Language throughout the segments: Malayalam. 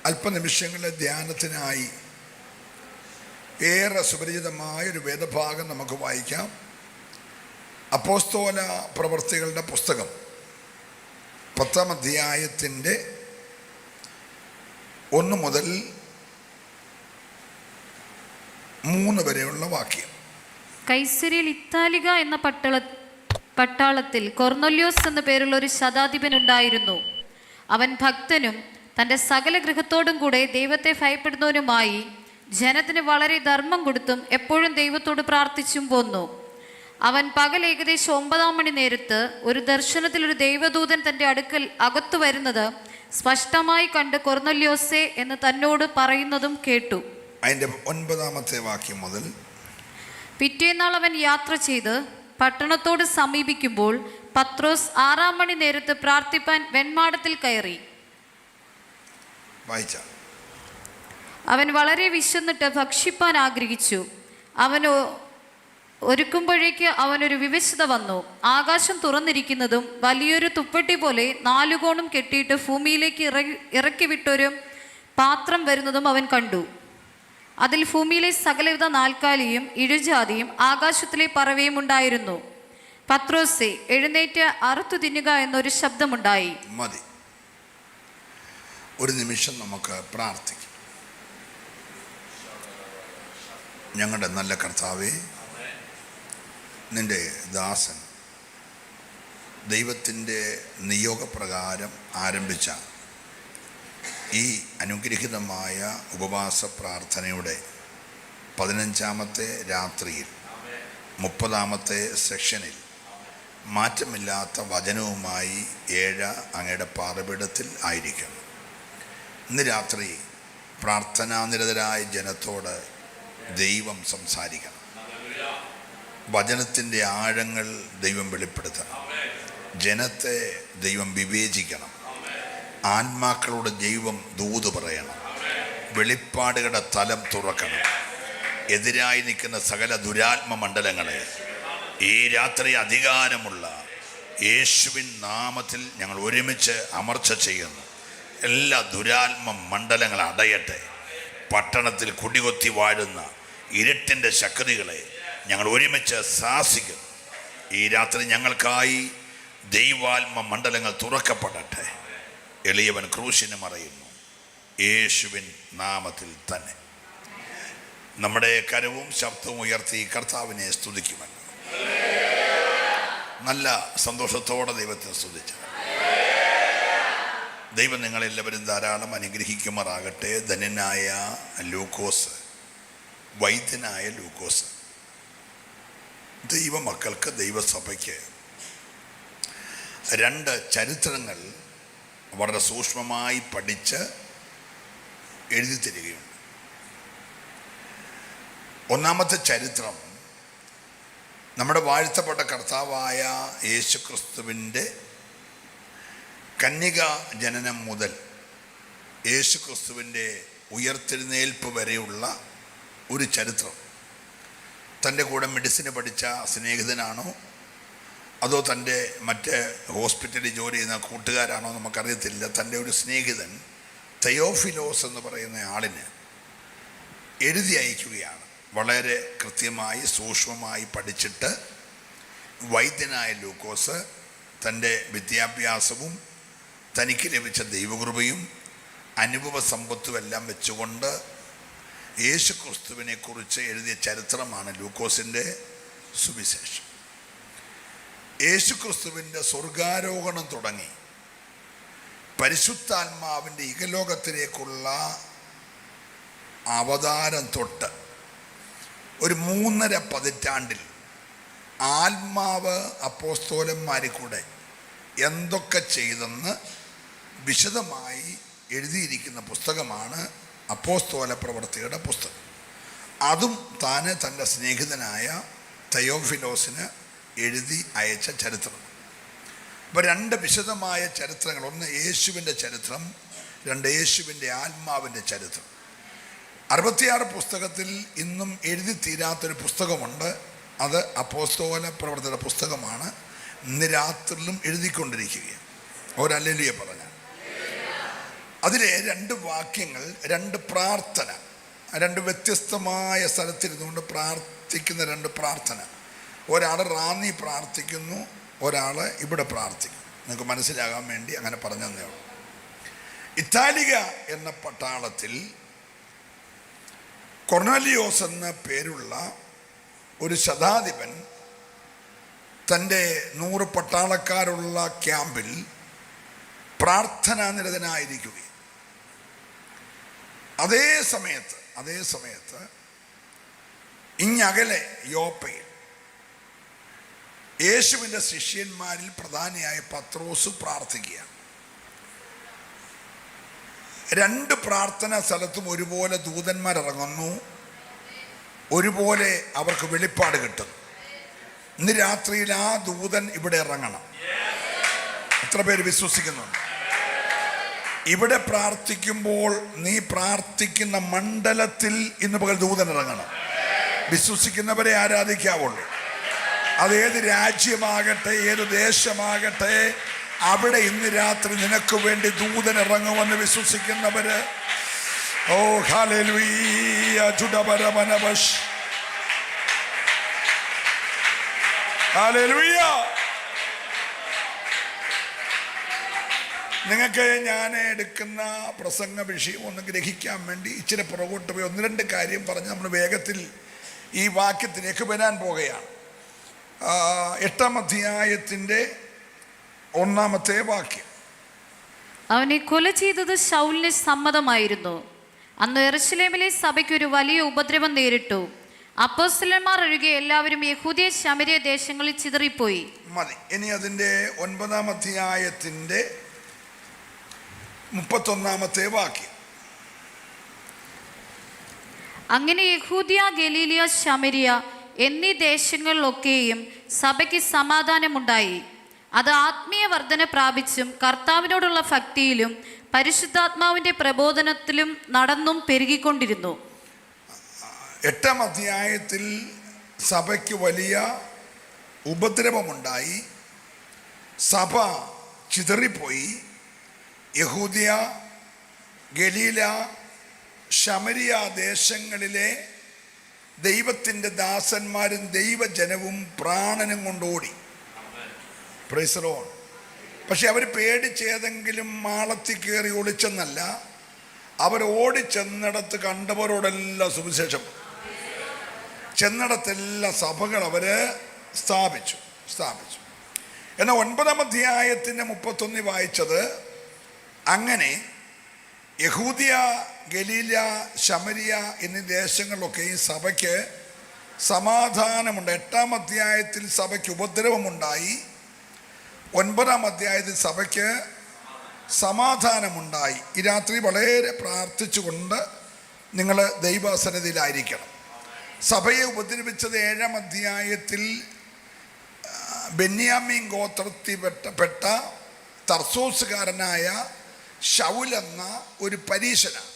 അല്പനിമിഷങ്ങളിലെ ധ്യാനത്തിനായി ഏറെ സുപരിചിതമായൊരു വേദഭാഗം നമുക്ക് വായിക്കാം. അപ്പോസ്തോല പ്രവൃത്തികളുടെ പുസ്തകം 10-ാം അധ്യായത്തിൻ്റെ 1 മുതൽ 3 വരെയുള്ള വാക്യം. കൈസരിയിൽ ഇത്താലിക എന്ന പട്ടാളത്തിൽ കൊർന്നൊല്യോസ് എന്ന പേരുള്ള ഒരു ശതാധിപൻ ഉണ്ടായിരുന്നു. അവൻ ഭക്തനും തൻ്റെ സകല ഗൃഹത്തോടും കൂടെ ദൈവത്തെ ഭയപ്പെടുന്നവനുമായി ജനത്തിന് വളരെ ധർമ്മം കൊടുത്തും എപ്പോഴും ദൈവത്തോട് പ്രാർത്ഥിച്ചും പോന്നു. അവൻ പകൽ ഏകദേശം 9 മണി നേരത്ത് ഒരു ദർശനത്തിൽ ഒരു ദൈവദൂതൻ തൻ്റെ അടുക്കൽ അകത്തു വരുന്നത് സ്പഷ്ടമായി കണ്ട് കൊർന്നൊല്യോസേ എന്ന് തന്നോട് പറയുന്നതും കേട്ടു. അതിൻ്റെ 9-ാമത്തെ വാക്യം മുതൽ. പിറ്റേന്നാൾ അവൻ യാത്ര ചെയ്ത് പട്ടണത്തോട് സമീപിക്കുമ്പോൾ പത്രോസ് 6 മണി നേരത്ത് പ്രാർത്ഥിപ്പാൻ വെൺമാടത്തിൽ കയറി. അവൻ വളരെ വിശന്നിട്ട് ഭക്ഷിപ്പാൻ ആഗ്രഹിച്ചു. അവൻ ഒരുക്കുമ്പോഴേക്ക് അവനൊരു വിവശത വന്നു. ആകാശം തുറന്നിരിക്കുന്നതും വലിയൊരു തുപ്പട്ടി പോലെ 4 കോണും കെട്ടിയിട്ട് ഭൂമിയിലേക്ക് ഇറക്കി വിട്ടൊരു പാത്രം വരുന്നതും അവൻ കണ്ടു. അതിൽ ഭൂമിയിലെ സകലവിധ നാൽക്കാലിയും ഇഴജാതിയും ആകാശത്തിലെ പറവയും ഉണ്ടായിരുന്നു. പത്രോസേ, എഴുന്നേറ്റ് അറുത്തു തിന്നുക എന്നൊരു ശബ്ദമുണ്ടായി. മതി, ഒരു നിമിഷം നമുക്ക് പ്രാർത്ഥിക്കാം. ഞങ്ങളുടെ നല്ല കർത്താവേ, നിൻ്റെ ദാസൻ ദൈവത്തിൻ്റെ നിയോഗപ്രകാരം ആരംഭിച്ച ഈ അനുഗ്രഹീതമായ ഉപവാസ പ്രാർത്ഥനയുടെ 15-ാമത്തെ രാത്രിയിൽ 30-ാമത്തെ സെക്ഷനിൽ മാറ്റമില്ലാത്ത വചനവുമായി അങ്ങയുടെ പാറപീഠത്തിൽ ആയിരിക്കുന്നു. ഇന്ന് രാത്രി പ്രാർത്ഥനാനിരതരായ ജനത്തോട് ദൈവം സംസാരിക്കണം. വചനത്തിൻ്റെ ആഴങ്ങൾ ദൈവം വെളിപ്പെടുത്തണം. ജനത്തെ ദൈവം വിവേചിക്കണം. ആത്മാക്കളോട് ദൈവം ദൂത് പറയണം. വെളിപ്പാടുകളുടെ തലം തുറക്കണം. എതിരായി നിൽക്കുന്ന സകല ദുരാത്മ മണ്ഡലങ്ങളെ ഈ രാത്രി അധികാരമുള്ള യേശുവിൻ നാമത്തിൽ ഞങ്ങൾ ഒരുമിച്ച് അമർച്ച ചെയ്യുന്നു. എല്ലാ ദുരാത്മ മണ്ഡലങ്ങൾ അടയട്ടെ. പട്ടണത്തിൽ കുടികൊത്തി വാഴുന്ന ഇരുട്ടിൻ്റെ ശക്തികളെ ഞങ്ങൾ ഒരുമിച്ച് ശാസിക്കുന്നു. ഈ രാത്രി ഞങ്ങൾക്കായി ദൈവാത്മ മണ്ഡലങ്ങൾ തുറക്കപ്പെടട്ടെ. എളിയവൻ ക്രൂശിന് മറയുന്നു. യേശുവിൻ നാമത്തിൽ തന്നെ നമ്മുടെ കരവും ശബ്ദവും ഉയർത്തി കർത്താവിനെ സ്തുതിക്കുമല്ലോ. നല്ല സന്തോഷത്തോടെ ദൈവത്തെ സ്തുതിച്ചു. ദൈവം നിങ്ങളെല്ലാവരും ധാരാളം അനുഗ്രഹിക്കുമാറാകട്ടെ. ധന്യനായ ലൂക്കോസ്, വൈദ്യനായ ലൂക്കോസ് ദൈവമക്കൾക്ക്, ദൈവസഭയ്ക്ക് 2 ചരിത്രങ്ങൾ വളരെ സൂക്ഷ്മമായി പഠിച്ച് എഴുതി തരികയുണ്ട്. ഒന്നാമത്തെ ചരിത്രം നമ്മുടെ വാഴ്ത്തപ്പെട്ട കർത്താവായ യേശുക്രിസ്തുവിൻ്റെ കന്യക ജനനം മുതൽ യേശുക്രിസ്തുവിൻ്റെ ഉയർത്തെഴുന്നേൽപ്പ് വരെയുള്ള ഒരു ചരിത്രം. തൻ്റെ കൂടെ മെഡിസിന് പഠിച്ച സ്നേഹിതനാണോ അതോ തൻ്റെ മറ്റ് ഹോസ്പിറ്റലിൽ ജോലി ചെയ്യുന്ന കൂട്ടുകാരാണോ നമുക്കറിയത്തില്ല. തൻ്റെ ഒരു സ്നേഹിതൻ തെയോഫിലോസ് എന്ന് പറയുന്ന ആളിന് എഴുതി അയക്കുകയാണ്. വളരെ കൃത്യമായി സൂക്ഷ്മമായി പഠിച്ചിട്ട് വൈദ്യനായ ലൂക്കോസ് തൻ്റെ വിദ്യാഭ്യാസവും തനിക്ക് ലഭിച്ച ദൈവകൃപയും അനുഭവ സമ്പത്തും എല്ലാം വെച്ചുകൊണ്ട് യേശുക്രിസ്തുവിനെ കുറിച്ച് എഴുതിയ ചരിത്രമാണ് ലൂക്കോസിൻ്റെ സുവിശേഷം. യേശുക്രിസ്തുവിൻ്റെ സ്വർഗാരോഹണം തുടങ്ങി പരിശുദ്ധാത്മാവിൻ്റെ ഇഹലോകത്തിലേക്കുള്ള അവതാരം തൊട്ട് ഒരു 3.5 പതിറ്റാണ്ടിൽ ആത്മാവ് അപ്പോസ്തലന്മാരിൽ കൂടെ എന്തൊക്കെ ചെയ്തെന്ന് വിശദമായി എഴുതിയിരിക്കുന്ന പുസ്തകമാണ് അപ്പോസ്തല പ്രവൃത്തിയുടെ പുസ്തകം. അതും താന് തൻ്റെ സ്നേഹിതനായ തെയോഫിലോസിന് എഴുതി അയച്ച ചരിത്രം. അപ്പോൾ 2 വിശദമായ ചരിത്രങ്ങൾ. ഒന്ന് യേശുവിൻ്റെ ചരിത്രം, 2 യേശുവിൻ്റെ ആത്മാവിൻ്റെ ചരിത്രം. 66 പുസ്തകത്തിൽ ഇന്നും എഴുതി തീരാത്തൊരു പുസ്തകമുണ്ട്. അത് അപ്പോസ്തല പ്രവൃത്തിയുടെ പുസ്തകമാണ്. ഇന്ന് രാത്രിയിലും എഴുതിക്കൊണ്ടിരിക്കുകയാണ്. ഒരല്ലേലൂയ പറഞ്ഞാൽ അതിലെ 2 വാക്യങ്ങൾ, 2 പ്രാർത്ഥന, 2 വ്യത്യസ്തമായ സ്ഥലത്തിരുന്നുകൊണ്ട് പ്രാർത്ഥിക്കുന്ന 2 പ്രാർത്ഥന. ഒരാൾ റാന്നി പ്രാർത്ഥിക്കുന്നു, ഒരാൾ ഇവിടെ പ്രാർത്ഥിക്കുന്നു. നിങ്ങൾക്ക് മനസ്സിലാകാൻ വേണ്ടി അങ്ങനെ പറഞ്ഞു തന്നേ ഉള്ളൂ. ഇത്താലിക എന്ന പട്ടാളത്തിൽ കൊർണലിയോസ് എന്ന പേരുള്ള ഒരു ശതാധിപൻ തൻ്റെ 100 പട്ടാളക്കാരുള്ള ക്യാമ്പിൽ പ്രാർത്ഥനാനിരതനായിരിക്കുകയും അതേ സമയത്ത് ഇങ്ങകലെ യോപ്പയിൽ യേശുവിൻ്റെ ശിഷ്യന്മാരിൽ പ്രധാനിയായ പത്രോസ് പ്രാർത്ഥിക്കുകയാണ്. 2 പ്രാർത്ഥനാ സ്ഥലത്തും ഒരുപോലെ ദൂതന്മാരിറങ്ങുന്നു, ഒരുപോലെ അവർക്ക് വെളിപ്പാട് കിട്ടുന്നു. ഇന്ന് രാത്രിയിൽ ആ ദൂതൻ ഇവിടെ ഇറങ്ങണം. എത്ര പേര് വിശ്വസിക്കുന്നുണ്ട്? ഇവിടെ പ്രാർത്ഥിക്കുമ്പോൾ നീ പ്രാർത്ഥിക്കുന്ന മണ്ഡലത്തിൽ ഇന്ന് പകൽ ദൂതൻ ഇറങ്ങണം. വിശ്വസിക്കുന്നവരെ ആരാധിക്കാവുള്ളൂ. അതേത് രാജ്യമാകട്ടെ, ഏത് ദേശമാകട്ടെ, അവിടെ ഇന്ന് രാത്രി നിനക്ക് വേണ്ടി ദൂതൻ ഇറങ്ങുമെന്ന് വിശ്വസിക്കുന്നവര് ഓ ഹല്ലേലൂയ ജുഡപരമനവശ് ഹല്ലേലൂയ. നിങ്ങൾക്ക് ഞാൻ എടുക്കുന്ന പ്രസംഗ വിഷയം ഒന്ന് ഗ്രഹിക്കാൻ വേണ്ടി ഇച്ചിരി പുറകോട്ട് പോയി 1-2 കാര്യം പറഞ്ഞ് നമ്മൾ വേഗത്തിൽ ഈ വാക്യത്തിലേക്ക് വരാൻ പോകുകയാണ്. 8-ാം അധ്യായത്തിൻ്റെ 1-ാമത്തെ വാക്യം. അവനെ കൊല ചെയ്തത് ശൗലിന് സമ്മതമായിരുന്നു. അന്ന് യെരൂശലേമിലെ സഭയ്ക്ക് ഒരു വലിയ ഉപദ്രവം നേരിട്ടു. അപ്പോസ്തലന്മാർ ഒഴികെ എല്ലാവരും യഹൂദിയ ശമര്യ ദേശങ്ങളിൽ ചിതറിപ്പോയി. മതി. ഇനി അതിൻ്റെ 9-ാം അധ്യായത്തിൻ്റെ 31-ാമത്തെ വാക്യം. അങ്ങനെ യഹൂദിയ, ഗലീലിയ, ശമരിയ എന്നീ ദേശങ്ങളിലൊക്കെയും സഭയ്ക്ക് സമാധാനമുണ്ടായി. അത് ആത്മീയ വർധന പ്രാപിച്ചും കർത്താവിനോടുള്ള ഭക്തിയിലും പരിശുദ്ധാത്മാവിൻ്റെ പ്രബോധനത്തിലും നടന്നും പെരുകിക്കൊണ്ടിരുന്നു. 8-ാം അധ്യായത്തിൽ സഭയ്ക്ക് വലിയ ഉപദ്രവമുണ്ടായി. സഭ ചിതറിപ്പോയി. യഹൂദിയ, ഗലീല, ശമരിയ ദേശങ്ങളിലെ ദൈവത്തിൻ്റെ ദാസന്മാരും ദൈവജനവും പ്രാണനും കൊണ്ടോടി. Price the Lord. പക്ഷെ അവർ പേടിച്ചേതെങ്കിലും മാളത്തിൽ കയറി ഒളിച്ചെന്നല്ല, അവർ ഓടിച്ചെന്നിടത്ത് കണ്ടവരോടെല്ലാം സുവിശേഷം, ചെന്നിടത്തെല്ലാം സഭകൾ അവർ സ്ഥാപിച്ചു. എന്നാൽ 9-ാം അധ്യായത്തിൻ്റെ 31 വായിച്ചത്, അങ്ങനെ യഹൂദിയ, ഗലീല, ശമരിയ എന്നീ ദേശങ്ങളിലൊക്കെ ഈ സഭയ്ക്ക് സമാധാനമുണ്ട്. 8-ാം അധ്യായത്തിൽ സഭയ്ക്ക് ഉപദ്രവമുണ്ടായി. 9-ാം അധ്യായത്തിൽ സഭയ്ക്ക് സമാധാനമുണ്ടായി. ഈ രാത്രി വളരെ പ്രാർത്ഥിച്ചുകൊണ്ട് നിങ്ങൾ ദൈവസന്നിധിയിലായിരിക്കണം. സഭയെ ഉപദ്രവിച്ചത് 7-ാം അധ്യായത്തിൽ ബെന്യാമീൻ ഗോത്രത്തിൽപ്പെട്ട തർസോസുകാരനായ ശൗൽ എന്ന ഒരു പരീശനാണ്.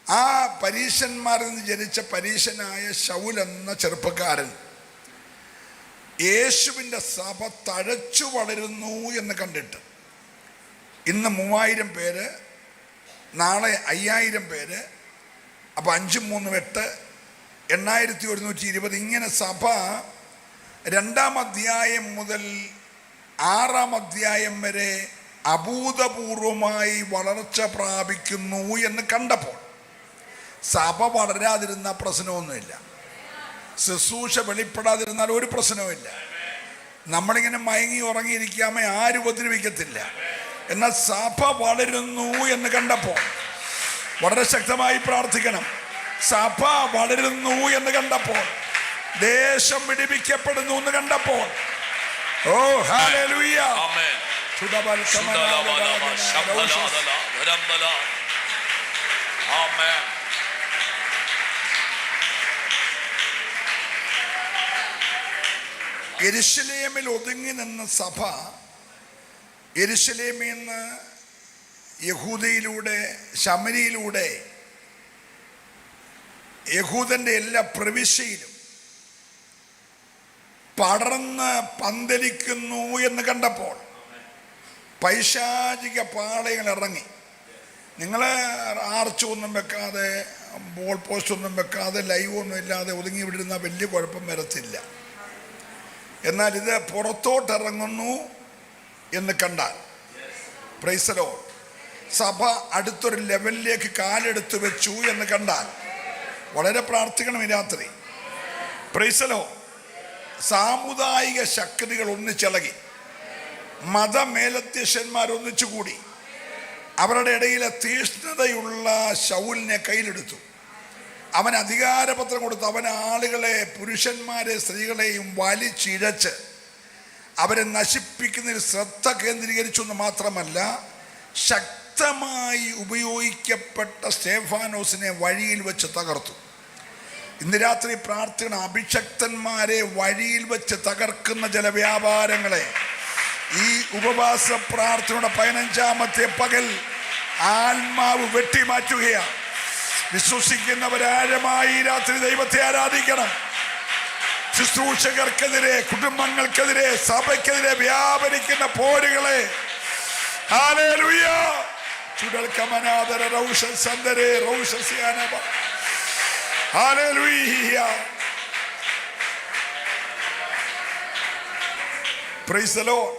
ആ പരീശന്മാരിൽ നിന്ന് ജനിച്ച പരീശനായ ശൗൽ എന്ന ചെറുപ്പക്കാരൻ യേശുവിൻ്റെ സഭ തഴച്ചു വളരുന്നു എന്ന് കണ്ടിട്ട് ഇന്ന് 3000 പേര്, നാളെ 5000 പേര്, അപ്പോൾ 5 3 8 8120. ഇങ്ങനെ സഭ 2-ാം അധ്യായം മുതൽ 6-ാം അധ്യായം വരെ അഭൂതപൂർവമായി വളർച്ച പ്രാപിക്കുന്നു എന്ന് കണ്ടപ്പോൾ സഭ വളരാതിരുന്ന പ്രശ്നമൊന്നുമില്ല. ശുശ്രൂഷ വെളിപ്പെടാതിരുന്നാൽ ഒരു പ്രശ്നവുമില്ല. നമ്മളിങ്ങനെ മയങ്ങി ഉറങ്ങിയിരിക്കാമേ ആരും ഉപദ്രവിക്കത്തില്ല. എന്നാൽ സഭ വളരുന്നു എന്ന് കണ്ടപ്പോൾ വളരെ ശക്തമായി പ്രാർത്ഥിക്കണം. സഭ വളരുന്നു എന്ന് കണ്ടപ്പോൾ, ദേശം വിടിവിക്കപ്പെടുന്നു എന്ന് കണ്ടപ്പോൾ, ഓ ഹല്ലേലൂയ, ആമേൻ. യെരൂശലേമിൽ ഒതുങ്ങി നിന്ന സഭ യെരൂശലേമിൽ നിന്ന് യഹൂദയിലൂടെ, ശമരിയിലൂടെ, യഹൂദന്റെ എല്ലാ പ്രവിശ്യയിലും പടർന്ന് പന്തലിക്കുന്നു എന്ന് കണ്ടപ്പോൾ പൈശാചിക പാളയങ്ങൾ ഇറങ്ങി. നിങ്ങൾ ആർച്ച് ഒന്നും വെക്കാതെ ബോൾ പോസ്റ്റ് ഒന്നും വെക്കാതെ ലൈവ് ഒന്നും ഇല്ലാതെ ഒതുങ്ങി വിടുന്ന വലിയ കുഴപ്പം വരത്തില്ല. എന്നാൽ ഇത് പുറത്തോട്ടിറങ്ങുന്നു എന്ന് കണ്ടാൽ, പ്രൈസ് ദി ലോർഡ്, സഭ അടുത്തൊരു ലെവലിലേക്ക് കാലെടുത്ത് വെച്ചു എന്ന് കണ്ടാൽ വളരെ പ്രാർത്ഥിക്കണം ഈ രാത്രി. Price the Lord. സാമുദായിക ശക്തികൾ ഒന്നിച്ചിളകി, മതമേലധ്യക്ഷന്മാർ ഒന്നിച്ചുകൂടി അവരുടെ ഇടയിലെ തീഷ്ണതയുള്ള ശൗലിനെ കയ്യിലെടുത്തു. അവൻ അധികാരപത്രം കൊടുത്തു. അവൻ ആളുകളെ, പുരുഷന്മാരെ സ്ത്രീകളെയും വലിച്ചിഴച്ച് അവരെ നശിപ്പിക്കുന്നതിൽ ശ്രദ്ധ കേന്ദ്രീകരിച്ചു എന്ന് മാത്രമല്ല, ശക്തമായി ഉപയോഗിക്കപ്പെട്ട സ്തേഫാനോസിനെ വഴിയിൽ വെച്ച് തകർത്തു. ഇന്ന് രാത്രി പ്രാർത്ഥന, അഭിഷക്തന്മാരെ വഴിയിൽ വെച്ച് തകർക്കുന്ന ചില വ്യാപാരങ്ങളെ ഈ ഉപവാസ പ്രാർത്ഥനയുടെ 15-ാമത്തെ പകൽ ആത്മാവ് വെട്ടിമാറ്റുകയാണ്. വിശ്വസിക്കുന്നവരാരമായി രാത്രി ദൈവത്തെ ആരാധിക്കണം. ശുശ്രൂഷകർക്കെതിരെ, കുടുംബങ്ങൾക്കെതിരെ, സഭയ്ക്കെതിരെ വ്യാപരിക്കുന്ന പോരുകളെ ഹല്ലേലൂയ ചുടൽക്കമനാദര റൗഷസന്ദരേ റൗഷസിയാനബ ഹല്ലേലൂയ. Praise the Lord.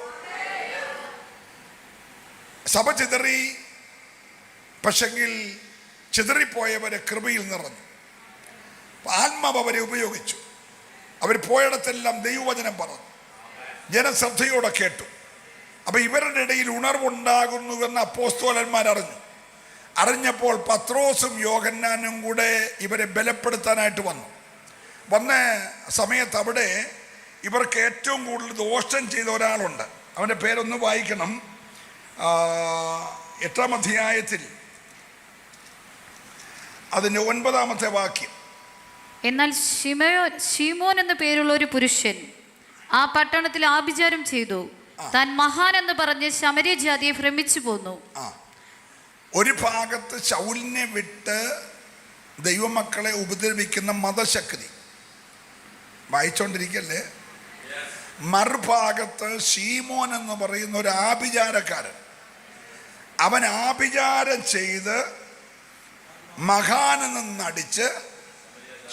സഭ ചിതറി, പക്ഷെങ്കിൽ ചിതറിപ്പോയവരെ കൃപയിൽ നിറഞ്ഞു. ആത്മാവ് അവരെ ഉപയോഗിച്ചു. അവർ പോയിടത്തെല്ലാം ദൈവവചനം പറഞ്ഞു, ജനശ്രദ്ധയോടെ കേട്ടു. അപ്പൊ ഇവരുടെ ഇടയിൽ ഉണർവുണ്ടാകുന്നുവെന്ന് അപ്പോസ്തലന്മാർ അറിഞ്ഞപ്പോൾ പത്രോസും യോഹന്നാനും കൂടെ ഇവരെ ബലപ്പെടുത്താനായിട്ട് വന്ന സമയത്ത് അവിടെ ഇവർക്ക് ഏറ്റവും കൂടുതൽ ദോഷം ചെയ്ത ഒരാളുണ്ട്. അവൻ്റെ പേരൊന്ന് വായിക്കണം. 8-ാം അധ്യായത്തിൽ അതിൻ്റെ 9-ാമത്തെ വാക്യം. എന്നാൽ ശിമോൻ എന്ന പേരുള്ള ഒരു പുരുഷൻ ആ പട്ടണത്തിൽ ആഭിചാരം ചെയ്തു. താൻ മഹാൻ എന്ന് പറഞ്ഞ് ശമര്യ ജാതിയെ ഭ്രമിച്ചു പോന്നു. ഒരു ഭാഗത്ത് ശൗലിനെ വിട്ട് ദൈവമക്കളെ ഉപദ്രവിക്കുന്ന മതശക്തി വായിച്ചോണ്ടിരിക്കല്ലേ. മറുഭാഗത്ത് ശീമോൻ എന്ന് പറയുന്ന ഒരു ആഭിചാരക്കാരൻ, അവൻ ആഭിചാരം ചെയ്ത് മഹാനെന്ന് നടിച്ച്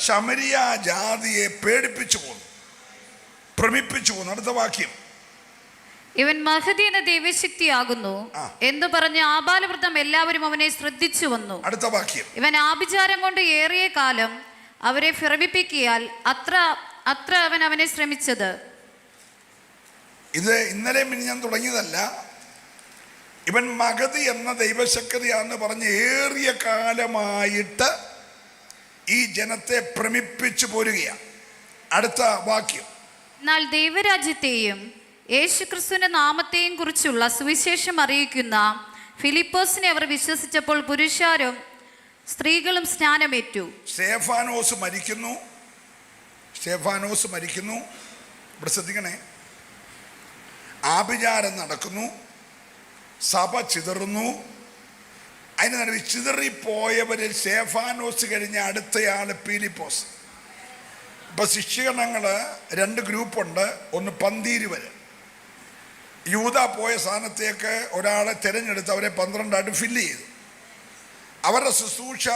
ശമരിയ ജാതിയെ പേടിപ്പിച്ചു പോന്നു, ഭ്രമിപ്പിച്ചു പോന്നു. അടുത്ത വാക്യം. ഇവൻ മഹതി എന്ന ദൈവശക്തിയാകുന്നു എന്ന് പറഞ്ഞ് ആബാലവൃദ്ധം എല്ലാവരും അവനെ ശ്രദ്ധിച്ചു വന്നു. അടുത്ത വാക്യം. ഇവൻ ആഭിചാരം കൊണ്ട് ഏറിയ കാലം അവരെ ഭ്രമിപ്പിക്കിയാൽ അത്ര അവൻ അവനെ ശ്രമിച്ചത്. ഇത് ഇന്നലെ ഞാൻ തുടങ്ങിയതല്ല. ഇവൻ മഗതി എന്ന ദൈവശക്തിയാണെന്ന് പറഞ്ഞ് ഏറിയ കാലമായിട്ട് ഈ ജനത്തെ ഭ്രമിപ്പിച്ചു പോരുകയാണ്. അടുത്ത വാക്യം. എന്നാൽ ദൈവരാജ്യത്തെയും യേശുക്രിസ്തുവിന്റെ നാമത്തെയും കുറിച്ചുള്ള സുവിശേഷം അറിയിക്കുന്ന ഫിലിപ്പോസിനെ അവർ വിശ്വസിച്ചപ്പോൾ പുരുഷാരും സ്ത്രീകളും സ്നാനമേറ്റു. സ്തേഫാനോസ് മരിക്കുന്നു. ഇവിടെ ശ്രദ്ധിക്കണേ. ആഭിചാരം നടക്കുന്നു, സഭ ചിതറുന്നു. അതിന് നടുവിൽ ചിതറിപ്പോയവരിൽ സ്തേഫാനോസ് കഴിഞ്ഞ അടുത്തയാള് ഫിലിപ്പോസ്. ഇപ്പൊ ശിഷ്യഗണങ്ങൾ 2 ഗ്രൂപ്പുണ്ട്. ഒന്ന് പന്തീരുവര്, യൂദ പോയ സ്ഥാനത്തേക്ക് ഒരാളെ തിരഞ്ഞെടുത്ത് അവരെ 12 ഫില്ല് ചെയ്തു. അവരുടെ ശുശ്രൂഷ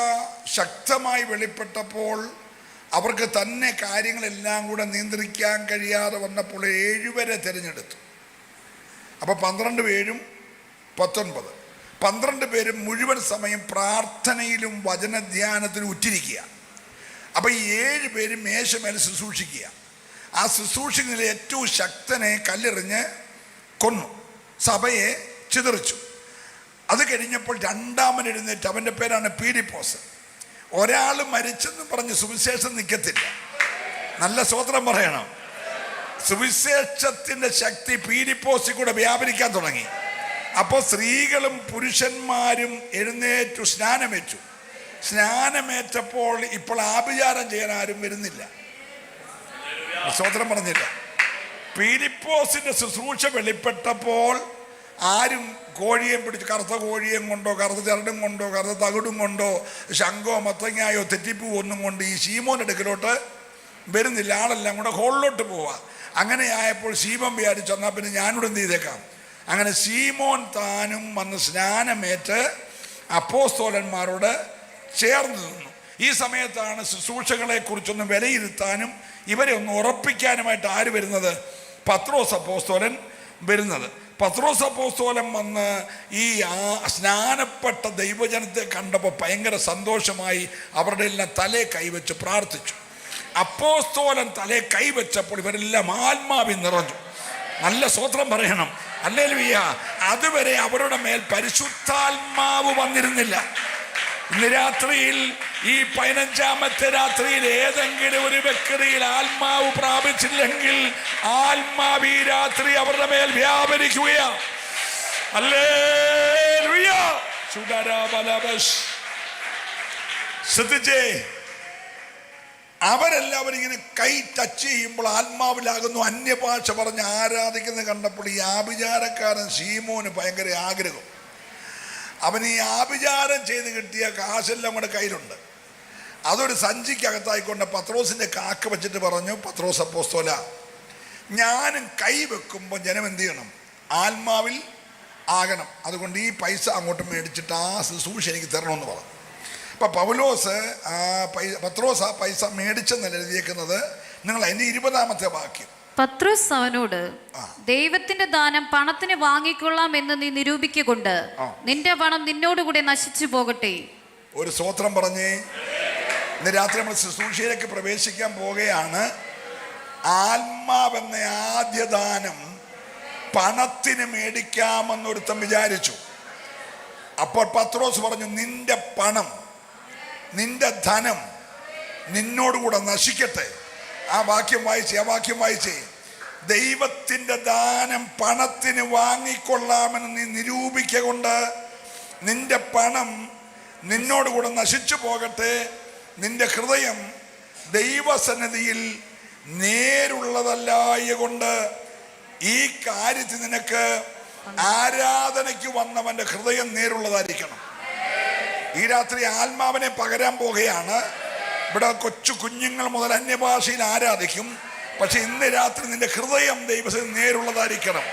ശക്തമായി വെളിപ്പെട്ടപ്പോൾ അവർക്ക് തന്നെ കാര്യങ്ങളെല്ലാം കൂടെ നിയന്ത്രിക്കാൻ കഴിയാതെ വന്നപ്പോൾ 7 പേരെ തിരഞ്ഞെടുത്തു. അപ്പോൾ 12 പേരും 19, 12 പേരും മുഴുവൻ സമയം പ്രാർത്ഥനയിലും വചനധ്യാനത്തിലും ഉറ്റിരിക്കുക. അപ്പോൾ ഈ 7 പേരും മേശമേൽ ശുശ്രൂഷിക്കുക. ആ ശുശ്രൂഷിക്കുന്നതിൽ ഏറ്റവും ശക്തനെ കല്ലെറിഞ്ഞ് കൊന്നു, സഭയെ ചിതറിച്ചു. അത് കഴിഞ്ഞപ്പോൾ രണ്ടാമൻ എഴുന്നേറ്റ്, അവൻ്റെ പേരാണ് ഫിലിപ്പോസ്. ഒരാൾ മരിച്ചെന്ന് പറഞ്ഞ് സുവിശേഷം നിൽക്കത്തില്ല. നല്ല സ്തോത്രം പറയണം. സുവിശേഷത്തിൻ്റെ ശക്തി ഫിലിപ്പോസിൽ കൂടെ വ്യാപരിക്കാൻ തുടങ്ങി. അപ്പോൾ സ്ത്രീകളും പുരുഷന്മാരും എഴുന്നേറ്റു, സ്നാനമേറ്റു. സ്നാനമേറ്റപ്പോൾ ഇപ്പോൾ ആഭിചാരം ചെയ്യാൻ ആരും വരുന്നില്ല. സ്തോത്രം പറഞ്ഞില്ല. ഫിലിപ്പോസിന്റെ ശുശ്രൂഷ വെളിപ്പെട്ടപ്പോൾ ആരും കോഴിയെ പിടിച്ച്, കറുത്ത കോഴിയും കൊണ്ടോ കറുത്ത ചരടും കൊണ്ടോ കറുത്ത തകിടും കൊണ്ടോ ശംഖോ മത്തങ്ങായോ തെറ്റിപ്പൂ ഒന്നും കൊണ്ട് ഈ ശീമോൻ അടുക്കലോട്ട് വരുന്നില്ല. ആളെല്ലാം കൂടെ ഹോളിലോട്ട് പോവാ. അങ്ങനെ ആയപ്പോൾ ശീമോൻ വിചാരിച്ചു, എന്നാൽ പിന്നെ ഞാനിവിടെ എന്ത് ചെയ്തേക്കാം. അങ്ങനെ ശീമോൻ താനും വന്ന് സ്നാനമേറ്റ് അപ്പോസ്തലന്മാരോട് ചേർന്ന് നിന്നു. ഈ സമയത്താണ് ശുശ്രൂഷകളെ കുറിച്ചൊന്ന് വിലയിരുത്താനും ഇവരെ ഒന്ന് ഉറപ്പിക്കാനുമായിട്ട് ആര് വരുന്നത്? പത്രോസ് അപ്പോസ്തലൻ വരുന്നത്. പത്രോസ് അപ്പോസ്തലൻ വന്ന് ഈ സ്നാനപ്പെട്ട ദൈവജനത്തെ കണ്ടപ്പോൾ ഭയങ്കര സന്തോഷമായി. അവരുടെ എല്ലാം തലേ കൈവച്ച് പ്രാർത്ഥിച്ചു. അപ്പോസ്തലൻ തലേ കൈവച്ചപ്പോൾ ഇവരെല്ലാം ആത്മാവിൽ നിറഞ്ഞു. നല്ല സ്തോത്രം പറയണം, ഹല്ലേലൂയ. അതുവരെ അവരുടെ മേൽ പരിശുദ്ധാത്മാവ് വന്നിരുന്നില്ല. ഇന്ന് രാത്രിയിൽ, ഈ 15ാമത്തെ രാത്രിയിൽ ഏതെങ്കിലും ഒരു വ്യക്തിയിൽ ആത്മാവ് പ്രാപിച്ചില്ലെങ്കിൽ ആത്മാവ് ഈ രാത്രി അവരുടെ മേൽ വ്യാപരിക്കുകയാ. ഹല്ലേലൂയ. ശ്രദ്ധിച്ചേ, അവരെല്ലാവരും ഇങ്ങനെ കൈ ടച്ച് ചെയ്യുമ്പോൾ ആത്മാവിലാകുന്നു. അന്യഭാഷ പറഞ്ഞ് ആരാധിക്കുന്നത് കണ്ടപ്പോൾ ഈ ആഭിചാരക്കാരൻ ശീമോന് ഭയങ്കര ആഗ്രഹം. അവൻ ഈ ആഭിചാരം ചെയ്ത് കിട്ടിയ കാശെല്ലാം കൂടെ കയ്യിലുണ്ട്. അതൊരു സഞ്ചിക്കകത്തായിക്കൊണ്ട് പത്രോസിൻ്റെ കാക്ക വെച്ചിട്ട് പറഞ്ഞു, പത്രോസ് അപ്പോസ്തല, ഞാനും കൈ വെക്കുമ്പോൾ ജനം എന്ത് ചെയ്യണം? ആത്മാവിൽ ആകണം. അതുകൊണ്ട് ഈ പൈസ അങ്ങോട്ട് മേടിച്ചിട്ട് ആ ശുശ്രൂഷ എനിക്ക് തരണമെന്ന് പറഞ്ഞു. അപ്പം പത്രോസ് ആ പൈസ മേടിച്ചെന്നല്ല എഴുതിയേക്കുന്നത്. നിങ്ങൾ അതിൻ്റെ 20ാമത്തെ വാക്യം. പത്രോസ് അവനോട്, ദൈവത്തിന്റെ ദാനം പണത്തിന് വാങ്ങിക്കൊള്ളാം എന്ന് നീ നിരൂപിക്കൊണ്ട് നിന്റെ പണം നിന്നോടുകൂടെ നശിച്ചു പോകട്ടെ. ഒരു സ്തോത്രം പറഞ്ഞേ. ഇന്ന് രാത്രി നമ്മൾ ശുശ്രൂഷയിലേക്ക് പ്രവേശിക്കാൻ പോകുകയാണ്. ആത്മാവെന്ന ആദ്യ ദാനം പണത്തിന് മേടിക്കാമെന്നൊരുത്തം വിചാരിച്ചു. അപ്പോൾ പത്രോസ് പറഞ്ഞു, നിന്റെ പണം, നിന്റെ ധനം നിന്നോടുകൂടെ നശിക്കട്ടെ. ആ വാക്യം വായിച്ചേ. ദൈവത്തിൻ്റെ ദാനം പണത്തിന് വാങ്ങിക്കൊള്ളാമെന്ന് നീ നിരൂപിക്കൊണ്ട് നിന്റെ പണം നിന്നോടുകൂടെ നശിച്ചു പോകട്ടെ. നിന്റെ ഹൃദയം ദൈവസന്നിധിയിൽ നേരുള്ളതല്ലായ കൊണ്ട് ഈ കാര്യത്തിൽ നിനക്ക് ആരാധനയ്ക്ക് വന്നവൻ്റെ ഹൃദയം നേരുള്ളതായിരിക്കണം. ഈ രാത്രി ആത്മാവിനെ പകരാൻ പോകുകയാണ്. ഇവിടെ കൊച്ചു കുഞ്ഞുങ്ങൾ മുതൽ അന്യഭാഷയിൽ ആരാധിക്കും. പക്ഷെ ഇന്ന് രാത്രി നിന്റെ ഹൃദയം ദൈവത്തിന് നേരുള്ളതായിരിക്കണം.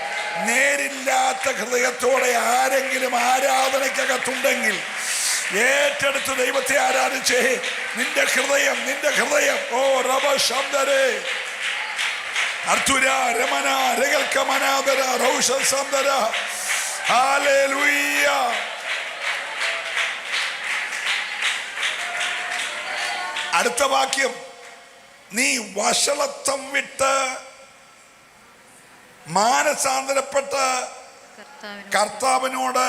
നേരില്ലാത്ത ഹൃദയത്തോടെ ആരെങ്കിലും ആരാധനയ്ക്കകത്തുണ്ടെങ്കിൽ ഏറ്റെടുത്ത് ദൈവത്തെ ആരാധിച്ചേ. നിന്റെ ഹൃദയം ഓ റബ ശബ്ദരേ അർത്തുര രമന രകൽക്കമനാദര റൗഷ സന്ദര. ഹല്ലേലൂയ. അടുത്ത വാക്യം, നീ വഷളത്വം വിട്ട് മാനസാന്തരപ്പെട്ട് കർത്താവിനോട്.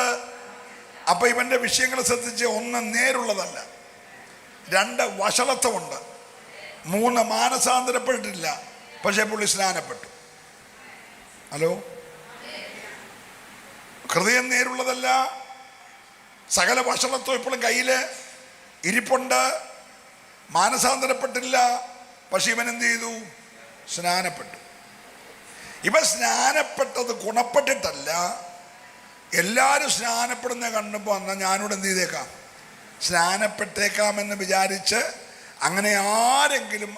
അപ്പൊ ഇവന്റെ വിഷയങ്ങൾ ശ്രദ്ധിച്ച്, 1 നേരുള്ളതല്ല, 2 വഷളത്വമുണ്ട്, 3 മാനസാന്തരപ്പെട്ടിട്ടില്ല. പക്ഷെ പുള്ളി സ്നാനപ്പെട്ടു. ഹലോ, ഹൃദയം നേരുള്ളതല്ല, സകല വഷളത്വം ഇപ്പോഴും കയ്യില് ഇരിപ്പുണ്ട്, മാനസാന്തരപ്പെട്ടില്ല. പക്ഷെ ഇവൻ എന്ത് ചെയ്തു? സ്നാനപ്പെട്ടു. ഇവൻ സ്നാനപ്പെട്ടത് ഗുണപ്പെട്ടിട്ടല്ല. എല്ലാവരും സ്നാനപ്പെടുന്ന കണ്ടപ്പോൾ എന്നാൽ ഞാനിവിടെ എന്ത് ചെയ്തേക്കാം? സ്നാനപ്പെട്ടേക്കാമെന്ന് വിചാരിച്ച് അങ്ങനെ ആരെങ്കിലും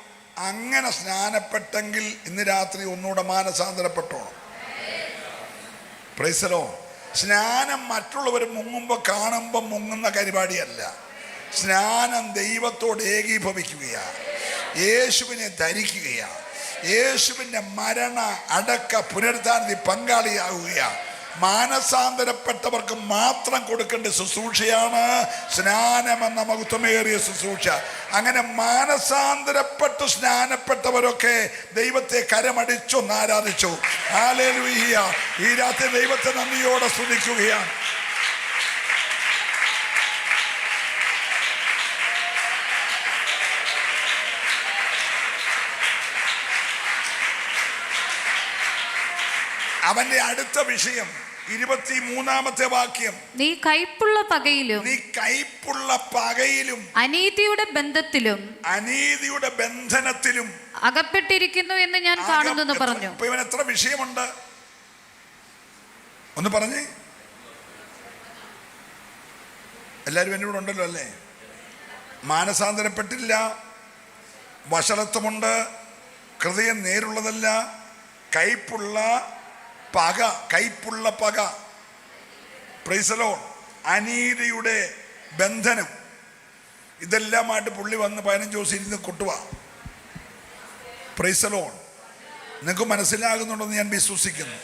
അങ്ങനെ സ്നാനപ്പെട്ടെങ്കിൽ ഇന്ന് രാത്രി ഒന്നുകൂടെ മാനസാന്തരപ്പെട്ടോണം. Price the Lord. സ്നാനം മറ്റുള്ളവർ മുങ്ങുമ്പോൾ കാണുമ്പോൾ മുങ്ങുന്ന പരിപാടിയല്ല. സ്നാനം ദൈവത്തോട് ഏകീഭവിക്കുകയാണ്, യേശുവിനെ ധരിക്കുകയാണ്, യേശുവിൻ്റെ മരണ അടക്ക പുനരുദ്ധാനത്തിൽ പങ്കാളിയാവുകയാണ്. മാനസാന്തരപ്പെട്ടവർക്ക് മാത്രം കൊടുക്കേണ്ട ശുശ്രൂഷയാണ് സ്നാനമെന്ന മഹത്വമേറിയ ശുശ്രൂഷ. അങ്ങനെ മാനസാന്തരപ്പെട്ട് സ്നാനപ്പെട്ടവരൊക്കെ ദൈവത്തെ കരമടിച്ചൊന്ന് ആരാധിച്ചു. ഹല്ലേലൂയ. ഈ രാത്രി ദൈവത്തെ നന്ദിയോടെ സ്തുതിക്കുകയാണ്. അവന്റെ അടുത്ത വിഷയം 23ാമത്തെ വാക്യം. നീ കൈപ്പുള്ള പകയിലും അനീതിയുടെ ബന്ധനത്തിലും അകപ്പെട്ടിരിക്കുന്നു എന്ന് ഞാൻ കാണുന്നു പറഞ്ഞു. ഇപ്പൊ ഇവൻ എത്ര വിഷയമുണ്ട് ഒന്ന് പറഞ്ഞേ. എല്ലാവരും എൻ്റെ കൂടെ ഉണ്ടല്ലോ അല്ലേ? മാനസാന്തരപ്പെട്ടില്ല, വഷളത്വമുണ്ട്, ഹൃദയം നേരുള്ളതല്ല, കൈപ്പുള്ള പക. Price the Lord. അനീതിയുടെ ബന്ധനം, ഇതെല്ലാമായിട്ട് പുള്ളി വന്ന് 15 ദിവസം ഇരുന്ന് കൊട്ടുക. Price the Lord. നിങ്ങൾക്ക് മനസ്സിലാകുന്നുണ്ടെന്ന് ഞാൻ വിശ്വസിക്കുന്നു.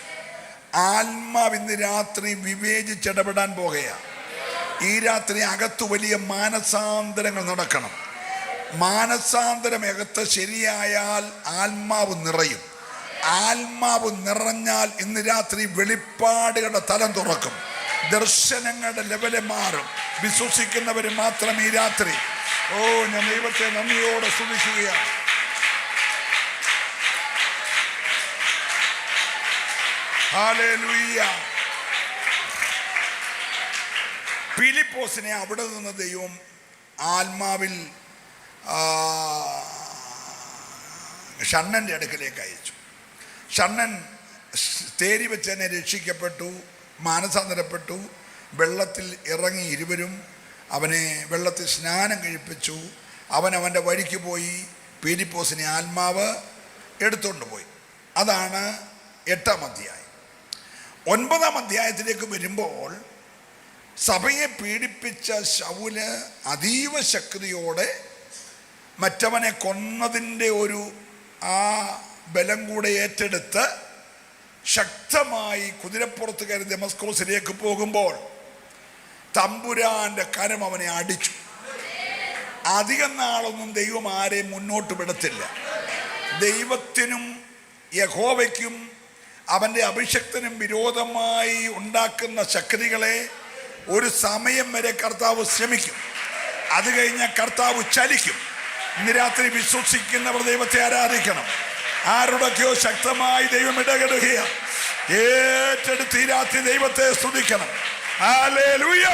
ആത്മാവ് ഇന്ന് രാത്രി വിവേചിച്ചിടപെടാൻ പോകുകയാണ്. ഈ രാത്രി അകത്ത് വലിയ മാനസാന്തരങ്ങൾ നടക്കണം. മാനസാന്തരം അകത്ത് ശരിയായാൽ ആത്മാവ് നിറയും. ആത്മാവ് നിറഞ്ഞാൽ ഇന്ന് രാത്രി വെളിപ്പാടുകളുടെ തലം തുറക്കും, ദർശനങ്ങളുടെ ലെവല് മാറും. വിശ്വസിക്കുന്നവർ മാത്രം ഈ രാത്രി, ഞാൻ ദൈവത്തെ നന്ദിയോടെ സ്തുതിക്കുകയാണ്. ഹല്ലേലൂയ. ഫിലിപ്പോസിനെ അവിടെ നിന്ന് ദൈവം ആത്മാവിൽ ഷണ്ണൻ്റെ അടുക്കലേക്ക് അയച്ചു. ഷണ്ണൻ തേരി വെച്ച് തന്നെ രക്ഷിക്കപ്പെട്ടു, മാനസാന്തരപ്പെട്ടു. വെള്ളത്തിൽ ഇറങ്ങി ഇരുവരും അവനെ വെള്ളത്തിൽ സ്നാനം കഴിപ്പിച്ചു. അവൻ്റെ വഴിക്ക് പോയി. ഫിലിപ്പോസിനെ ആത്മാവ് എടുത്തുകൊണ്ട് പോയി. അതാണ് 8-ാം അധ്യായം. 9-ാം അധ്യായത്തിലേക്ക് വരുമ്പോൾ സഭയെ പീഡിപ്പിച്ച ശൗല് അതീവ ശക്തിയോടെ മറ്റവനെ കൊന്നതിൻ്റെ ഒരു ബലം കൂടെ ഏറ്റെടുത്ത് ശക്തമായി കുതിരപ്പുറത്ത് കയറി ദമസ്കോസിലേക്ക് പോകുമ്പോൾ തമ്പുരാന്റെ കരം അവനെ അടിച്ചു. അധികം നാളൊന്നും ദൈവം ആരെയും മുന്നോട്ട് വിടത്തില്ല. ദൈവത്തിനും യഹോവയ്ക്കും അവൻ്റെ അഭിഷക്തനും വിരോധമായി ഉണ്ടാക്കുന്ന ശക്തികളെ ഒരു സമയം വരെ കർത്താവ് ശ്രമിക്കും. അത് കഴിഞ്ഞാൽ കർത്താവ് ചലിക്കും. ഇന്ന് രാത്രി വിശ്വസിക്കുന്നവർ ദൈവത്തെ ആരാധിക്കണം. ആരുടെയൊക്കെയോ ശക്തമായി ദൈവം ഇടപെടുകയാണ്. ഏറ്റെടുത്ത് ഈ രാത്രി ദൈവത്തെ സ്തുതിക്കണം. ഹല്ലേലൂയ.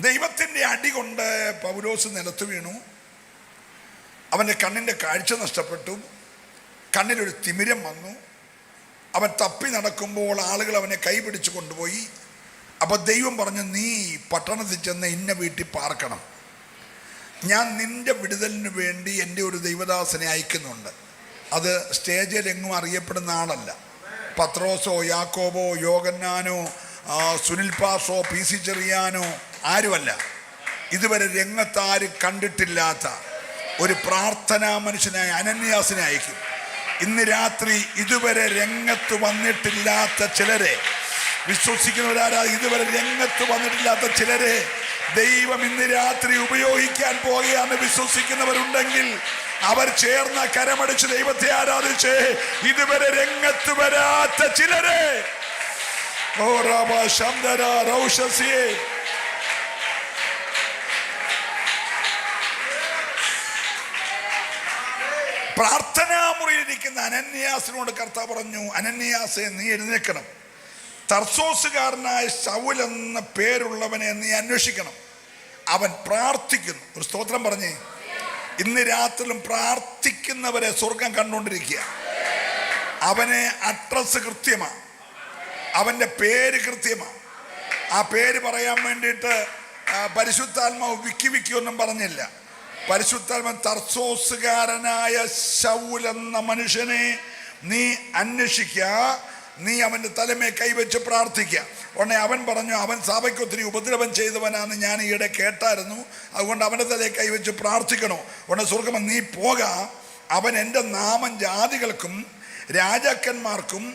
ദൈവത്തിൻ്റെ അടി കൊണ്ട് പൗലോസ് നിലത്ത് വീണു. അവൻ്റെ കണ്ണിൻ്റെ കാഴ്ച നഷ്ടപ്പെട്ടു. കണ്ണിലൊരു തിമിരം വന്നു. അവൻ തപ്പി നടക്കുമ്പോൾ ആളുകൾ അവനെ കൈപിടിച്ച് കൊണ്ടുപോയി. അപ്പോൾ ദൈവം പറഞ്ഞു, നീ പട്ടണത്തിൽ ചെന്ന് ഇന്ന വീട്ടിൽ പാർക്കണം. ഞാൻ നിന്റെ വിടുതലിന് വേണ്ടി എൻ്റെ ഒരു ദൈവദാസനെ അയക്കുന്നുണ്ട്. അത് സ്റ്റേജിലെങ്ങും അറിയപ്പെടുന്ന ആളല്ല. പത്രോസോ യാക്കോബോ യോഹന്നാനോ സുനിൽ പാസോ PC ചെറിയാനോ ആരുമല്ല. ഇതുവരെ രംഗത്താരും കണ്ടിട്ടില്ലാത്ത ഒരു പ്രാർത്ഥനാ മനുഷ്യനായ അനന്യാസിനെ അയക്കും. ഇന്ന് രാത്രി ഇതുവരെ രംഗത്ത് വന്നിട്ടില്ലാത്ത ചിലരെ, വിശ്വസിക്കുന്നവരാരാ, ഇതുവരെ രംഗത്ത് വന്നിട്ടില്ലാത്ത ചിലരെ ദൈവം ഇന്ന് രാത്രി ഉപയോഗിക്കാൻ പോകുകയാണ്. വിശ്വസിക്കുന്നവരുണ്ടെങ്കിൽ അവർ ചേർന്ന കരമടിച്ച് ദൈവത്തെ ആരാധിച്ച് ഇതുവരെ രംഗത്ത് വരാത്ത ചിലരെ പ്രാർത്ഥനാ മുറിയിലിരിക്കുന്ന അനന്യാസിനോട് കർത്താവ് പറഞ്ഞു, അനന്യാസെ നീ എഴുന്നേൽക്കണം. തർസോസുകാരനായ ശൗൽ എന്ന പേരുള്ളവനെ നീ അന്വേഷിക്കണം. അവൻ പ്രാർത്ഥിക്കുന്നു. ഒരു സ്തോത്രം പറഞ്ഞേ. ഇന്ന് രാത്രിയിലും പ്രാർത്ഥിക്കുന്നവരെ സ്വർഗം കണ്ടുകൊണ്ടിരിക്കുക. അവനെ അഡ്രസ് കൃത്യമാണ്, അവൻ്റെ പേര് കൃത്യമാണ്. ആ പേര് പറയാൻ വേണ്ടിയിട്ട് പരിശുദ്ധാത്മാവ് വിക്കി ഒന്നും പറഞ്ഞില്ല. പരിശുദ്ധാത്മാവ് തർസോസുകാരനായ ശൗൽ എന്ന മനുഷ്യനെ നീ അന്വേഷിക്കുക, നീ അവൻ്റെ തലമേ കൈവച്ച് പ്രാർത്ഥിക്കുക. ഉടനെ അവൻ പറഞ്ഞു, അവൻ സഭയ്ക്ക് ഒത്തിരി ഉപദ്രവം ചെയ്തവനാണെന്ന് ഞാൻ ഈയിടെ കേട്ടായിരുന്നു, അതുകൊണ്ട് അവൻ്റെ തലയെ കൈവച്ച് പ്രാർത്ഥിക്കണോ? ഉടനെ സ്വർഗ്ഗം, നീ പോക, അവൻ എൻ്റെ നാമം ജാതികൾക്കും രാജാക്കന്മാർക്കും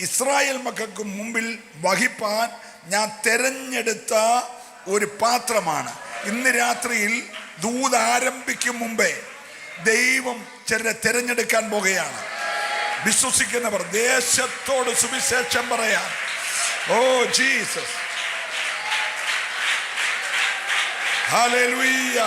ഇസ്രായേൽ മക്കൾക്കും മുമ്പിൽ വഹിപ്പാൻ ഞാൻ തെരഞ്ഞെടുത്ത ഒരു പാത്രമാണ്. ഇന്ന് രാത്രിയിൽ ദൂത് ആരംഭിക്കും മുമ്പേ ദൈവം ചിലരെ തിരഞ്ഞെടുക്കാൻ പോകുകയാണ്. വിശ്വസിക്കുന്നവർ ദേശത്തോട് സുവിശേഷം പറയാൻ. Oh Jesus, hallelujah.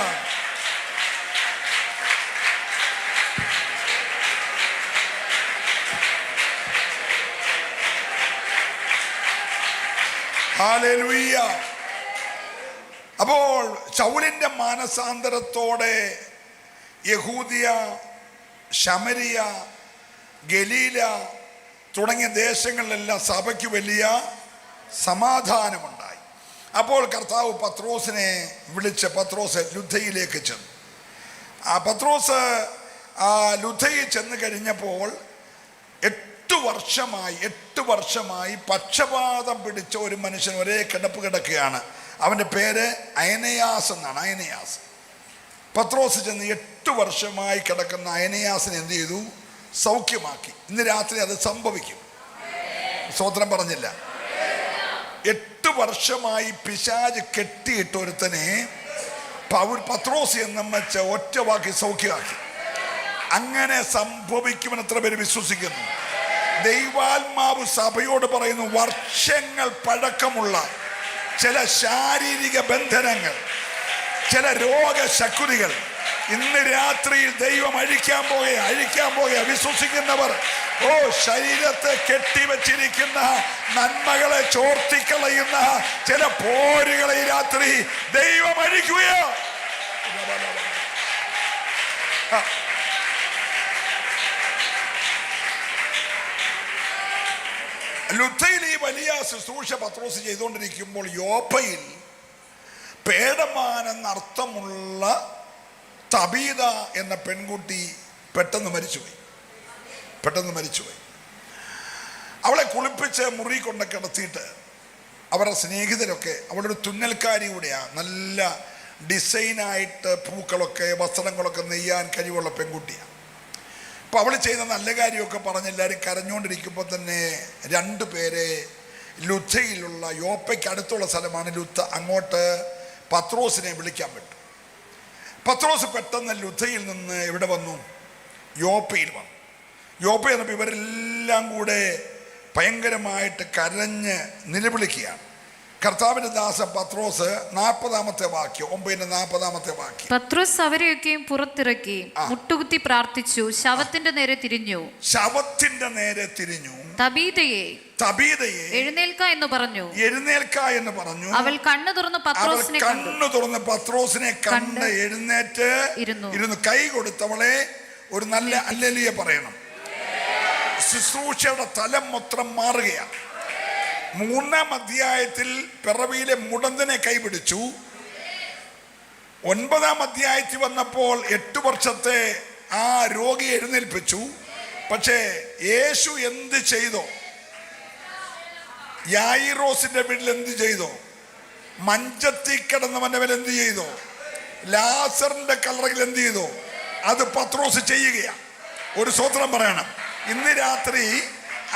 ഹല്ലേലൂയ. അപ്പോൾ ശൗലിന്റെ മാനസാന്തരത്തോടെ യഹൂദിയ, ശമരിയ, ഗലീല തുടങ്ങിയ ദേശങ്ങളിലെല്ലാം സഭയ്ക്ക് വലിയ സമാധാനമുണ്ടായി. അപ്പോൾ കർത്താവ് പത്രോസിനെ വിളിച്ച് പത്രോസ് ലുദ്ദയിലേക്ക് ചെന്നു. പത്രോസ് ലുദ്ദയിൽ ചെന്ന് കഴിഞ്ഞപ്പോൾ 8 വർഷമായി പക്ഷപാതം പിടിച്ച ഒരു മനുഷ്യൻ ഒരേ കിടപ്പ് കിടക്കുകയാണ്. അവൻ്റെ പേര് അയനയാസ് എന്നാണ്. അയനയാസ്. പത്രോസ് ചെന്ന് 8 വർഷമായി കിടക്കുന്ന അയനയാസിനെ എന്ത് ചെയ്തു? സൗഖ്യമാക്കി. ഇന്ന് രാത്രി അത് സംഭവിക്കും. സ്തോത്രം പറഞ്ഞില്ല. 8 വർഷമായി പിശാച് കെട്ടിയിട്ട ഒരുത്തനെ പത്രോസ് എന്നും വെച്ച് ഒറ്റ വാക്കി സൗഖ്യമാക്കി. അങ്ങനെ സംഭവിക്കുമെന്ന് എത്ര പേര് വിശ്വസിക്കുന്നു? ദൈവാത്മാവ് സഭയോട് പറയുന്നു, വർഷങ്ങൾ പഴക്കമുള്ള ചില ശാരീരിക ബന്ധനങ്ങൾ, ചില രോഗശക്തികൾ ഇന്ന് രാത്രിയിൽ ദൈവം അഴിക്കാൻ പോകുക. വിശ്വസിക്കുന്നവർ ശരീരത്തെ കെട്ടിവെച്ചിരിക്കുന്ന നന്മകളെ ചോർത്തിക്കളയുന്ന ചില പോരുകളെ ഈ രാത്രി ദൈവം അഴിക്കുകയോ. ലുദ്ദയിൽ ഈ വലിയ ശുശ്രൂഷ പത്രോസ് ചെയ്തുകൊണ്ടിരിക്കുമ്പോൾ യോപ്പയിൽ പേടമാൻ എന്നർത്ഥമുള്ള തബീത എന്ന പെൺകുട്ടി പെട്ടെന്ന് മരിച്ചുപോയി. അവളെ കുളിപ്പിച്ച് മുറി കൊണ്ട് കിടത്തിയിട്ട് അവരുടെ സ്നേഹിതരൊക്കെ, അവളൊരു തുന്നൽക്കാരി കൂടെയാണ്, നല്ല ഡിസൈനായിട്ട് പൂക്കളൊക്കെ വസ്ത്രങ്ങളൊക്കെ നെയ്യാൻ കഴിവുള്ള പെൺകുട്ടിയാണ്. അപ്പോൾ അവൾ ചെയ്ത നല്ല കാര്യമൊക്കെ പറഞ്ഞ് എല്ലാവരും കരഞ്ഞുകൊണ്ടിരിക്കുമ്പോൾ തന്നെ 2 പേരെ ലുദ്ദയിലുള്ള, യോപ്പയ്ക്ക് അടുത്തുള്ള സ്ഥലമാണ് ലുദ്ദ, അങ്ങോട്ട് പത്രോസിനെ വിളിക്കാൻ പറ്റും. പത്രോസ് പെട്ടെന്ന് ലുദ്ദയിൽ നിന്ന് ഇവിടെ വന്നു, യോപ്പയിൽ വന്നു. യോപ്പ എന്നപ്പോൾ ഇവരെല്ലാം കൂടെ ഭയങ്കരമായിട്ട് കരഞ്ഞ് നിലവിളിക്കുകയാണ്. കർത്താവിന്റെ ദാസൻ പത്രോസ് 40-ാമത്തെ വാക്യം, 9-40 വാക്യം. പത്രോസ് അവരെയൊക്കെയും പുറത്തിറക്കി മുട്ടുകുത്തി പ്രാർത്ഥിച്ചു, ശവത്തിന്റെ നേരെ തിരിഞ്ഞു. തബീതയെ എഴുന്നേൽക്ക എന്ന് പറഞ്ഞു. അവൾ കണ്ണു തുറന്ന് പത്രോസിനെ കണ്ട് എഴുന്നേറ്റ് ഇരുന്നു. കൈ കൊടുത്തവളെ ഒരു നല്ല ഹല്ലേലൂയ പറയണം. ശുശ്രൂഷയുടെ തലം മൊത്തം മാറുകയാണ്. 3-ാം അധ്യായത്തിൽ പിറവിയിലെ മുടന്തിനെ കൈപിടിച്ചു. 9-ാം അധ്യായത്തിൽ വന്നപ്പോൾ 8 വർഷത്തെ ആ രോഗി എഴുന്നേൽപ്പിച്ചു. പക്ഷേ യേശു എന്ത് ചെയ്തോ? യായിറോസിന്റെ വീട്ടിൽ എന്ത് ചെയ്തോ? മഞ്ചത്തിൽ കിടന്നവന്റെ മേൽ എന്ത് ചെയ്തോ? ലാസറിന്റെ കല്ലറയിൽ എന്ത് ചെയ്തോ? അത് പത്രോസ് ചെയ്യുകയാണ്. ഒരു സ്തോത്രം പറയണം. ഇന്ന് രാത്രി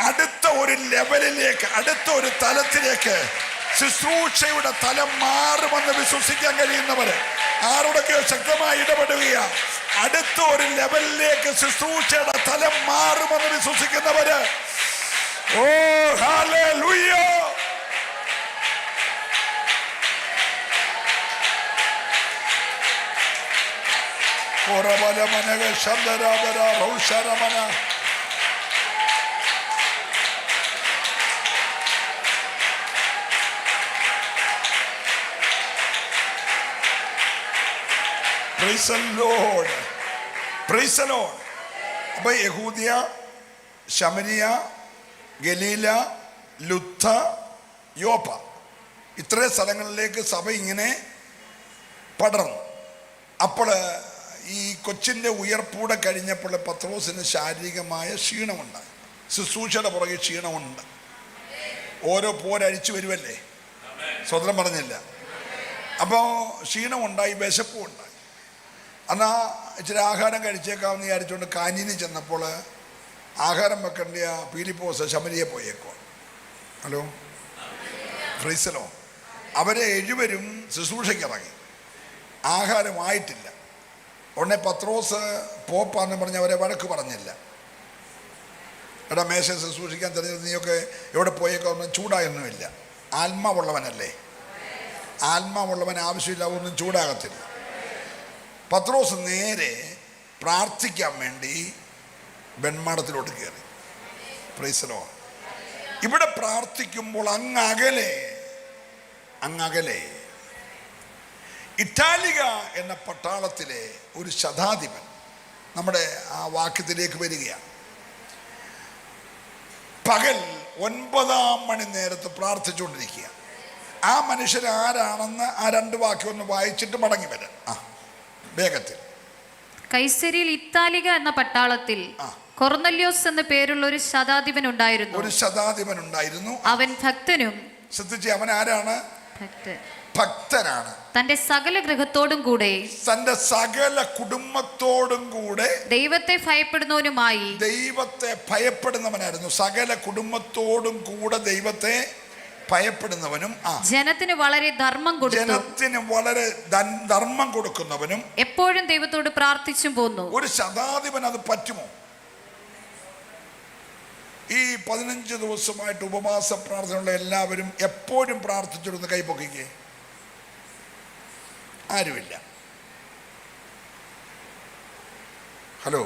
അടുത്ത ഒരു ലെവലിലേക്ക്, അടുത്ത ഒരു തലത്തിലേക്ക് ശുശ്രൂഷയുടെ തലം മാറുമെന്ന് വിശ്വസിക്കാൻ കഴിയുന്നവര് ആരോടൊക്കെയോ ശക്തമായി ഇടപെടുകയാണ്. അടുത്ത ഒരു ലെവലിലേക്ക് ശുശ്രൂഷയുടെ തലം മാറുമെന്ന് വിശ്വസിക്കുന്നവര് ഓ ഹല്ലേലൂയ. അപ്പൊ യഹൂദിയ, ശമരിയ, ഗലീല, ലുദ്ദ, യോപ്പ, ഇത്രയും സ്ഥലങ്ങളിലേക്ക് സഭ ഇങ്ങനെ പടർന്നു. അപ്പോൾ ഈ കൊച്ചിൻ്റെ ഉയർപ്പൂടെ കഴിഞ്ഞപ്പോൾ പത്രോസിന് ശാരീരികമായ ക്ഷീണമുണ്ട്. ശുശ്രൂഷയുടെ പുറകെ ക്ഷീണമുണ്ട്. ഓരോ പോരഴിച്ചു വരുമല്ലേ, സ്വതന്ത്രം പറഞ്ഞില്ല. അപ്പോൾ ക്ഷീണമുണ്ടായി, വിശപ്പും ഉണ്ടായി. എന്നാൽ ഇച്ചിരി ആഹാരം കഴിച്ചേക്കാമെന്ന് വിചാരിച്ചുകൊണ്ട് കാഞ്ഞിന് ചെന്നപ്പോൾ ആഹാരം വെക്കേണ്ട പീലിപ്പോസ് ശമരിയെ പോയേക്കോ. ഹലോ, ഫ്രീസലോ. അവരെ 7 ശുശ്രൂഷയ്ക്ക് ഇറങ്ങി. ആഹാരമായിട്ടില്ല. ഉടനെ പത്രോസ് പോപ്പാന്ന് പറഞ്ഞ് അവരെ വഴക്ക് പറഞ്ഞില്ല. എടാ, മേശ ശുശ്രൂഷിക്കാൻ തിരഞ്ഞെടുത്ത് നീയൊക്കെ എവിടെ പോയേക്കോ? ചൂടായൊന്നുമില്ല. ആത്മാവുള്ളവനല്ലേ, ആത്മാവുള്ളവൻ ആവശ്യമില്ല, ഒന്നും ചൂടാകത്തില്ല. പത്രോസ് നേരെ പ്രാർത്ഥിക്കാൻ വേണ്ടി വെൺമാടത്തിലോട്ട് കയറി. പ്രൈസലോ. ഇവിടെ പ്രാർത്ഥിക്കുമ്പോൾ അങ്ങകലെ ഇറ്റാലിക എന്ന പട്ടാളത്തിലെ ഒരു ശതാധിപൻ നമ്മുടെ ആ വാക്യത്തിലേക്ക് വരികയാണ്. പകൽ 9-ാം മണി നേരത്ത് പ്രാർത്ഥിച്ചുകൊണ്ടിരിക്കുക. ആ മനുഷ്യൻ ആരാണെന്ന് ആ 2 വാക്യം ഒന്ന് വായിച്ചിട്ട് മടങ്ങി വരാം. വേഗത്തിൽ. കൈസരിയിൽ ഇത്താലിക എന്ന പട്ടാളത്തിൽ കൊർന്നല്യോസ് എന്ന പേരുള്ള ഒരു ശതാധിപൻ ഉണ്ടായിരുന്നു. ഒരു ശതാധിപൻ ഉണ്ടായിരുന്നു. അവൻ ഭക്തനും. ശ്രദ്ധിച്ച്, അവൻ ആരാണ്? ഭക്തനാണ്. തന്റെ സകല ഗൃഹത്തോടും കൂടെ, തന്റെ സകല കുടുംബത്തോടും കൂടെ ദൈവത്തെ ഭയപ്പെടുന്നവനുമായി. ദൈവത്തെ ഭയപ്പെടുന്നവനായിരുന്നു. സകല കുടുംബത്തോടും കൂടെ ദൈവത്തെ ഭയപ്പെടുന്നവനും, ജനത്തിന് വളരെ ധർമ്മം കൊടുക്കുന്നവനും, എപ്പോഴും ദൈവത്തോട് പ്രാർത്ഥിച്ചും പോന്നു. ഒരു ശതാധിപൻ അത് പറ്റുമോ? ഈ 15 ദിവസമായിട്ട് ഉപവാസ പ്രാർത്ഥനയുള്ള എല്ലാവരും എപ്പോഴും പ്രാർത്ഥിച്ചിരുന്ന് കൈപ്പൊക്കിക്കേ. ആരുമില്ല. ഹലോ,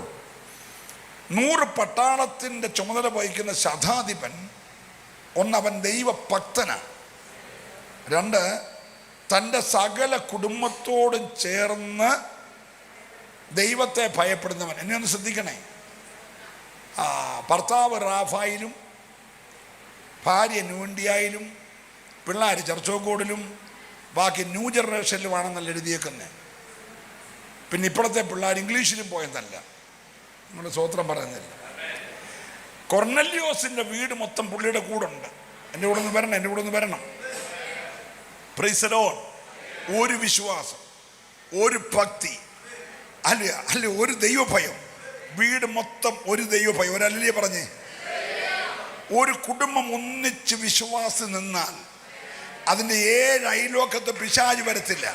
100 പട്ടാളത്തിൻ്റെ ചുമതല വഹിക്കുന്ന ശതാധിപൻ, അവൻ ദൈവഭക്തനാണ്. 2, തൻ്റെ സകല കുടുംബത്തോടും ചേർന്ന് ദൈവത്തെ ഭയപ്പെടുന്നവൻ. എന്നെ ഒന്ന് ശ്രദ്ധിക്കണേ. ഭർത്താവ് റാഫായിലും ഭാര്യ ന്യൂഇന്ത്യയിലും പിള്ളേർ ചർച്ചോക്കോടിലും ബാക്കി ന്യൂ ജനറേഷനിലുമാണെന്നല്ല എഴുതിയേക്കുന്നത്. പിന്നെ ഇപ്പോഴത്തെ പിള്ളേർ ഇംഗ്ലീഷിലും പോയെന്നല്ല. നമ്മൾ സ്വോത്രം പറയുന്നില്ല. കൊർന്നല്യോസിൻ്റെ വീട് മൊത്തം പുള്ളിയുടെ കൂടെ ഉണ്ട്. എൻ്റെ കൂടെ ഒന്ന് വരണം. Price the Lord. ഒരു വിശ്വാസം, ഒരു ഭക്തി, അല്ല ഒരു ദൈവഭയം. വീട് മൊത്തം ഒരു ദൈവഭയം. ഒരല്ലേ പറഞ്ഞേ. ഒരു കുടുംബം ഒന്നിച്ച് വിശ്വാസം നിന്നാൽ അതിൻ്റെ 7 അയൽവക്കത്ത് പിശാച് വരത്തില്ല.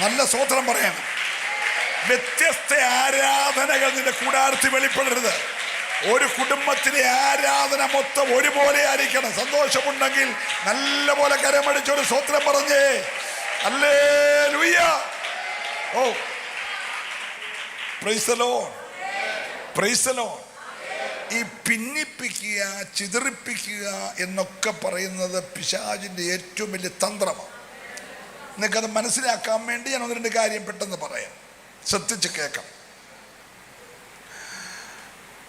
നല്ല സ്വോത്രം പറയണം. വ്യത്യസ്ത ആരാധനകൾ നിന്റെ കൂടാരത്തിൽ വെളിപ്പെടരുത്. ഒരു കുടുംബത്തിലെ ആരാധന മൊത്തം ഒരുപോലെ ആയിരിക്കണം. സന്തോഷമുണ്ടെങ്കിൽ നല്ല പോലെ കരമടിച്ചൊരു സ്വോത്രം പറഞ്ഞേ. Hallelujah. Oh, praise the Lord, praise the Lord. ഈ ഭിന്നിപ്പിക്കുക, ചിതറിപ്പിക്കുക എന്നൊക്കെ പറയുന്നത് പിശാചിൻ്റെ ഏറ്റവും വലിയ തന്ത്രമാണ്. നിങ്ങൾക്കത് മനസ്സിലാക്കാൻ വേണ്ടി ഞാൻ 1-2 കാര്യം പെട്ടെന്ന് പറയാം. ശ്രദ്ധിച്ച് കേൾക്കാം.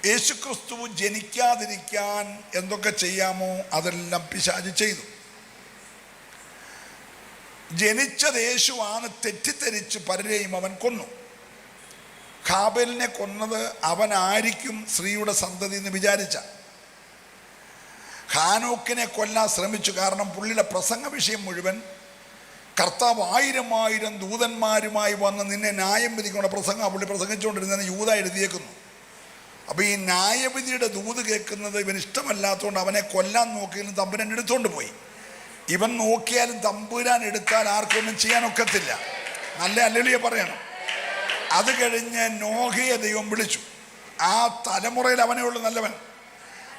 യേശുക്രിസ്തു ജനിക്കാതിരിക്കാൻ എന്തൊക്കെ ചെയ്യാമോ അതെല്ലാം പിശാച് ചെയ്തു. ജനിച്ചത് യേശുവാണ് തെറ്റിദ്ധരിച്ച് പലരെയും അവൻ കൊന്നു. ഹാബേലിനെ കൊന്നത് അവനായിരിക്കും സ്ത്രീയുടെ സന്തതി എന്ന് വിചാരിച്ച. ഹാനോക്കിനെ കൊല്ലാൻ ശ്രമിച്ചു. കാരണം പുള്ളിയുടെ പ്രസംഗ വിഷയം മുഴുവൻ കർത്താവ് 1000 ദൂതന്മാരുമായി വന്ന് നിന്നെ ന്യായം വിധിക്കുന്ന പ്രസംഗം പുള്ളി പ്രസംഗിച്ചുകൊണ്ടിരുന്നതെന്ന് യൂദ എഴുതിയേക്കുന്നു. അപ്പോൾ ഈ ന്യായവിധിയുടെ ദൂത് കേൾക്കുന്നത് ഇവൻ ഇഷ്ടമല്ലാത്തതുകൊണ്ട് അവനെ കൊല്ലാൻ നോക്കിയാലും തമ്പുരാൻ എടുത്തുകൊണ്ട് പോയി. ഇവൻ നോക്കിയാലും തമ്പുരാൻ എടുത്താൽ ആർക്കൊന്നും ചെയ്യാനൊക്കത്തില്ല. നല്ല ഹല്ലേലൂയ പറയണം. അത് കഴിഞ്ഞ് നോഹയെ ദൈവം വിളിച്ചു. ആ തലമുറയിൽ അവനേ ഉള്ളൂ നല്ലവൻ.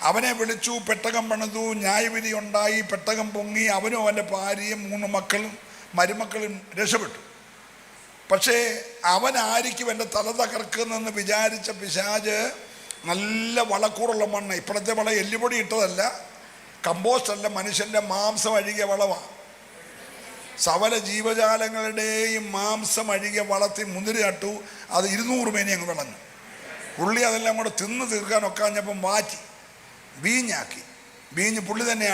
അവനെ വിളിച്ചു, പെട്ടകം പണിതു, ന്യായവിധി ഉണ്ടായി, പെട്ടകം പൊങ്ങി. അവനും അവൻ്റെ ഭാര്യയും 3 മക്കളും മരുമക്കളും രക്ഷപ്പെട്ടു. പക്ഷേ അവനായിരിക്കും എൻ്റെ തല തകർക്കുന്നെന്ന് വിചാരിച്ച പിശാച് നല്ല വളക്കൂറുള്ള മണ്ണ്, ഇപ്പോഴത്തെ വളം എല്ലുപൊടി ഇട്ടതല്ല, കമ്പോസ്റ്റ് അല്ല, മനുഷ്യൻ്റെ മാംസം അഴുകിയ വളമാണ്. സകല ജീവജാലങ്ങളുടെയും മാംസം അഴുകിയ വളത്തിൽ മുന്തിരി നട്ടു. അത് 200 മേനി അങ്ങ് വിളഞ്ഞു. പുള്ളി അതെല്ലാം കൂടെ തിന്ന് തീർക്കാൻ ഒക്കാഞ്ഞപ്പം മാറ്റി വീഞ്ഞാക്കി. വീഞ്ഞ് പുള്ളി തന്നെ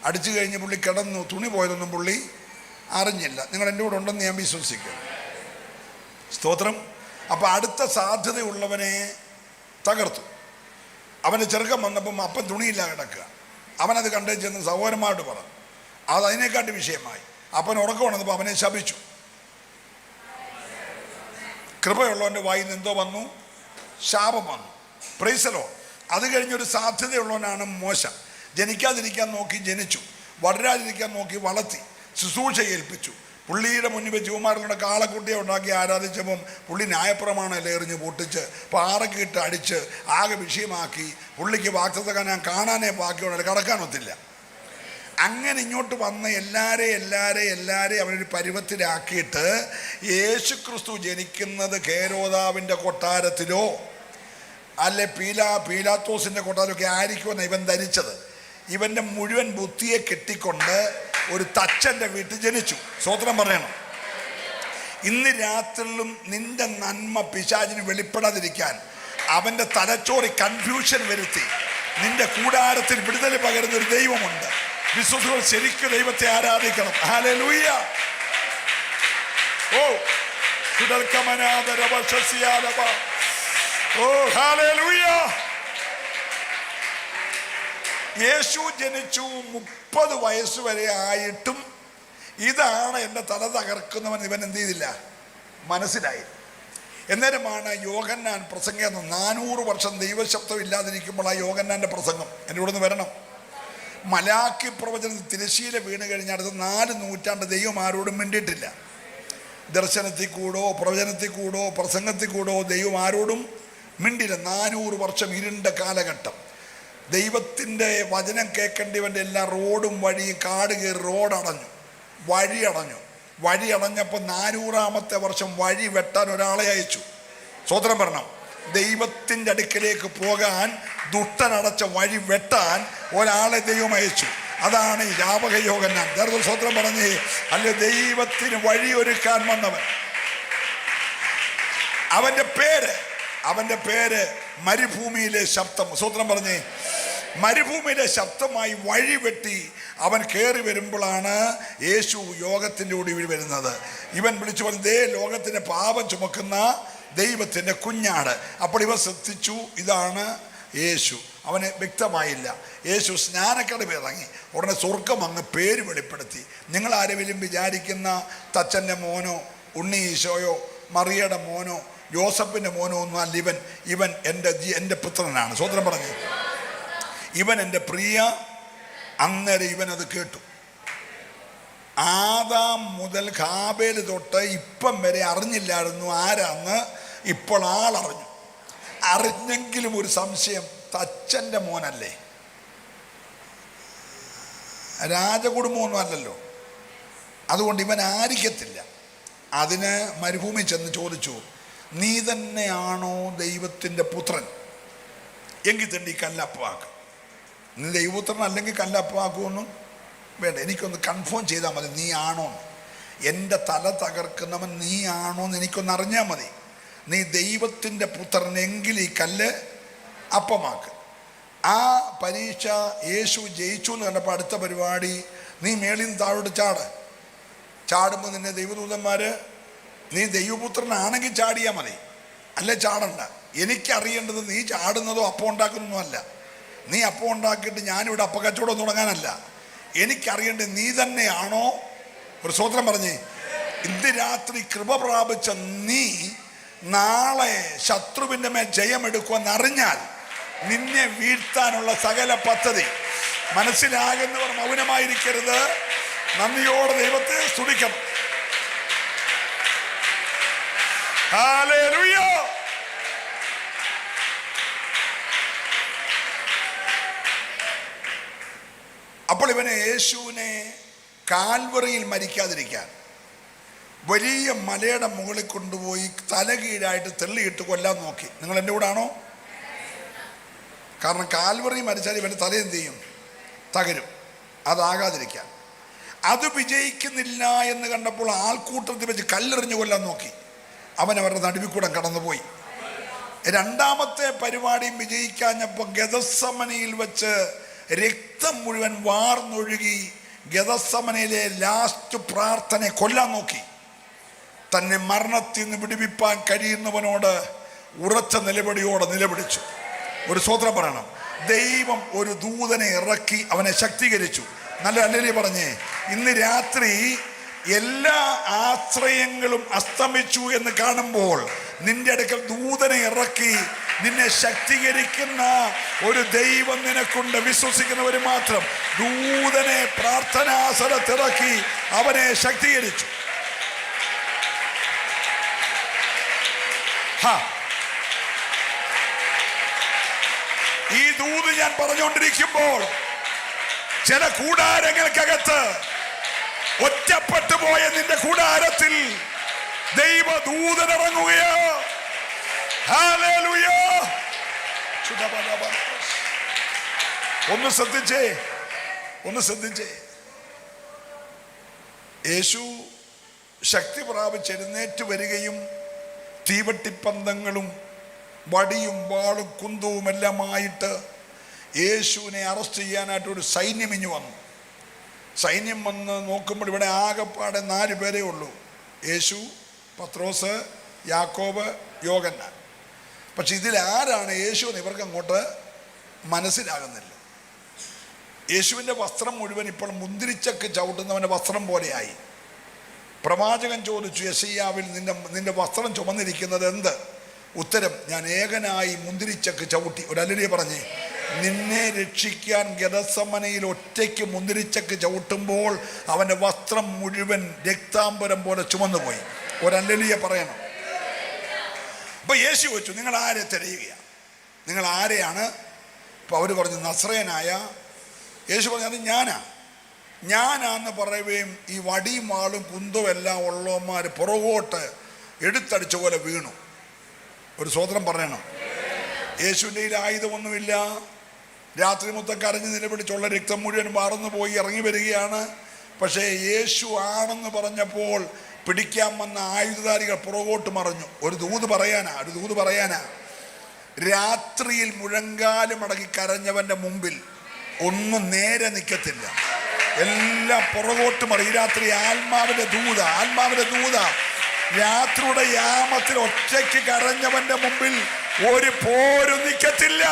അടിച്ചു കഴിഞ്ഞ് പുള്ളി കിടന്നു. തുണി പോയതൊന്നും പുള്ളി അറിഞ്ഞില്ല. നിങ്ങൾ എൻ്റെ കൂടെ ഉണ്ടെന്ന് ഞാൻ വിശ്വസിക്കും. സ്തോത്രം. അപ്പോൾ അടുത്ത സാധ്യതയുള്ളവനെ തകർത്തു. അവൻ്റെ ചെറുക്കം വന്നപ്പം അപ്പൻ തുണിയില്ല കിടക്കുക. അവനത് കണ്ടേ ചെന്ന് സഹോദരന്മാരോട് പറഞ്ഞു. അത് അതിനെക്കാട്ടി വിഷയമായി. അപ്പൻ ഉറക്കം വന്നപ്പോൾ അവനെ ശപിച്ചു. കൃപയുള്ളവൻ്റെ വായിൽ നിന്ന് എന്തോ വന്നു? ശാപം വന്നു. Price the Lord. അത് കഴിഞ്ഞൊരു സാധ്യതയുള്ളവനാണ് മോശ. ജനിക്കാതിരിക്കാൻ നോക്കി ജനിച്ചു, വളരാതിരിക്കാൻ നോക്കി വളർത്തി, ശുശ്രൂഷ ഏൽപ്പിച്ചു. പുള്ളിയുടെ മുന്നിൽ വെച്ച് യുവമാരുടെ കാളക്കുട്ടിയെ ഉണ്ടാക്കി ആരാധിച്ചപ്പം പുള്ളി ന്യായപ്രമാണം എറിഞ്ഞ് പൊട്ടിച്ച് പാറയ്ക്ക് ഇട്ട് അടിച്ച് ആകെ വിഷയമാക്കി. പുള്ളിക്ക് വാക്തത്വം ഞാൻ കാണാനേ ബാക്കിയുണ്ട്, കടക്കാനൊത്തില്ല. അങ്ങനെ ഇങ്ങോട്ട് വന്ന എല്ലാവരെയും അവനൊരു പരുവത്തിലാക്കിയിട്ട് യേശുക്രിസ്തു ജനിക്കുന്നത് ഹേരോദാവിൻ്റെ കൊട്ടാരത്തിലോ അല്ലെ പീലാത്തോസിൻ്റെ കൊട്ടാരമൊക്കെ ആയിരിക്കുമെന്ന് ഇവൻ ധരിച്ചത്. ഇവൻ്റെ മുഴുവൻ ബുദ്ധിയെ കെട്ടിക്കൊണ്ട് ഒരു തച്ചൻ്റെ വീട്ടിൽ ജനിച്ചു. സ്തോത്രം പറയണം. ഇന്ന് രാത്രിയിലും നിന്റെ നന്മ പിശാചിന് വെളിപ്പെടാതിരിക്കാൻ അവൻ്റെ തലച്ചോറി കൺഫ്യൂഷൻ വരുത്തി നിന്റെ കൂടാരത്തിൽ വിടുതൽ പകരുന്ന ഒരു ദൈവമുണ്ട്. വിശ്വസികൾ ശരിക്കും ദൈവത്തെ ആരാധിക്കണം. ഹല്ലേലൂയ. ഓ ഓ ഹല്ലേലൂയ. യേശു ജനിച്ചു 30 വയസ്സ് വരെ ആയിട്ടും ഇതാണ് എൻ്റെ തല തകർക്കുന്നവൻ ഇവൻ എന്ത് ചെയ്തില്ല, മനസ്സിലായി. എന്നേരമാണ് യോഹന്നാൻ പ്രസംഗം 400 വർഷം ദൈവശബ്ദം ഇല്ലാതിരിക്കുമ്പോൾ ആ യോഹന്നാൻ്റെ പ്രസംഗം എൻ്റെ കൂടെ നിന്ന് വരണം. മലാക്കി പ്രവചനം തിരശ്ശീല വീണ് കഴിഞ്ഞാൽ അടുത്ത 4 നൂറ്റാണ്ട് ദൈവം ആരോടും മിണ്ടിയിട്ടില്ല. ദർശനത്തിൽ കൂടോ പ്രവചനത്തിൽ കൂടോ പ്രസംഗത്തിൽ കൂടോ ദൈവം ആരോടും മിണ്ടില്ല. 400 വർഷം ഇരുണ്ട കാലഘട്ടം. ദൈവത്തിൻ്റെ വചനം കേൾക്കേണ്ടവൻ്റെ എല്ലാ റോഡും വഴിയും കാട് കയറി റോഡടഞ്ഞു, വഴി അടഞ്ഞപ്പോൾ 400-ാമത്തെ വർഷം വഴി വെട്ടാൻ ഒരാളെ അയച്ചു. സ്വതന്ത്രം പറയണം. ദൈവത്തിൻ്റെ അടുക്കലേക്ക് പോകാൻ ദുഷ്ടനടച്ച വഴി വെട്ടാൻ ഒരാളെ ദൈവം അയച്ചു. അതാണ് ഈ യാവക യോഹന്നാൻ. സ്വതന്ത്രം പറഞ്ഞേ, അല്ലെ ദൈവത്തിന് വഴിയൊരുക്കാൻ വന്നവൻ. അവൻ്റെ പേര് മരുഭൂമിയിലെ ശബ്ദം. സ്വതന്ത്രം പറഞ്ഞേ, മരുഭൂമിയിലെ ശബ്ദമായി വഴി വെട്ടി അവൻ കയറി വരുമ്പോഴാണ് യേശു യോഗത്തിൻ്റെ കൂടി വരുന്നത്. ഇവൻ വിളിച്ചു പറഞ്ഞതേ ലോകത്തിൻ്റെ പാപം ചുമക്കുന്ന ദൈവത്തിൻ്റെ കുഞ്ഞാട്. അപ്പോൾ ഇവൻ ശ്രദ്ധിച്ചു, ഇതാണ് യേശു. അവന് വ്യക്തമായില്ല. യേശു സ്നാനക്കടവിൽ ഇറങ്ങി ഉടനെ സ്വർഗം അങ്ങ് പേര് വെളിപ്പെടുത്തി. നിങ്ങൾ ആരെങ്കിലും വിചാരിക്കുന്ന തച്ചൻ്റെ മോനോ ഉണ്ണി ഈശോയോ മറിയയുടെ മോനോ യോസഫിൻ്റെ മോനോ ഒന്നും അല്ല. ഇവൻ എൻ്റെ പുത്രനാണ്. സ്വതന്ത്രം പറഞ്ഞു, ഇവൻ എൻ്റെ പ്രിയ. അന്നേരം ഇവനത് കേട്ടു. ആദാം മുതൽ ഹാബേൽ തൊട്ട് ഇപ്പം വരെ അറിഞ്ഞില്ലായിരുന്നു ആരാന്ന്. ഇപ്പോൾ ആളറിഞ്ഞു. അറിഞ്ഞെങ്കിലും ഒരു സംശയം, തച്ചൻ്റെ മോനല്ലേ, രാജകുടുംബമൊന്നും അല്ലല്ലോ, അതുകൊണ്ട് ഇവൻ ആയിരിക്കത്തില്ല. അതിന് മരുഭൂമി ചെന്ന് ചോദിച്ചു, നീ തന്നെയാണോ ദൈവത്തിൻ്റെ പുത്രൻ? എങ്കിൽ തന്നെ ഈ കല്ലപ്പമാക്കും. നീ ദൈവപുത്രൻ അല്ലെങ്കിൽ കല്ലപ്പമാക്കുമൊന്നും വേണ്ട, എനിക്കൊന്ന് കൺഫേം ചെയ്താൽ മതി, നീ ആണോ. എൻ്റെ തല തകർക്കുന്നവൻ നീ ആണോന്ന് എനിക്കൊന്ന് അറിഞ്ഞാൽ മതി. നീ ദൈവത്തിൻ്റെ പുത്രനെങ്കിൽ ഈ കല്ല് അപ്പമാക്ക്. ആ പരീക്ഷ യേശു ജയിച്ചു എന്ന് കണ്ടപ്പോൾ അടുത്ത പരിപാടി, നീ മേളിൽ നിന്ന് താഴോട്ട് ചാടുമ്പോൾ നിന്നെ ദൈവദൂതന്മാർ, നീ ദൈവപുത്രനാണെങ്കിൽ ചാടിയാൽ മതി, അല്ലേ ചാടണ്ട. എനിക്കറിയേണ്ടത് നീ ചാടുന്നതോ അപ്പം ഉണ്ടാക്കുന്നതോ അല്ല. നീ അപ്പം ഉണ്ടാക്കിയിട്ട് ഞാനിവിടെ അപ്പക്കച്ചവടം തുടങ്ങാനല്ല. എനിക്കറിയേണ്ടത് നീ തന്നെയാണോ. ഒരു സ്വതന്ത്രം പറഞ്ഞേ, ഇന്ന് രാത്രി കൃപ പ്രാപിച്ച നീ നാളെ ശത്രുവിൻ്റെ മേൽ ജയമെടുക്കുമെന്നറിഞ്ഞാൽ നിന്നെ വീഴ്ത്താനുള്ള സകല പദ്ധതി മനസ്സിലാകുന്നവർ മൗനമായിരിക്കരുത്. നന്ദിയോടെ ദൈവത്തെ സ്തുതിക്കണം. ഹല്ലേലൂയ. അപ്പോൾ യേശുവിനെ കാൽവറിയിൽ മരിക്കാതിരിക്കാൻ വലിയ മലയുടെ മുകളിൽ കൊണ്ടുപോയി തലകീഴായിട്ട് തെള്ളിയിട്ട് കൊല്ലാൻ നോക്കി. നിങ്ങൾ എൻ്റെ കൂടെ ആണോ? കാരണം കാൽവറി മരിച്ചാൽ ഇവൻ്റെ തല എന്ത് ചെയ്യും? തകരും. അതാകാതിരിക്കാൻ. അത് വിജയിക്കുന്നില്ല എന്ന് കണ്ടപ്പോൾ ആൾക്കൂട്ടത്തിൽ വെച്ച് കല്ലെറിഞ്ഞു കൊല്ലാൻ നോക്കി. അവരുടെ നടുവിൽ കൂടെ കടന്നുപോയി. രണ്ടാമത്തെ പരിപാടിയും വിജയിക്കാഞ്ഞപ്പോൾ ഗെഥസമനയിൽ വെച്ച് രക്തം മുഴുവൻ വാർന്നൊഴുകി. ഗെഥസമനയിലെ ലാസ്റ്റ് പ്രാർത്ഥന കൊല്ലാൻ നോക്കി. തന്നെ മരണത്തിൽ നിന്ന് വിടുവിപ്പാൻ കഴിയുന്നവനോട് ഉറച്ച നിലപടിയോടെ നിലപിടിച്ചു. ഒരു സ്വതന്ത്രം പറയണം. ദൈവം ഒരു ദൂതനെ ഇറക്കി അവനെ ശക്തീകരിച്ചു. നല്ല അല്ലേ പറഞ്ഞേ, ഇന്ന് രാത്രി എല്ലാ ആശ്രയങ്ങളും അസ്തമിച്ചു എന്ന് കാണുമ്പോൾ നിന്റെ അടുക്കൽ ദൂതനെ ഇറക്കി നിന്നെ ശക്തീകരിക്കുന്ന ഒരു ദൈവം നിനക്കുണ്ട്. വിശ്വസിക്കുന്നവർ മാത്രം. ദൂതനെ പ്രാർത്ഥനാസനത്തിറക്കി അവനെ ശക്തീകരിച്ചു. ഈ ദൂത് ഞാൻ പറഞ്ഞുകൊണ്ടിരിക്കുമ്പോൾ ചില കൂടാരങ്ങൾക്കകത്ത് ഒറ്റപ്പെട്ടു പോയ നിന്റെ കൂടാരത്തിൽ ദൈവദൂതനിറങ്ങുകയോ. ഹല്ലേലൂയ. ഒന്ന് ശ്രദ്ധിച്ചേ. യേശു ശക്തി പ്രാപിച്ച് എഴുന്നേറ്റ് വരികയും തീവട്ടിപ്പന്തങ്ങളും വടിയും വാളും കുന്തവും എല്ലാമായിട്ട് യേശുവിനെ അറസ്റ്റ് ചെയ്യാനായിട്ട് ഒരു സൈന്യം ഇഞ്ഞു വന്നു. സൈന്യം വന്ന് നോക്കുമ്പോൾ ഇവിടെ ആകെപ്പാടെ 4 പേരേ ഉള്ളൂ. യേശു, പത്രോസ്, യാക്കോബ്, യോഹന്നാൻ. പക്ഷെ ഇതിലാരാണ് യേശു എന്ന് ഇവർക്ക് അങ്ങോട്ട് മനസ്സിലാകുന്നില്ല. യേശുവിൻ്റെ വസ്ത്രം മുഴുവൻ ഇപ്പോൾ മുന്തിരിച്ചക്ക് ചവിട്ടുന്നവൻ്റെ വസ്ത്രം പോലെയായി. പ്രവാചകൻ ചോദിച്ചു, യെശയ്യാവിൽ നിന്റെ വസ്ത്രം ചുമന്നിരിക്കുന്നത് എന്ത്? ഉത്തരം, ഞാൻ ഏകനായി മുന്തിരിച്ചക്ക് ചവിട്ടി. ഒരു ഹല്ലേലൂയ പറഞ്ഞേ. നിന്നെ രക്ഷിക്കാൻ ഗെത്സമനയിൽ ഒറ്റയ്ക്ക് മുന്തിരിച്ചക്ക് ചവിട്ടുമ്പോൾ അവൻ്റെ വസ്ത്രം മുഴുവൻ രക്താംബരം പോലെ ചുമന്നുപോയി. ഒരു ഹല്ലേലൂയ പറയണം. അപ്പോൾ യേശു ചോദിച്ചു, നിങ്ങൾ ആരെ തിരയുകയാണ്? നിങ്ങൾ ആരെയാണ്? അപ്പോൾ അവർ പറഞ്ഞു, നസ്രയനായ. യേശു പറഞ്ഞു, അത് ഞാനാന്ന് പറയുകയും ഈ വടിയും വാളും കുന്തവും എല്ലാം ഉള്ളവന്മാർ പുറകോട്ട് എടുത്തടിച്ച പോലെ വീണു. ഒരു സ്വതന്ത്രം പറയണം. യേശുവിൻ്റെ കയ്യിൽ ആയുധമൊന്നുമില്ല. രാത്രി മൊത്തം കരഞ്ഞ് നിലപിടിച്ചുള്ള രക്തം മുഴുവൻ വാർന്നു പോയി ഇറങ്ങി വരികയാണ്. പക്ഷേ യേശു ആണെന്ന് പറഞ്ഞപ്പോൾ പിടിക്കാൻ വന്ന ആയുധധാരികൾ പുറകോട്ട് മറഞ്ഞു. ഒരു ദൂത് പറയാനാ. രാത്രിയിൽ മുഴങ്കാലും അടക്കി കരഞ്ഞവൻ്റെ മുമ്പിൽ ഒന്നും നേരെ നിൽക്കത്തില്ല, എല്ലാം പുറകോട്ട് മറി. ഈ രാത്രി ആത്മാവിൻ്റെ ദൂത രാത്രിയുടെ യാമത്തിൽ ഒറ്റയ്ക്ക് കരഞ്ഞവന്റെ മുമ്പിൽ ഒരു പോരും നിൽക്കത്തില്ല.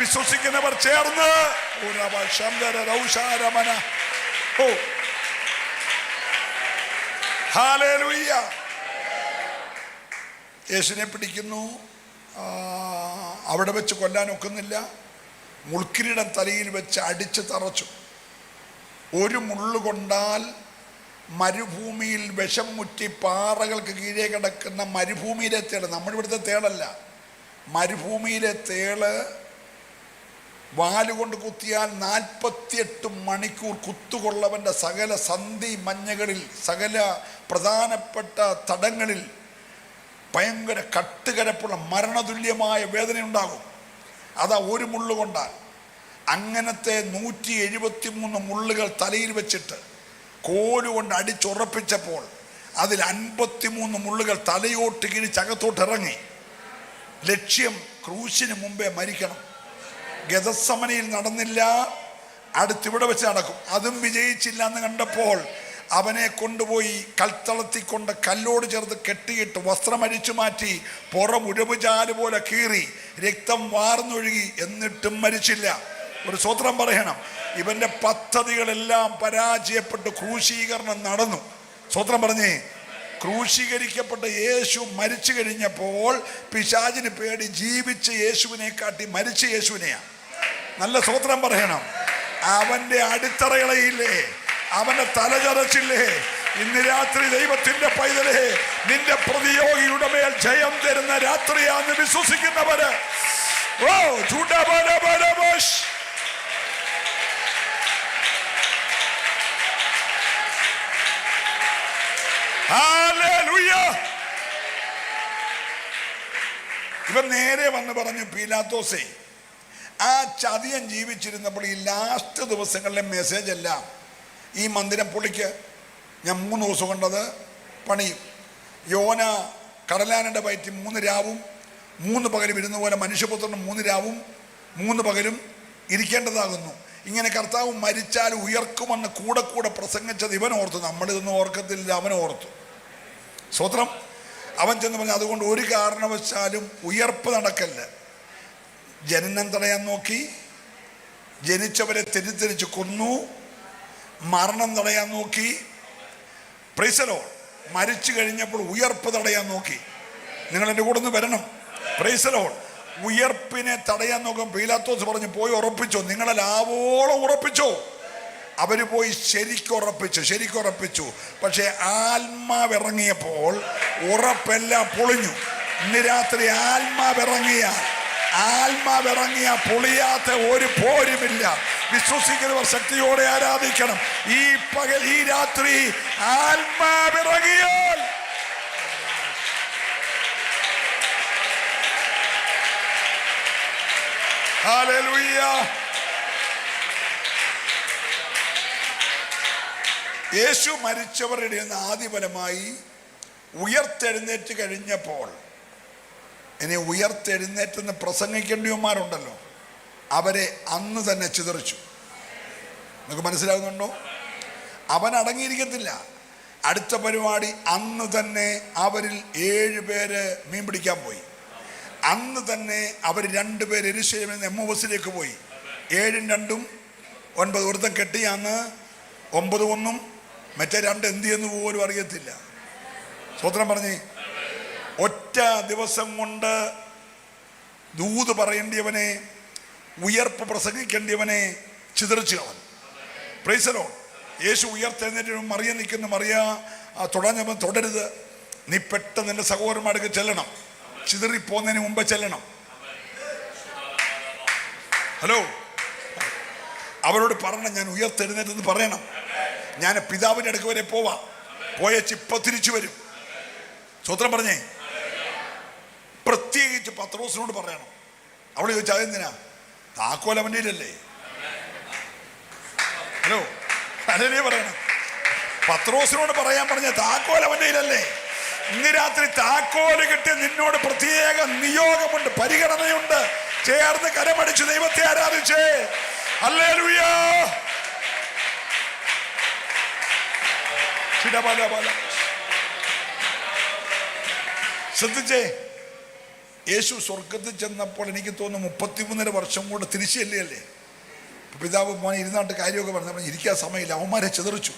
വിശ്വസിക്കുന്നവർ ചേർന്ന് ഹല്ലേലൂയ. യേശുവിനെ പിടിക്കുന്നു. അവിടെ വെച്ച് കൊല്ലാൻ ഒക്കുന്നില്ല. മുൾക്കിരീടം തലയിൽ വെച്ച് അടിച്ച് തറച്ചു. ഒരു മുള്ളു കൊണ്ടാൽ മരുഭൂമിയിൽ വിഷം മുറ്റി പാറകൾക്ക് കീഴേ കിടക്കുന്ന മരുഭൂമിയിലെ തേള്, നമ്മളിവിടുത്തെ തേളല്ല, മരുഭൂമിയിലെ തേള് വാലുകൊണ്ട് കുത്തിയാൽ 48 മണിക്കൂർ കുത്തുകൊള്ളവൻ്റെ സകല സന്ധി മഞ്ഞകളിൽ, സകല പ്രധാനപ്പെട്ട തടങ്ങളിൽ ഭയങ്കര കട്ടുകരപ്പുള്ള മരണതുല്യമായ വേദനയുണ്ടാകും. അതാ ഒരു മുള്ളു കൊണ്ടാൽ. അങ്ങനത്തെ 173 മുള്ളുകൾ തലയിൽ വെച്ചിട്ട് കോലുകൊണ്ട് അടിച്ചുറപ്പിച്ചപ്പോൾ അതിൽ 53 മുള്ളുകൾ തലയോട്ട് കിഴിച്ചകത്തോട്ട് ഇറങ്ങി. ലക്ഷ്യം ക്രൂശിന് മുമ്പേ മരിക്കണം. ഗെത്സമനയിൽ നടന്നില്ല, അടുത്തിവിടെ വെച്ച് നടക്കും. അതും വിജയിച്ചില്ല എന്ന് കണ്ടപ്പോൾ അവനെ കൊണ്ടുപോയി കൽത്തളത്തിക്കൊണ്ട് കല്ലോട് ചേർത്ത് കെട്ടിയിട്ട് വസ്ത്രം അഴിച്ചു മാറ്റി പുറം ഉഴവുചാല് പോലെ കീറി രക്തം വാർന്നൊഴുകി. എന്നിട്ടും മരിച്ചില്ല. ഒരു സ്വത്രം പറയണം. ഇവന്റെ പദ്ധതികളെല്ലാം പരാജയപ്പെട്ട് ക്രൂശീകരണം നടന്നു. സ്വത്രം പറഞ്ഞേ. ക്രൂശീകരിക്കപ്പെട്ട യേശു മരിച്ചു കഴിഞ്ഞപ്പോൾ പിശാചിന് പേടി ജീവിച്ച യേശുവിനെ കാട്ടി മരിച്ച യേശുവിനെയാണ്. നല്ല സ്വത്രം പറയണം. അവന്റെ അടിത്തറയിളയില്ലേ, അവന്റെ തലചതച്ചില്ലേ. ഇന്ന് രാത്രി ദൈവത്തിന്റെ പൈതലേ, നിന്റെ പ്രതിയോഗിയുടെ മേൽ ജയം തരുന്ന രാത്രിയാന്ന് വിശ്വസിക്കുന്നവര് ഇവർ നേരെ വന്ന് പറഞ്ഞു, പീലാത്തോസേ, ആ ചതിയൻ ജീവിച്ചിരുന്നപ്പോൾ ഈ ലാസ്റ്റ് ദിവസങ്ങളിലെ മെസ്സേജ് എല്ലാം ഈ മന്ദിരം പൊളിക്ക് ഞാൻ 3 ദിവസം കൊണ്ടത് പണിയും. യോന കടലാനയുടെ വയറ്റിൽ 3 രാവും 3 പകലും ഇരുന്ന പോലെ മനുഷ്യപുത്രന് 3 രാവും 3 പകലും ഇരിക്കേണ്ടതാകുന്നു. ഇങ്ങനെ കർത്താവ് മരിച്ചാൽ ഉയർക്കുമെന്ന് കൂടെ പ്രസംഗിച്ചത് ഇവൻ ഓർത്തു. നമ്മളിതൊന്നും ഓർക്കത്തില്ല, അവൻ ഓർത്തു. സ്വത്രം. അവൻ ചെന്ന് പറഞ്ഞു, അതുകൊണ്ട് ഒരു കാരണവശാലും ഉയർപ്പ് നടക്കല്ല. ജനനം തടയാൻ നോക്കി, ജനിച്ചവരെ തെറ്റിദ്ധരിച്ച് കൊന്നു. മരണം തടയാൻ നോക്കി. Price the Lord. മരിച്ചു കഴിഞ്ഞപ്പോൾ ഉയർപ്പ് തടയാൻ നോക്കി. നിങ്ങൾ എൻ്റെ കൂടെ ഒന്ന് വരണം. Price the Lord. ഉയർപ്പിനെ തടയാൻ നോക്കും. പീലാത്തോസ് പറഞ്ഞു, പോയി ഉറപ്പിച്ചോ, നിങ്ങളെ ലാവോളം ഉറപ്പിച്ചോ. അവര് പോയി ശരിക്കുറപ്പിച്ചു. പക്ഷെ ആത്മാവിറങ്ങിയപ്പോൾ ഉറപ്പെല്ലാം പൊളിഞ്ഞു. ഇന്ന് രാത്രി ആത്മാവിറങ്ങിയ പൊളിയാത്ത ഒരു പോരുമില്ല. വിശ്വസിക്കുന്നവർ ശക്തിയോടെ ആരാധിക്കണം. ഈ രാത്രി ആത്മാവിറങ്ങിയാൽ ഹല്ലേലൂയ. യേശു മരിച്ചവരുടെ നിന്ന് ആദിഫലമായി ഉയർത്തെഴുന്നേറ്റ് കഴിഞ്ഞപ്പോൾ, ഇനി ഉയർത്തെഴുന്നേറ്റെന്ന് പ്രസംഗിക്കേണ്ടിയവന്മാരുണ്ടല്ലോ, അവരെ അന്ന് തന്നെ ചിതറിച്ചു. നിങ്ങൾക്ക് മനസ്സിലാകുന്നുണ്ടോ? അവൻ അടങ്ങിയിരിക്കത്തില്ല. അടുത്ത പരിപാടി അന്ന് തന്നെ അവരിൽ 7 പേര് മീൻ പിടിക്കാൻ പോയി. അന്ന് തന്നെ അവർ രണ്ടുപേർ യെരൂശലേമിൽ നിന്ന് എമ്മോസിലേക്ക് പോയി. 7 2 9 ഒരുത്തൻ കെട്ടിയാന്ന് 9 1 മറ്റേ 2 എന്ത് ചെയ്യുന്നു പോലും അറിയത്തില്ല. സ്വത്രം പറഞ്ഞേ. ഒറ്റ ദിവസം കൊണ്ട് ദൂത് പറയേണ്ടിയവനെ, ഉയർപ്പ് പ്രസംഗിക്കേണ്ടിയവനെ ചിതറിച്ചു അവൻ. Price the Lord. യേശു ഉയർത്തെഴുന്നേറ്റ് മറിയ നിൽക്കുന്നു. മറിയ തൊടാൻ തൊടരുത്, നീ പെട്ടെന്ന് എൻ്റെ സഹോദരന്മാർക്ക് ചെല്ലണം, ചിതറിപ്പോന്നതിന് മുമ്പ് ചെല്ലണം. ഹലോ, അവരോട് പറയണം, ഞാൻ ഉയർത്തെഴുന്നേറ്റെന്ന് പറയണം. ഞാൻ പിതാവിൻ്റെ അടുക്ക് വരെ പോവാം, പോയച്ച് ഇപ്പൊ തിരിച്ചു വരും. സ്വത്രം പറഞ്ഞേ. പ്രത്യേകിച്ച് പത്രോസിനോട് പറയണം. അവിടെ ചോദിച്ചാൽ അതെന്തിനാ? താക്കോൽ അവൻ്റെ കയ്യിലല്ലേ? ഹലോ, അതല്ലേ പറയണം. പത്രോസിനോട് പറയാൻ പറഞ്ഞ താക്കോൽ അവൻ്റെ കയ്യിലല്ലേ? ഇന്ന് രാത്രി താക്കോല് കിട്ടിയ നിന്നോട് പ്രത്യേക നിയോഗമുണ്ട്, പരിഗണനയുണ്ട്. ചേർന്ന് കരമടിച്ച് ദൈവത്തെ ആരാധിച്ചേ. ഹല്ലേലൂയ. ശ്രദ്ധിച്ചേ. യേശു സ്വർഗത്തിൽ ചെന്നപ്പോൾ എനിക്ക് തോന്നുന്നു 33 വർഷം കൊണ്ട് തിരിച്ചല്ലേ. പിതാവ് മോനെ ഇരുന്നാട്ട് കാര്യമൊക്കെ പറഞ്ഞു. ഇരിക്കാൻ സമയമില്ല, അവന്മാരെ ചിതറിച്ചു.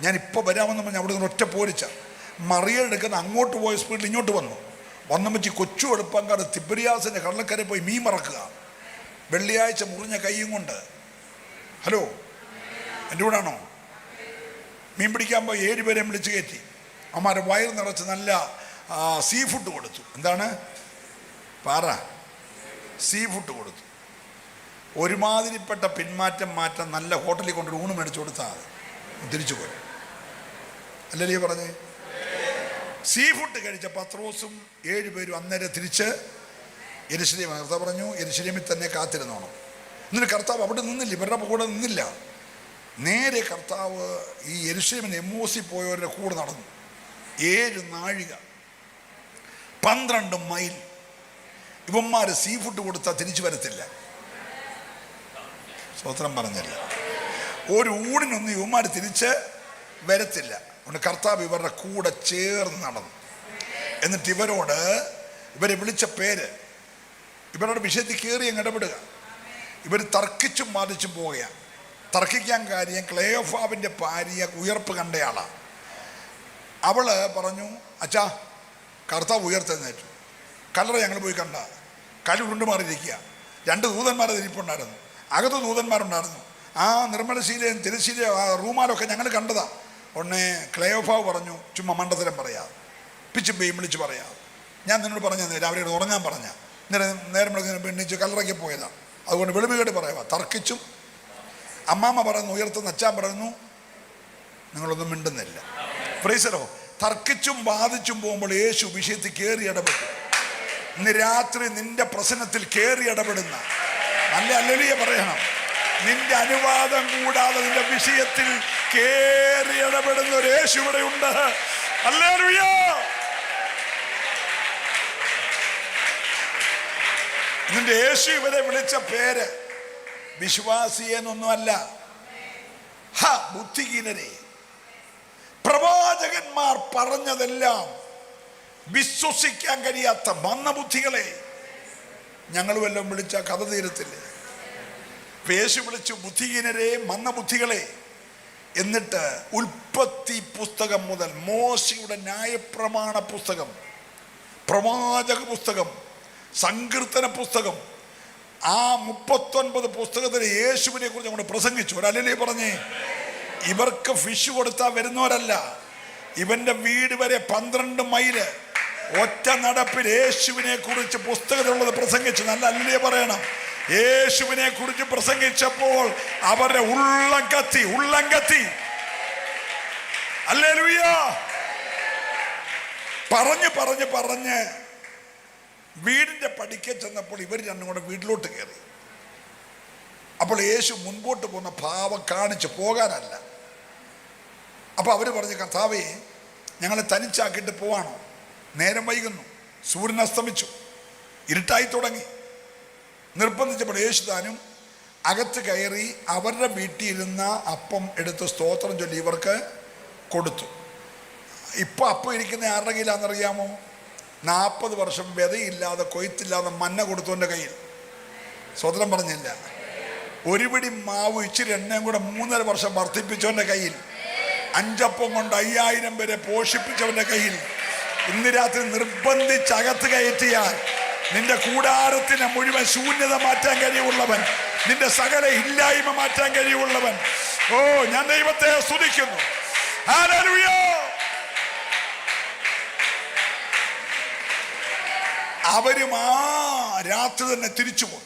ഞാൻ ഇപ്പോൾ വരാമെന്ന് പറഞ്ഞാൽ അവിടെ നിന്ന് ഒറ്റ പോരിച്ച മറിയെടുക്കുന്ന അങ്ങോട്ട് പോയ സ്പീഡിൽ ഇങ്ങോട്ട് വന്നു വെച്ച് കൊച്ചു എളുപ്പങ്കാട് തിബരിയാസിൻ്റെ കള്ളക്കരെ പോയി മീൻ മറക്കുക. വെള്ളിയാഴ്ച മുറിഞ്ഞ കൈയും കൊണ്ട്. ഹലോ, എൻ്റെ കൂടാണോ? മീൻ പിടിക്കാൻ പോയി 7 പേരെ വിളിച്ച് കയറ്റി. അവന്മാരെ വയറ് നിറച്ച് നല്ല സീ ഫുഡ് കൊടുത്തു. എന്താണ് പാറ? സീ ഫുഡ് കൊടുത്തു. ഒരുമാതിരിപ്പെട്ട പിന്മാറ്റം നല്ല ഹോട്ടലിൽ കൊണ്ടൊരു ഊണ് മേടിച്ചു കൊടുത്താൽ തിരിച്ചു പോയി. അല്ലല്ലേ പറഞ്ഞേ? സീ ഫുഡ് കഴിച്ച പത്രോസും 7 പേരും അന്നേരം തിരിച്ച് യെരൂശലേം. കർത്താവ് പറഞ്ഞു യെരൂശലേമിൽ തന്നെ കാത്തിരുന്നോണം. എന്നിട്ട് കർത്താവ് അവിടെ നിന്നില്ല, ഇവരുടെ കൂടെ നിന്നില്ല. നേരെ കർത്താവ് ഈ യെരൂശലേമിന് എമ്മോസിൽ പോയവരുടെ കൂടെ നടന്നു. 7 നാഴിക, 12 മൈൽ. ഇവന്മാർ സീ ഫുഡ് കൊടുത്താൽ തിരിച്ചു വരത്തില്ല. സ്വത്രം പറഞ്ഞില്ല. ഒരു ഊണിനൊന്നും ഇവന്മാർ തിരിച്ച് വരത്തില്ല. അതുകൊണ്ട് കർത്താവ് ഇവരുടെ കൂടെ ചേർന്ന് നടന്നു. എന്നിട്ട് ഇവരെ വിളിച്ച പേര്, ഇവരുടെ വിഷയത്തിൽ കയറി അങ്ങ് ഇടപെടുക. ഇവർ തർക്കിച്ചും വാദിച്ചും പോവുകയാണ്. തർക്കിക്കാൻ കാര്യം ക്ലെയോഫാവിൻ്റെ ഭാര്യ ഉയർപ്പ് കണ്ടയാളാണ്. അവള് പറഞ്ഞു, അച്ഛാ കർത്താവ് ഉയർത്തെഴുന്നേറ്റു, കല്ലറ ഞങ്ങൾ പോയി കണ്ട, കല്ല് ഉരുണ്ട് മാറിയിരിക്കുക. 2 ദൂതന്മാരെ ഇരിപ്പുണ്ടായിരുന്നു, അകത്ത് ദൂതന്മാരുണ്ടായിരുന്നു. ആ നിർമ്മലശീലയും തിരശീലയും ആ റൂമാലൊക്കെ ഞങ്ങൾ കണ്ടതാ. ഉടനെ ക്ലെയോഫാവ് പറഞ്ഞു, ചുമ്മാ മണ്ടത്തരം പറയാ, പിച്ചും പെയ്യും വിളിച്ച് പറയാ. ഞാൻ നിന്നോട് പറഞ്ഞ രാവിലെ ഉറങ്ങാൻ പറഞ്ഞ നേരം എണ്ണിച്ച് കല്ലറയ്ക്ക് പോയതാ. അതുകൊണ്ട് വെളിവുകേട് പറയുക. തർക്കിച്ചും അമ്മാമ്മ പറയുന്നു ഉയർത്തുന്ന, അച്ഛൻ പറയുന്നു, നിങ്ങളൊന്നും മിണ്ടുന്നില്ല. പ്രൈസലോ. തർക്കിച്ചും വാദിച്ചും പോകുമ്പോൾ യേശു വിഷയത്തിൽ കയറി ഇടപെട്ടു. ഇന്ന് രാത്രി നിന്റെ പ്രശ്നത്തിൽ കയറി ഇടപെടുന്ന, അല്ലേലൂയ പറയണം, നിന്റെ അനുവാദം കൂടാതെ നിന്റെ വിഷയത്തിൽ കയറി ഇടപെടുന്ന ഒരു യേശു ഇവിടെ ഉണ്ട്. ഹല്ലേലൂയ. നിന്റെ യേശു ഇവരെ വിളിച്ച പേര് വിശ്വാസിയെന്നൊന്നുമല്ല. ബുദ്ധിഹീനരെ, പ്രവാചകന്മാർ പറഞ്ഞതെല്ലാം വിശ്വസിക്കാൻ കഴിയാത്ത മന്ദബുദ്ധികളെ. ഞങ്ങൾ വല്ലതും വിളിച്ച കഥ തീരത്തില്ലേ? യേശു വിളിച്ചു ബുദ്ധിഹീനരെ, മന്ദബുദ്ധികളെ. എന്നിട്ട് ഉൽപ്പത്തി പുസ്തകം മുതൽ മോശയുടെ ന്യായപ്രമാണ പുസ്തകം, പ്രവാചക പുസ്തകം, സങ്കീർത്തന പുസ്തകം, ആ 39 പുസ്തകത്തിൽ യേശുവിനെ കുറിച്ച് അങ്ങോട്ട് പ്രസംഗിച്ചു. ഒരല്ലേ പറഞ്ഞേ, ഇവർക്ക് ഫിഷ് കൊടുത്താൽ വരുന്നവരല്ല, ഇവന്റെ വീട് വരെ 12 മൈല് ഒറ്റ നടപ്പിൽ യേശുവിനെ കുറിച്ച് പുസ്തകത്തിലുള്ളത് പ്രസംഗിച്ചു. നല്ല അല്ലേ പറയണം. യേശുവിനെ കുറിച്ച് പ്രസംഗിച്ചപ്പോൾ അവരുടെ ഉള്ളം കത്തി. ഹല്ലേലൂയ. പറഞ്ഞ് വീടിന്റെ പടിക്കെ ചെന്നപ്പോൾ ഇവർ രണ്ടും കൂടെ വീട്ടിലോട്ട് കയറി. അപ്പോൾ യേശു മുൻപോട്ട് പോകുന്ന ഭാവം കാണിച്ച് പോകാനല്ല. അപ്പോൾ അവർ പറഞ്ഞു, കർത്താവേ ഞങ്ങളെ തനിച്ചാക്കിയിട്ട് പോവാണോ? നേരം വൈകുന്നു, സൂര്യൻ അസ്തമിച്ചു, ഇരുട്ടായി തുടങ്ങി. നിർബന്ധിച്ചപ്പോൾ യേശു താനും അകത്ത് കയറി അവരുടെ വീട്ടിലിരുന്ന അപ്പം എടുത്ത് സ്തോത്രം ചൊല്ലി ഇവർക്ക് കൊടുത്തു. ഇപ്പം അപ്പം ഇരിക്കുന്ന ആരുടെ കയ്യിലാണെന്നറിയാമോ? 40 വർഷം വിതയില്ലാതെ കൊയ്ത്തില്ലാതെ മന്ന കൊടുത്തവൻ്റെ കയ്യിൽ. സ്വതന്ത്രം പറഞ്ഞില്ല. ഒരു പിടി മാവ് ഇച്ചിരി എണ്ണയും കൂടെ 3.5 വർഷം വർദ്ധിപ്പിച്ചവൻ്റെ കയ്യിൽ. 5 അപ്പം കൊണ്ട് 5000 പേരെ പോഷിപ്പിച്ചവൻ്റെ കയ്യിൽ. ഇന്ന് രാത്രി നിർബന്ധിച്ചകത്ത് കയറ്റിയാൽ നിന്റെ കൂടാരത്തിന് മുഴുവൻ ശൂന്യത മാറ്റാൻ കഴിവുള്ളവൻ, നിന്റെ സകല ഇല്ലായ്മ മാറ്റാൻ കഴിവുള്ളവൻ. ഓ, ഞാൻ ദൈവത്തെ സ്തുതിക്കുന്നു. ഹല്ലേലൂയ. അവരും ആ രാത്രി തന്നെ തിരിച്ചു പോകും.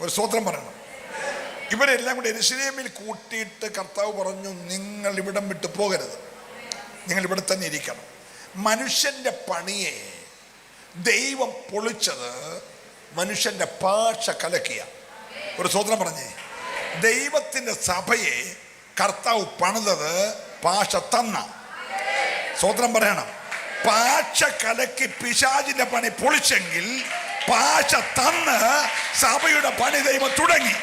ഒരു സ്തോത്രം പറയണം. ഇവരെല്ലാം കൂടി യെരൂശലേമിൽ കൂട്ടിയിട്ട് കർത്താവ് പറഞ്ഞു, നിങ്ങൾ ഇവിടം വിട്ടു പോകരുത്, നിങ്ങൾ ഇവിടെ തന്നെ ഇരിക്കണം. മനുഷ്യന്റെ പണിയെ ദൈവം പൊളിച്ചത് മനുഷ്യന്റെ ഭാഷ കലക്കിയ. ഒരു സ്തോത്രം പറഞ്ഞേ. ദൈവത്തിന്റെ സഭയെ കർത്താവ് പണിതത് ഭാഷ തന്ന. സ്തോത്രം പറയണം. ഭാഷ കലക്കി പിശാചിന്റെ പണി പൊളിച്ചെങ്കിൽ ഭാഷ തന്ന് സഭയുടെ പണി ദൈവം തുടങ്ങി.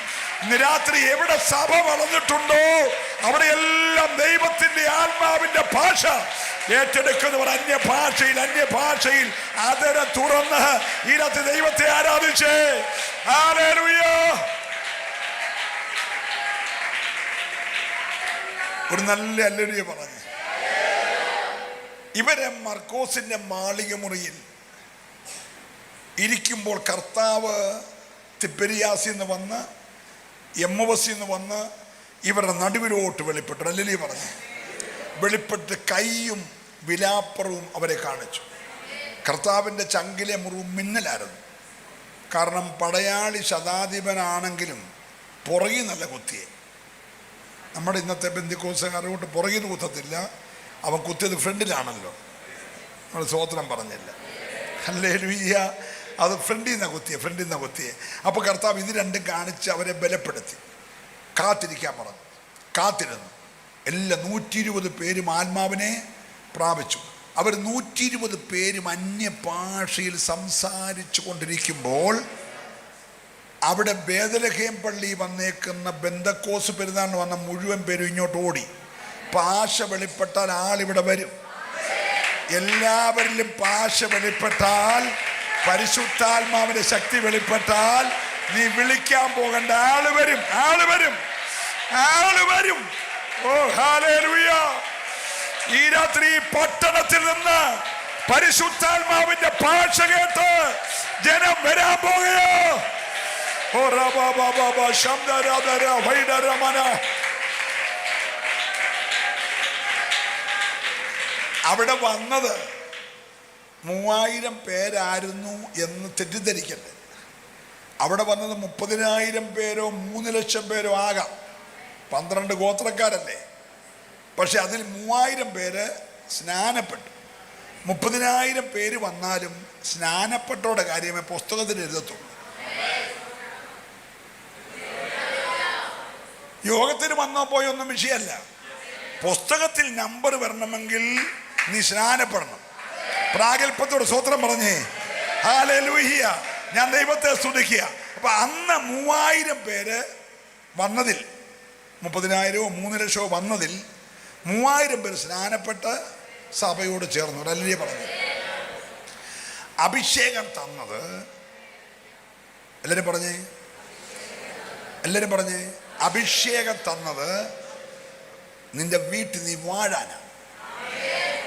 ഇന്ന് രാത്രി എവിടെ സഭ വളർന്നിട്ടുണ്ടോ അവിടെയെല്ലാം ദൈവത്തിന്റെ ആത്മാവിന്റെ ഭാഷ ഏറ്റെടുക്കുന്നവർ അന്യഭാഷയിൽ അതര തുറന്ന് ഈ രാത്രി ദൈവത്തെ ആരാധിച്ചേ. ഹല്ലേലൂയ. ഒരു നല്ല ഹല്ലേലൂയ പറഞ്ഞു. ഇവരെ മർക്കോസിന്റെ മാളിക മുറിയിൽ ഇരിക്കുമ്പോൾ കർത്താവ് തിബെരിയാസിന്ന് വന്ന് എമ്മവസിന്ന് വന്ന് ഇവരുടെ നടുവിലോട്ട് വെളിപ്പെട്ടു. ഹല്ലേലൂയ പറഞ്ഞു. വെളിപ്പെട്ട് കൈയും വിലാപ്പറവും അവരെ കാണിച്ചു. കർത്താവിൻ്റെ ചങ്കിലെ മുറിവ് മിന്നലായിരുന്നു. കാരണം പടയാളി ശതാധിപനാണെങ്കിലും പുറകിൽ നല്ല കുത്തിയെ. നമ്മുടെ ഇന്നത്തെ ബന്ധിക്കോസുകാരോട്ട് പുറകിൽ കുത്തത്തില്ല, അവൻ കുത്തിയത് ഫ്രണ്ടിലാണല്ലോ. നമ്മൾ സ്തോത്രം പറഞ്ഞില്ല. ഹല്ലേലൂയ. അത് ഫ്രണ്ടിൽ നിന്ന് കുത്തിയെ. അപ്പോൾ കർത്താവ് ഇത് രണ്ടും കാണിച്ച് അവരെ ബലപ്പെടുത്തി. കാത്തിരിക്കാൻ പറഞ്ഞു. കാത്തിരുന്നു. എല്ലാ 120 പേരും ആത്മാവിനെ പ്രാപിച്ചു. അവർ 120 പേരും അന്യഭാഷയിൽ സംസാരിച്ചു കൊണ്ടിരിക്കുമ്പോൾ അവിടെ ബേദലഹേം പള്ളി വന്നേക്കുന്ന ബെന്തക്കോസ് പെരുന്നാളിന് വന്ന മുഴുവൻ പേരും ഇങ്ങോട്ട് ഓടി. ഭാഷ വെളിപ്പെട്ടാൽ ആളിവിടെ വരും. എല്ലാവരിലും ഭാഷ വെളിപ്പെട്ടാൽ, പരിശുദ്ധാത്മാവിന്റെ ശക്തി വെളിപ്പെട്ടാൽ നീ വിളിക്കാൻ പോകണ്ട, ആള് വരും. ഓ ഹല്ലേലൂയ. ഈ രാത്രി പട്ടണത്തിൽ നിന്ന് പരിശുദ്ധാത്മാവിന്റെ ഭാഷ കേട്ട് ജനം വരാൻ പോകുകയോ. ഓ റബബബബ ശബ്ദരദര വൈദരമന. അവിടെ വന്നത് 3000 പേരായിരുന്നു എന്ന് തെറ്റിദ്ധരിക്കട്ടെ. അവിടെ വന്നത് 30,000 പേരോ 3 ലക്ഷം പേരോ ആകാം. 12 ഗോത്രക്കാരല്ലേ. പക്ഷെ അതിൽ 3000 പേര് സ്നാനപ്പെട്ടു. 30,000 പേര് വന്നാലും സ്നാനപ്പെട്ടോടെ കാര്യമേ പുസ്തകത്തിൽ എഴുതത്തുള്ളൂ. യോഗത്തിന് വന്നോ പോയൊന്നും വിഷയമല്ല. പുസ്തകത്തിൽ നമ്പർ വരണമെങ്കിൽ നീ സ്നാനപ്പെടണം. പ്രാഗൽഭ്യത്തോട് സ്തോത്രം പറഞ്ഞേ. ഹല്ലേലൂയ. ഞാൻ ദൈവത്തെ സ്തുതിക്കുക. അപ്പൊ അന്ന് 3000 പേര് വന്നതിൽ, 30,000 3 ലക്ഷമോ വന്നതിൽ 3000 പേര് സ്നാനപ്പെട്ട് സഭയോട് ചേർന്നു. ഹല്ലേലൂയ പറഞ്ഞു. അഭിഷേകം തന്നത് എല്ലാവരും പറഞ്ഞേ. അഭിഷേകം തന്നത് നിന്റെ വീട്ടിൽ നീ വാഴാനാ,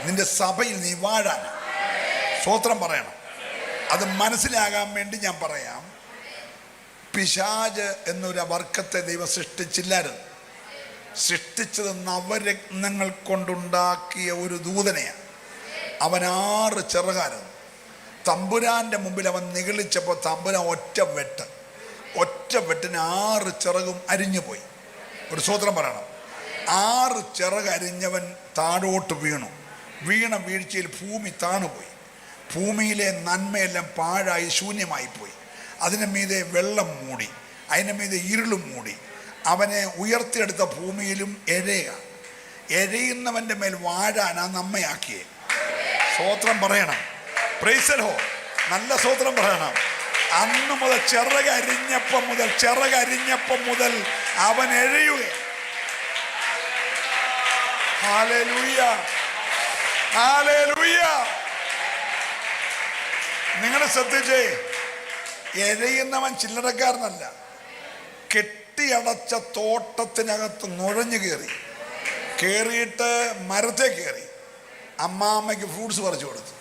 നിന്റെ സഭയിൽ നീ വാഴാനാ. സ്തോത്രം പറയണം. അത് മനസ്സിലാകാൻ വേണ്ടി ഞാൻ പറയാം. പിശാച് എന്നൊരു വർഗത്തെ ദൈവം സൃഷ്ടിച്ചില്ലായിരുന്നു. സൃഷ്ടിച്ചത് നവരത്നങ്ങൾ കൊണ്ടുണ്ടാക്കിയ ഒരു ദൂതനെയാണ്. അവൻ 6 ചിറകായിരുന്നു. തമ്പുരാന്റെ മുമ്പിൽ അവൻ നിഗളിച്ചപ്പോൾ തമ്പുരാൻ ഒറ്റ വെട്ടിന് 6 ചിറകും അരിഞ്ഞുപോയി. ഒരു സ്തോത്രം പറയണം. 6 ചിറക് അരിഞ്ഞവൻ താഴോട്ട് വീണ വീഴ്ചയിൽ ഭൂമി താണുപോയി. ഭൂമിയിലെ നന്മയെല്ലാം പാഴായി ശൂന്യമായി പോയി. അതിന് മീതെ വെള്ളം മൂടി, അതിന് മീതെ ഇരുളും മൂടി. അവനെ ഉയർത്തിയെടുത്ത ഭൂമിയിലും എഴയുന്നവൻ്റെ മേൽ വാഴാനാ നമ്മയാക്കിയേ. സ്തോത്രം പറയണം. Price the Lord. നല്ല സ്തോത്രം പറയണം. അന്ന് മുതൽ ചിറകരിഞ്ഞപ്പം മുതൽ അവൻ എഴയുക. ഹല്ലേലൂയ. നിങ്ങൾ ശ്രദ്ധിച്ചേ, എഴയുന്നവൻ ചില്ലറക്കാരനല്ല. കെട്ടിയടച്ച തോട്ടത്തിനകത്ത് നുഴഞ്ഞു കയറിയിട്ട് മരത്തെ കയറി അമ്മാമ്മയ്ക്ക് ഫ്രൂട്ട്സ് പറിച്ചു കൊടുത്തു.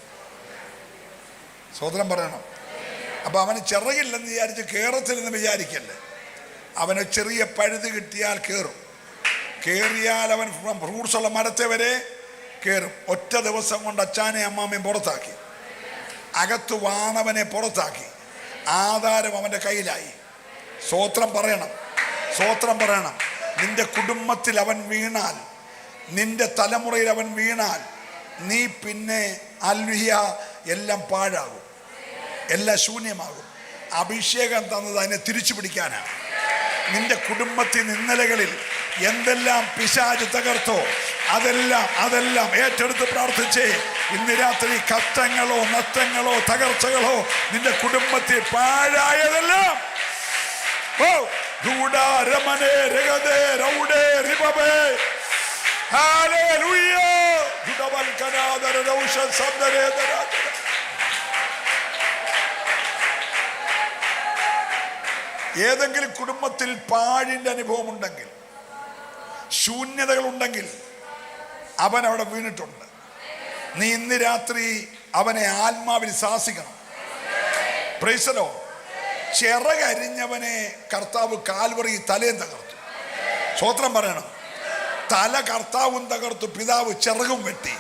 സ്വതന്ത്രം പറയണം. അപ്പം അവന് ചിറകില്ലെന്ന് വിചാരിച്ച് കയറത്തില്ലെന്ന് വിചാരിക്കല്ലേ. അവന് ചെറിയ പഴുത് കിട്ടിയാൽ കയറും. കയറിയാൽ അവൻ ഫ്രൂട്ട്സുള്ള മരത്തെ വരെ കയറും. ഒറ്റ ദിവസം കൊണ്ട് അച്ചാനെ അമ്മാമ്മയും പുറത്താക്കി. അകത്ത് വാണവനെ പുറത്താക്കി. ആധാരം അവൻ്റെ കയ്യിലായി. സ്തോത്രം പറയണം, സ്തോത്രം പറയണം. നിന്റെ കുടുംബത്തിൽ അവൻ വീണാൽ, നിന്റെ തലമുറയിൽ അവൻ വീണാൽ, നീ പിന്നെ അൽവിയ എല്ലാം പാഴാകും, എല്ലാം ശൂന്യമാകും. അഭിഷേകം തന്നത് അതിനെ തിരിച്ചു പിടിക്കാനാണ്. നിന്റെ കുടുംബത്തിൽ ഇന്നലകളിൽ എന്തെല്ലാം പിശാച് തകർത്തോ അതെല്ലാം ഏറ്റെടുത്ത് പ്രാർത്ഥിച്ചേ. ഇന്ന് രാത്രി കഷ്ടങ്ങളോ നഷ്ടങ്ങളോ തകർച്ചകളോ നിന്റെ കുടുംബത്തിൽ പാഴായതെല്ലാം ഏതെങ്കിലും കുടുംബത്തിൽ പാഴിന്റെ അനുഭവം ഉണ്ടെങ്കിൽ, ശൂന്യതകൾ ഉണ്ടെങ്കിൽ അവൻ അവിടെ വീണിട്ടുണ്ട്. നീ ഇന്ന് രാത്രി അവനെ ആത്മാവിൽ ശാസിക്കണം. Praise the Lord. ചിറകരിഞ്ഞവനെ കർത്താവ് കാൽവറി തലയും തകർത്തു. സ്തോത്രം പറയണം. തല കർത്താവും തകർത്തു, പിതാവ് ചിറകും വെട്ടി.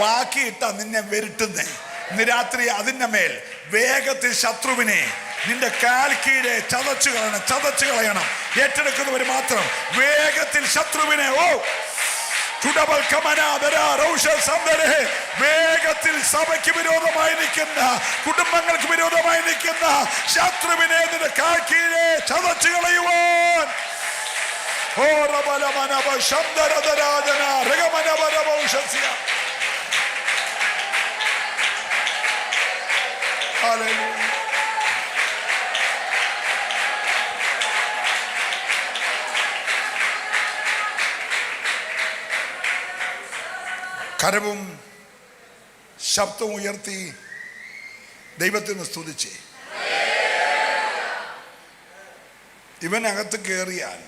വാക്കിയിട്ട നിന്നെ വരുട്ടുന്നേ. ഇന്ന് രാത്രി അതിൻ്റെ മേൽ വേഗത്തിൽ ശത്രുവിനെ നിന്റെ കാൽ കീഴെ ചതച്ചു കളയണം. ഏറ്റെടുക്കുന്നവർ മാത്രം വേഗത്തിൽ ശത്രുവിനെ വേഗത്തിൽ സഭയ്ക്ക് വിരോധമായി നിൽക്കുന്ന, കുടുംബങ്ങൾക്ക് വിരോധമായി നിൽക്കുന്ന ശത്രുവിനെ നിന്റെ കാൽ കീഴെ ചതച്ചു കളയുവാൻ കരവും ശബ്ദവും ഉയർത്തി ദൈവത്തിന് സ്തുതിച്ച് ഇവനകത്ത് കയറിയാൽ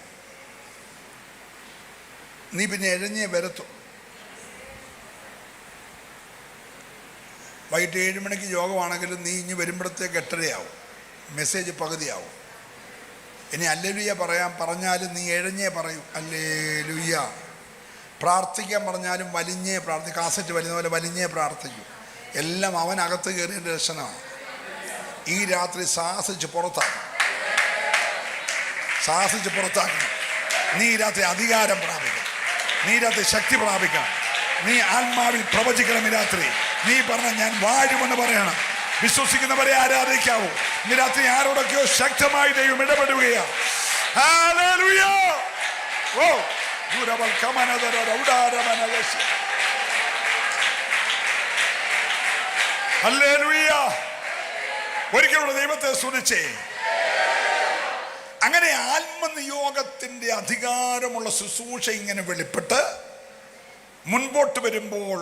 നീ പിന്നെ എഴഞ്ഞേ വരത്തും. വൈകിട്ട് 7 മണിക്ക് യോഗമാണെങ്കിലും നീ ഇനി വരുമ്പോഴത്തേക്ക് 8:30 മെസ്സേജ് പകുതിയാവും. ഇനി അല്ലേലുയ്യ പറഞ്ഞാലും നീ എഴഞ്ഞേ പറയൂ. അല്ലേലുയ്യ. പ്രാർത്ഥിക്കാൻ പറഞ്ഞാലും വലിഞ്ഞേ പ്രാർത്ഥിക്കും. കാസറ്റ് വലിയുന്ന പോലെ വലിഞ്ഞേ പ്രാർത്ഥിക്കും. എല്ലാം അവനകത്ത് കയറിയതിൻ്റെ ലക്ഷണമാണ്. ഈ രാത്രി സാഹസിച്ച് പുറത്താക്കണം. നീ രാത്രി അധികാരം പ്രാപിക്കണം. നീ രാത്രി ശക്തി പ്രാപിക്കണം. നീ ആത്മാവിൽ പ്രവചിക്കണം. ഈ രാത്രി നീ പറഞ്ഞ ഞാൻ വാഴുമെന്ന് പറയണം. വിശ്വസിക്കുന്നവരെ ആരാധിക്കാവൂ. ഇന്ന് രാത്രി ആരോടൊക്കെയോ ശക്തമായി ദൈവം ഇടപെടുകയാണ്. ഒരിക്കലുള്ള ദൈവത്തെ സ്തുതിച്ചേ. അങ്ങനെ ആത്മനിയോഗത്തിന്റെ അധികാരമുള്ള ശുശ്രൂഷ ഇങ്ങനെ വെളിപ്പെട്ട് മുൻപോട്ട് വരുമ്പോൾ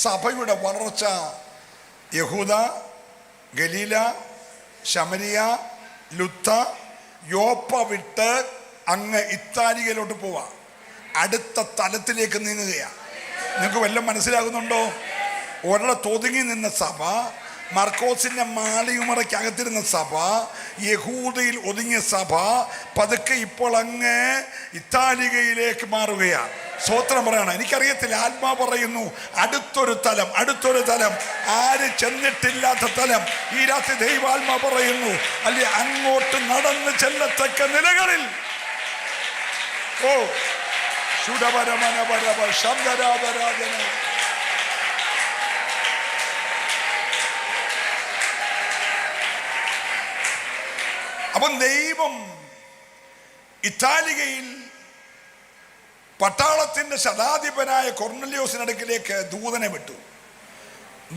സഭയുടെ വളർച്ച യഹൂദ, ഗലീല, ശമരിയ, ലുത്ത, യോപ്പ വിട്ട് അങ്ങ് ഇത്താലിയിലോട്ട് പോവാ. അടുത്ത തലത്തിലേക്ക് നീങ്ങുകയാണ്. നിങ്ങൾക്ക് വല്ലതും മനസ്സിലാകുന്നുണ്ടോ? ഒരിടത്ത് ഒതുങ്ങി നിന്ന സഭ, മർക്കോസിന്റെ മാളിയുമറയ്ക്കകത്തിരുന്ന സഭ, യഹൂദയിൽ ഒതുങ്ങിയ സഭ പതുക്കെ ഇപ്പോൾ അങ്ങ് ഇത്താലികയിലേക്ക് മാറുകയാണ്. സ്തോത്രം പറയണം. എനിക്കറിയത്തില്ല, ആത്മാ പറയുന്നു അടുത്തൊരു തലം, ആര് ചെന്നിട്ടില്ലാത്ത തലം. ഈ രാത്രി ദൈവാത്മാ പറയുന്നു അല്ലെ അങ്ങോട്ട് നടന്ന് ചെല്ലത്തക്ക നിലകളിൽ ശബ്ദരാധരാധന. അപ്പം ദൈവം ഇറ്റാലികയിൽ പട്ടാളത്തിന്റെ ശതാധിപനായ കൊർന്നല്യോസിനടുക്കിലേക്ക് ദൂതനെ വിട്ടു.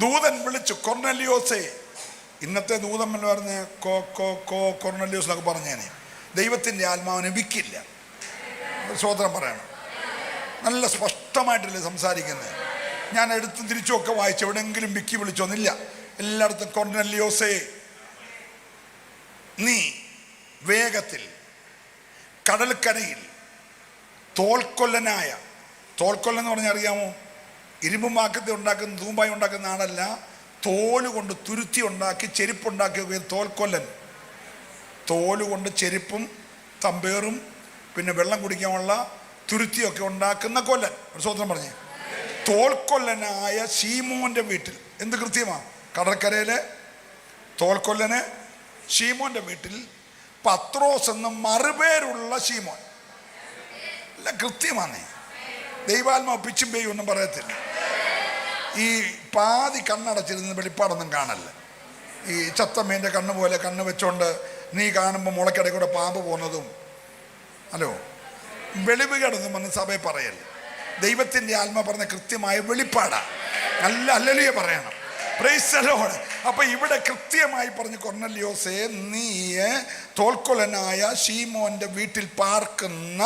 ദൂതൻ വിളിച്ചു, കൊർന്നല്യോസേ. ഇന്നത്തെ ദൂതൻ എന്ന് പറഞ്ഞ് കൊർന്നല്യോസ് എന്നൊക്കെ പറഞ്ഞേനെ. ദൈവത്തിൻ്റെ ആത്മാവിനെ വിക്കില്ല. സ്തോത്രം പറയണം. നല്ല സ്പഷ്ടമായിട്ടല്ലേ സംസാരിക്കുന്നത്. ഞാൻ എടുത്തും തിരിച്ചുമൊക്കെ വായിച്ചു. എവിടെയെങ്കിലും വിക്കി വിളിച്ചോന്നില്ല. എല്ലായിടത്തും കൊർന്നല്യോസേ, നീ വേഗത്തിൽ കടൽക്കരയിൽ തോൽക്കൊല്ലനായ, തോൽക്കൊല്ലൻ എന്ന് പറഞ്ഞാൽ അറിയാമോ? ഇരുമ്പുമാക്കത്തെ ഉണ്ടാക്കുന്ന, തൂമ്പായി ഉണ്ടാക്കുന്ന ആളല്ല, തോലുകൊണ്ട് തുരുത്തി ഉണ്ടാക്കി ചെരുപ്പുണ്ടാക്കി തോൽക്കൊല്ലൻ. തോലുകൊണ്ട് ചെരുപ്പും തമ്പേറും പിന്നെ വെള്ളം കുടിക്കാനുള്ള തുരുത്തിയൊക്കെ ഉണ്ടാക്കുന്ന കൊല്ലൻ. ഒരു സ്വതന്ത്രം പറഞ്ഞേ. തോൽക്കൊല്ലനായ ശീമോന്റെ വീട്ടിൽ, എന്ത് കൃത്യമാണ്, കടൽക്കരയില് തോൽക്കൊല്ലന് ശീമോന്റെ വീട്ടിൽ പത്രോസ് എന്ന് മറുപേരുള്ള ശീമോൻ. അല്ല, കൃത്യമാണ്. ദൈവാത്മാവ് പിച്ചും പേയും ഒന്നും പറയത്തില്ല. ഈ പാതി കണ്ണടച്ചിരുന്ന് വെളിപ്പാടൊന്നും കാണല്ല. ഈ ചത്തമ്മേൻ്റെ കണ്ണ് പോലെ കണ്ണ് വെച്ചോണ്ട് നീ കാണുമ്പോൾ മുളക്കടയിൽ കൂടെ പാമ്പ് പോകുന്നതും, ഹലോ, വെളിവ് കിടന്നും വന്ന് സഭയെ പറയല്ല. ദൈവത്തിൻ്റെ ആത്മ പറഞ്ഞ കൃത്യമായ വെളിപ്പാടാണ്. നല്ല അല്ലലിയെ പറയണം. Price the Lord. അപ്പൊ ഇവിടെ കൃത്യമായി പറഞ്ഞു, കൊർന്നല്യോസേ, നീ തോൽക്കൊലനായ ശീമോന്റെ വീട്ടിൽ പാർക്കുന്ന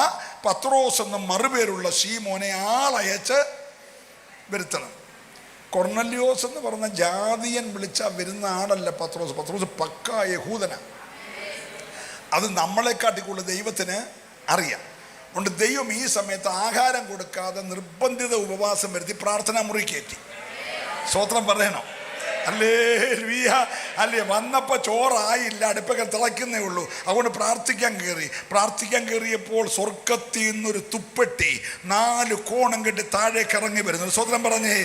പത്രോസ് എന്ന മറുപേരുള്ള ശീമോനെ ആളയച്ച് വരുത്തണം. കൊർന്നല്യോസ് എന്ന് പറഞ്ഞ ജാതിയൻ വിളിച്ച വരുന്ന ആളല്ല പത്രോസ്. പത്രോസ് പക്കാ യഹൂദനാണ്. അത് നമ്മളെക്കാട്ടി കൂടുതൽ ദൈവത്തിന് അറിയാം. അതുകൊണ്ട് ദൈവം ഈ സമയത്ത് ആഹാരം കൊടുക്കാതെ നിർബന്ധിത ഉപവാസം വരുത്തി പ്രാർത്ഥനാ മുറി കയറ്റി. സ്തോത്രം പറയണം. ഹല്ലേലൂയ. അല്ലേ, വന്നപ്പോൾ ചോറായില്ല, അടുപ്പൊക്കെ തിളയ്ക്കുന്നേ ഉള്ളൂ. അതുകൊണ്ട് പ്രാർത്ഥിക്കാൻ കയറിയപ്പോൾ സ്വർഗത്തിൽ നിന്നൊരു തുപ്പെട്ടി 4 കോണം കെട്ടി താഴേക്ക് ഇറങ്ങി വരുന്നു. സ്തോത്രം പറഞ്ഞേ.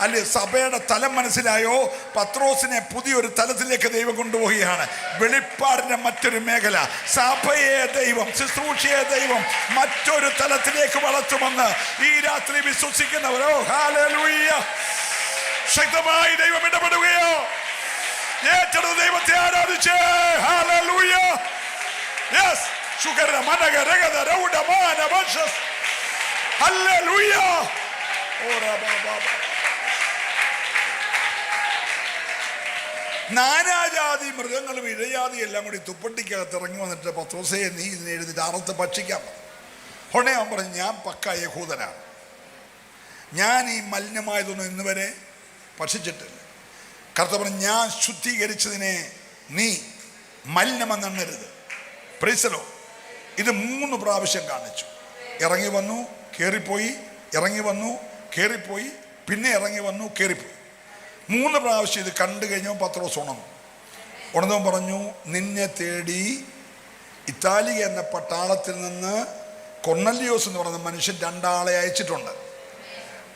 അല്ലേ, സഭയുടെ തലം മനസ്സിലായോ? പത്രോസിനെ പുതിയൊരു തലത്തിലേക്ക് ദൈവം കൊണ്ടുപോവുകയാണ്. വെളിപ്പാടിന്റെ മറ്റൊരു മേഖല. സഭയെ ദൈവം, ശുശ്രൂഷയെ ദൈവം മറ്റൊരു തലത്തിലേക്ക് വളർത്തുമെന്ന് ഈ രാത്രി വിശ്വസിക്കുന്നവരോ, ഹല്ലേലൂയ, ശക്തമായി ദൈവം ഇടപെടുകയോ, ഏറ്റെടുത്ത ദൈവത്തെ ആരാധിച്ച് ഹല്ലേലൂയ. യെസ്, ശുകര മനഗ രഗദ രൗഡ മാന വശസ് ഹല്ലേലൂയ. ഓരാ ബാബാ. നാനാജാതി മൃഗങ്ങളും ഇഴജാതി എല്ലാം കൂടി തുപ്പട്ടിക്കകത്ത് ഇറങ്ങി വന്നിട്ട്, പത്രോസേ, നീ ഇതിനെ എഴുതിട്ട് അറുത്ത് ഭക്ഷിക്കാൻ പറഞ്ഞു. ഉടനെ അവൻ പറഞ്ഞു, ഞാൻ പക്ക യഹൂദനാണ്, ഞാൻ ഈ മലിനമായതൊന്നും ഇന്നുവരെ ഭക്ഷിച്ചിട്ടില്ല. കർത്താവ് പറഞ്ഞു, ഞാൻ ശുദ്ധീകരിച്ചതിനെ നീ മലിനമെന്നെണ്ണരുത്. Price the Lord. ഇത് 3 പ്രാവശ്യം കാണിച്ചു. ഇറങ്ങി വന്നു, കയറിപ്പോയി, ഇറങ്ങി വന്നു, കയറിപ്പോയി, പിന്നെ ഇറങ്ങി വന്നു, കയറിപ്പോയി. 3 പ്രാവശ്യം ഇത് കണ്ടു കഴിഞ്ഞപ്പോൾ പത്രോസ് ഉണർന്നവൻ പറഞ്ഞു, നിന്നെ തേടി ഇത്താലിക എന്ന പട്ടാളത്തിൽ നിന്ന് കൊർന്നല്യോസ് എന്ന് പറയുന്ന മനുഷ്യൻ 2 ആളെ അയച്ചിട്ടുണ്ട്.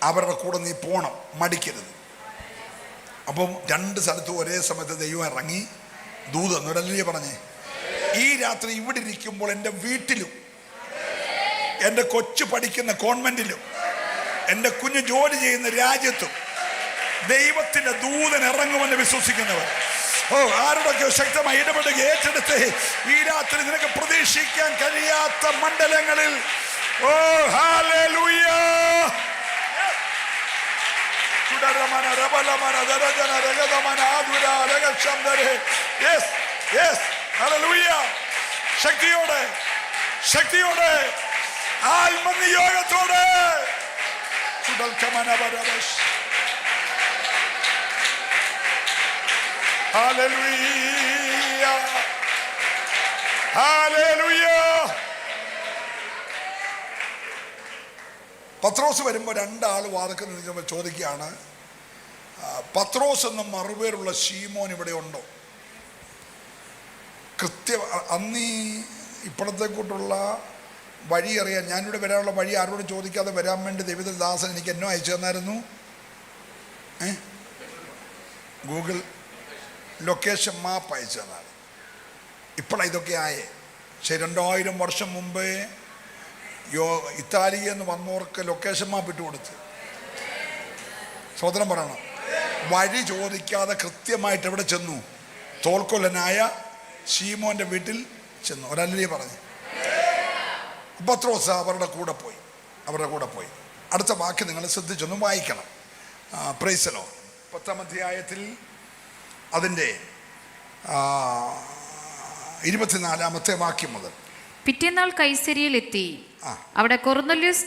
അവരുടെ കൂടെ നീ പോണം, മടിക്കരുത്. അപ്പം 2 സ്ഥലത്തും ഒരേ സമയത്ത് ദൈവം ഇറങ്ങി ദൂതം ഒരല്ലേ പറഞ്ഞേ, ഈ രാത്രി ഇവിടെ ഇരിക്കുമ്പോൾ എൻ്റെ വീട്ടിലും, എൻ്റെ കൊച്ചു പഠിക്കുന്ന കോൺവെന്റിലും, എൻ്റെ കുഞ്ഞ് ജോലി ചെയ്യുന്ന രാജ്യത്തും ദൈവത്തിൻ്റെ ദൂതൻ ഇറങ്ങുമെന്ന് വിശ്വസിക്കുന്നവർ, ഓ, ആരോടൊക്കെ ശക്തമായി ഇടപെടുക, ഏറ്റെടുത്ത് ഈ രാത്രി നിനക്ക് പ്രതീക്ഷിക്കാൻ കഴിയാത്ത മണ്ഡലങ്ങളിൽ, ഓ ഹല്ലേലൂയ, ശക്തിയോടെ, ശക്തിയോടെ, ആത്മനിയോഗത്തോടെ, ഹല്ലേലൂയ, ഹല്ലേലൂയ. പത്രോസ് വരുമ്പോൾ 2 ആൾ വാതിൽക്കൽ നിന്ന് ചോദിക്കുകയാണ്, പത്രോസ് എന്ന മറുപേരുള്ള ശീമോൻ ഇവിടെ ഉണ്ടോ? അന്നീ ഇപ്പോഴത്തെ കൂട്ടുള്ള വഴി അറിയാൻ, ഞാനിവിടെ വരാനുള്ള വഴി ആരോടും ചോദിക്കാതെ വരാൻ വേണ്ടി ദൈവത്തിൻ്റെ ദാസൻ എനിക്ക് എന്നോ അയച്ചു തന്നായിരുന്നു. ഗൂഗിൾ ലൊക്കേഷൻ മാപ്പ് അയച്ചു തന്നാണ്. ഇപ്പോഴാണ് ഇതൊക്കെ ആയേ. പക്ഷേ 2000 വർഷം മുമ്പേ ഇത്താലിയിൽ നിന്ന് വന്നവർക്ക് ലൊക്കേഷൻ മാപ്പ് ഇട്ട് കൊടുത്ത്. സ്വതന്ത്രം പറയണം. വഴി ചോദിക്കാതെ കൃത്യമായിട്ട് എവിടെ ചെന്നു? തോൽക്കൊല്ലനായ ശീമോന്റെ വീട്ടിൽ ചെന്നു. ഒരല്ലേ പറഞ്ഞു. പത്രോസ് അവരുടെ കൂടെ പോയി. അടുത്ത വാക്യം നിങ്ങൾ ശ്രദ്ധിച്ചൊന്നും വായിക്കണം. Price the Lord. 10-ാം അധ്യായത്തിൽ അതിൻ്റെ 24-ാമത്തെ വാക്യം മുതൽ. പിറ്റേന്നാൾ കൈസരിയിലെത്തി. അവിടെ കൊർന്നല്യോസ്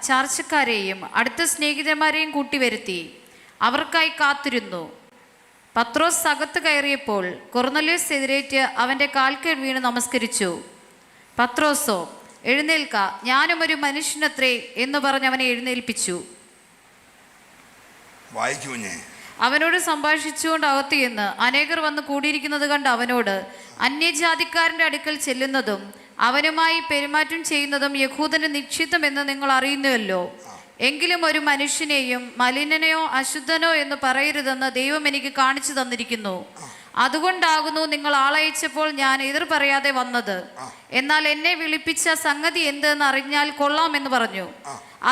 ചാർച്ചക്കാരെയും അടുത്ത സ്നേഹിതന്മാരെയും കൂട്ടി വരുത്തി അവർക്കായി കാത്തിരുന്നു. പത്രോസ് അകത്ത് കയറിയപ്പോൾ കൊർന്നല്യോസ് എതിരേറ്റ് അവൻ്റെ കാൽക്കീഴ് വീണ് നമസ്കരിച്ചു. പത്രോസോ, എഴുന്നേൽക്ക, ഞാനും ഒരു മനുഷ്യനത്രേ എന്ന് പറഞ്ഞ് അവനെ എഴുന്നേൽപ്പിച്ചു. വായിക്കൂഞ്ഞേ. അവനോട് സംഭാഷിച്ചുകൊണ്ട് അകത്ത് ചെന്ന് അനേകർ വന്ന് കൂടിയിരിക്കുന്നത് കണ്ട് അവനോട്, അന്യജാതിക്കാരൻ്റെ അടുക്കൽ ചെല്ലുന്നതും അവനുമായി പെരുമാറ്റം ചെയ്യുന്നതും യഹൂദന് നിക്ഷിപ്തമെന്ന് നിങ്ങൾ അറിയുന്നുവല്ലോ. എങ്കിലും ഒരു മനുഷ്യനെയും മലിനനെയോ അശുദ്ധനോ എന്ന് പറയരുതെന്ന് ദൈവം എനിക്ക് കാണിച്ചു തന്നിരിക്കുന്നു. അതുകൊണ്ടാകുന്നു നിങ്ങൾ ആളയച്ചപ്പോൾ ഞാൻ എതിർ പറയാതെ വന്നത്. എന്നാൽ എന്നെ വിളിപ്പിച്ച സംഗതി എന്തെന്ന് അറിഞ്ഞാൽ കൊള്ളാമെന്ന് പറഞ്ഞു.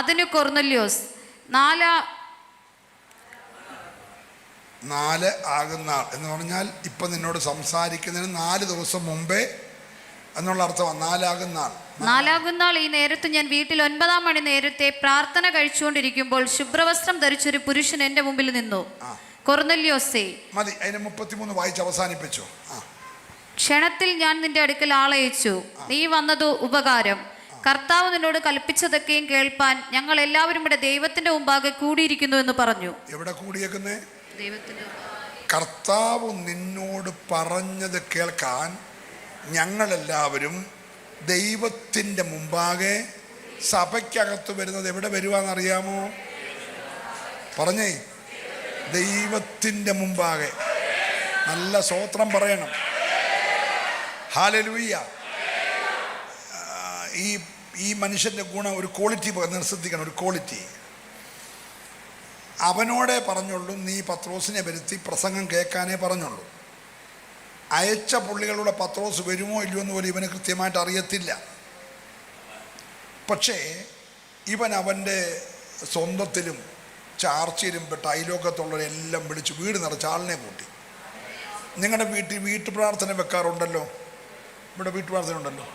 അതിന് കൊർന്നല്യോസ്, 4 ആകുന്ന ആൾ എന്ന് പറഞ്ഞാൽ ഇപ്പം നിന്നോട് സംസാരിക്കുന്നതിന് 4 ദിവസം മുമ്പേ എന്നുള്ള അർത്ഥമാണ് 4 ആകുന്ന ആൾ. 4 ആകുന്ന ആൾ ഈ നേരത്ത് ഞാൻ വീട്ടിൽ 9-ാം മണി നേരത്തെ പ്രാർത്ഥന കഴിച്ചുകൊണ്ടിരിക്കുമ്പോൾ ശുഭ്രവസ്ത്രം ധരിച്ചൊരു പുരുഷൻ എൻ്റെ മുമ്പിൽ നിന്നു. കൊർന്നല്യോസേ, മതി, അതിന് 33 വായിച്ച് അവസാനിപ്പിച്ചു. ക്ഷണത്തിൽ ഞാൻ നിന്റെ അടുക്കൽ ആളയച്ചു. നീ വന്നത് ഉപകാരം. കർത്താവ് നിന്നോട് കൽപ്പിച്ചതൊക്കെയും കേൾപ്പാൻ ഞങ്ങൾ എല്ലാവരും ഇവിടെ ദൈവത്തിന്റെ മുമ്പാകെ കൂടിയിരിക്കുന്നു എന്ന് പറഞ്ഞു. എവിടെ കൂടിയേക്കുന്നേ? ദൈവത്തിന്റെ. കർത്താവ് നിന്നോട് പറഞ്ഞത് കേൾക്കാൻ ഞങ്ങളെല്ലാവരും ദൈവത്തിൻ്റെ മുമ്പാകെ. സഭയ്ക്കകത്ത് വരുന്നത് എവിടെ വരുവാന്നറിയാമോ? പറഞ്ഞേ, ദൈവത്തിൻ്റെ മുമ്പാകെ. നല്ല സ്തോത്രം പറയണം. ഹല്ലേലൂയ. ഈ മനുഷ്യൻ്റെ ഗുണം, ഒരു ക്വാളിറ്റി ശ്രദ്ധിക്കണം. ഒരു ക്വാളിറ്റി അവനോടേ പറഞ്ഞുള്ളൂ. നീ പത്രോസിനെ വരുത്തി പ്രസംഗം കേൾക്കാനേ പറഞ്ഞുള്ളൂ. അയച്ച പുള്ളികളുടെ പത്രോസ് വരുമോ ഇല്ലയോ എന്ന് പോലും ഇവന് കൃത്യമായിട്ട് അറിയത്തില്ല. പക്ഷേ ഇവൻ അവൻ്റെ സ്വന്തത്തിലും ചാർച്ചയിലും പെട്ട അയലോക്കത്തുള്ളവരെല്ലാം വിളിച്ച് വീട് നിറച്ച് ആളിനെ കൂട്ടി. നിങ്ങളുടെ വീട്ടു പ്രാർത്ഥന വെക്കാറുണ്ടല്ലോ. ഇവിടെ വീട്ടു പ്രാർത്ഥന ഉണ്ടല്ലോ.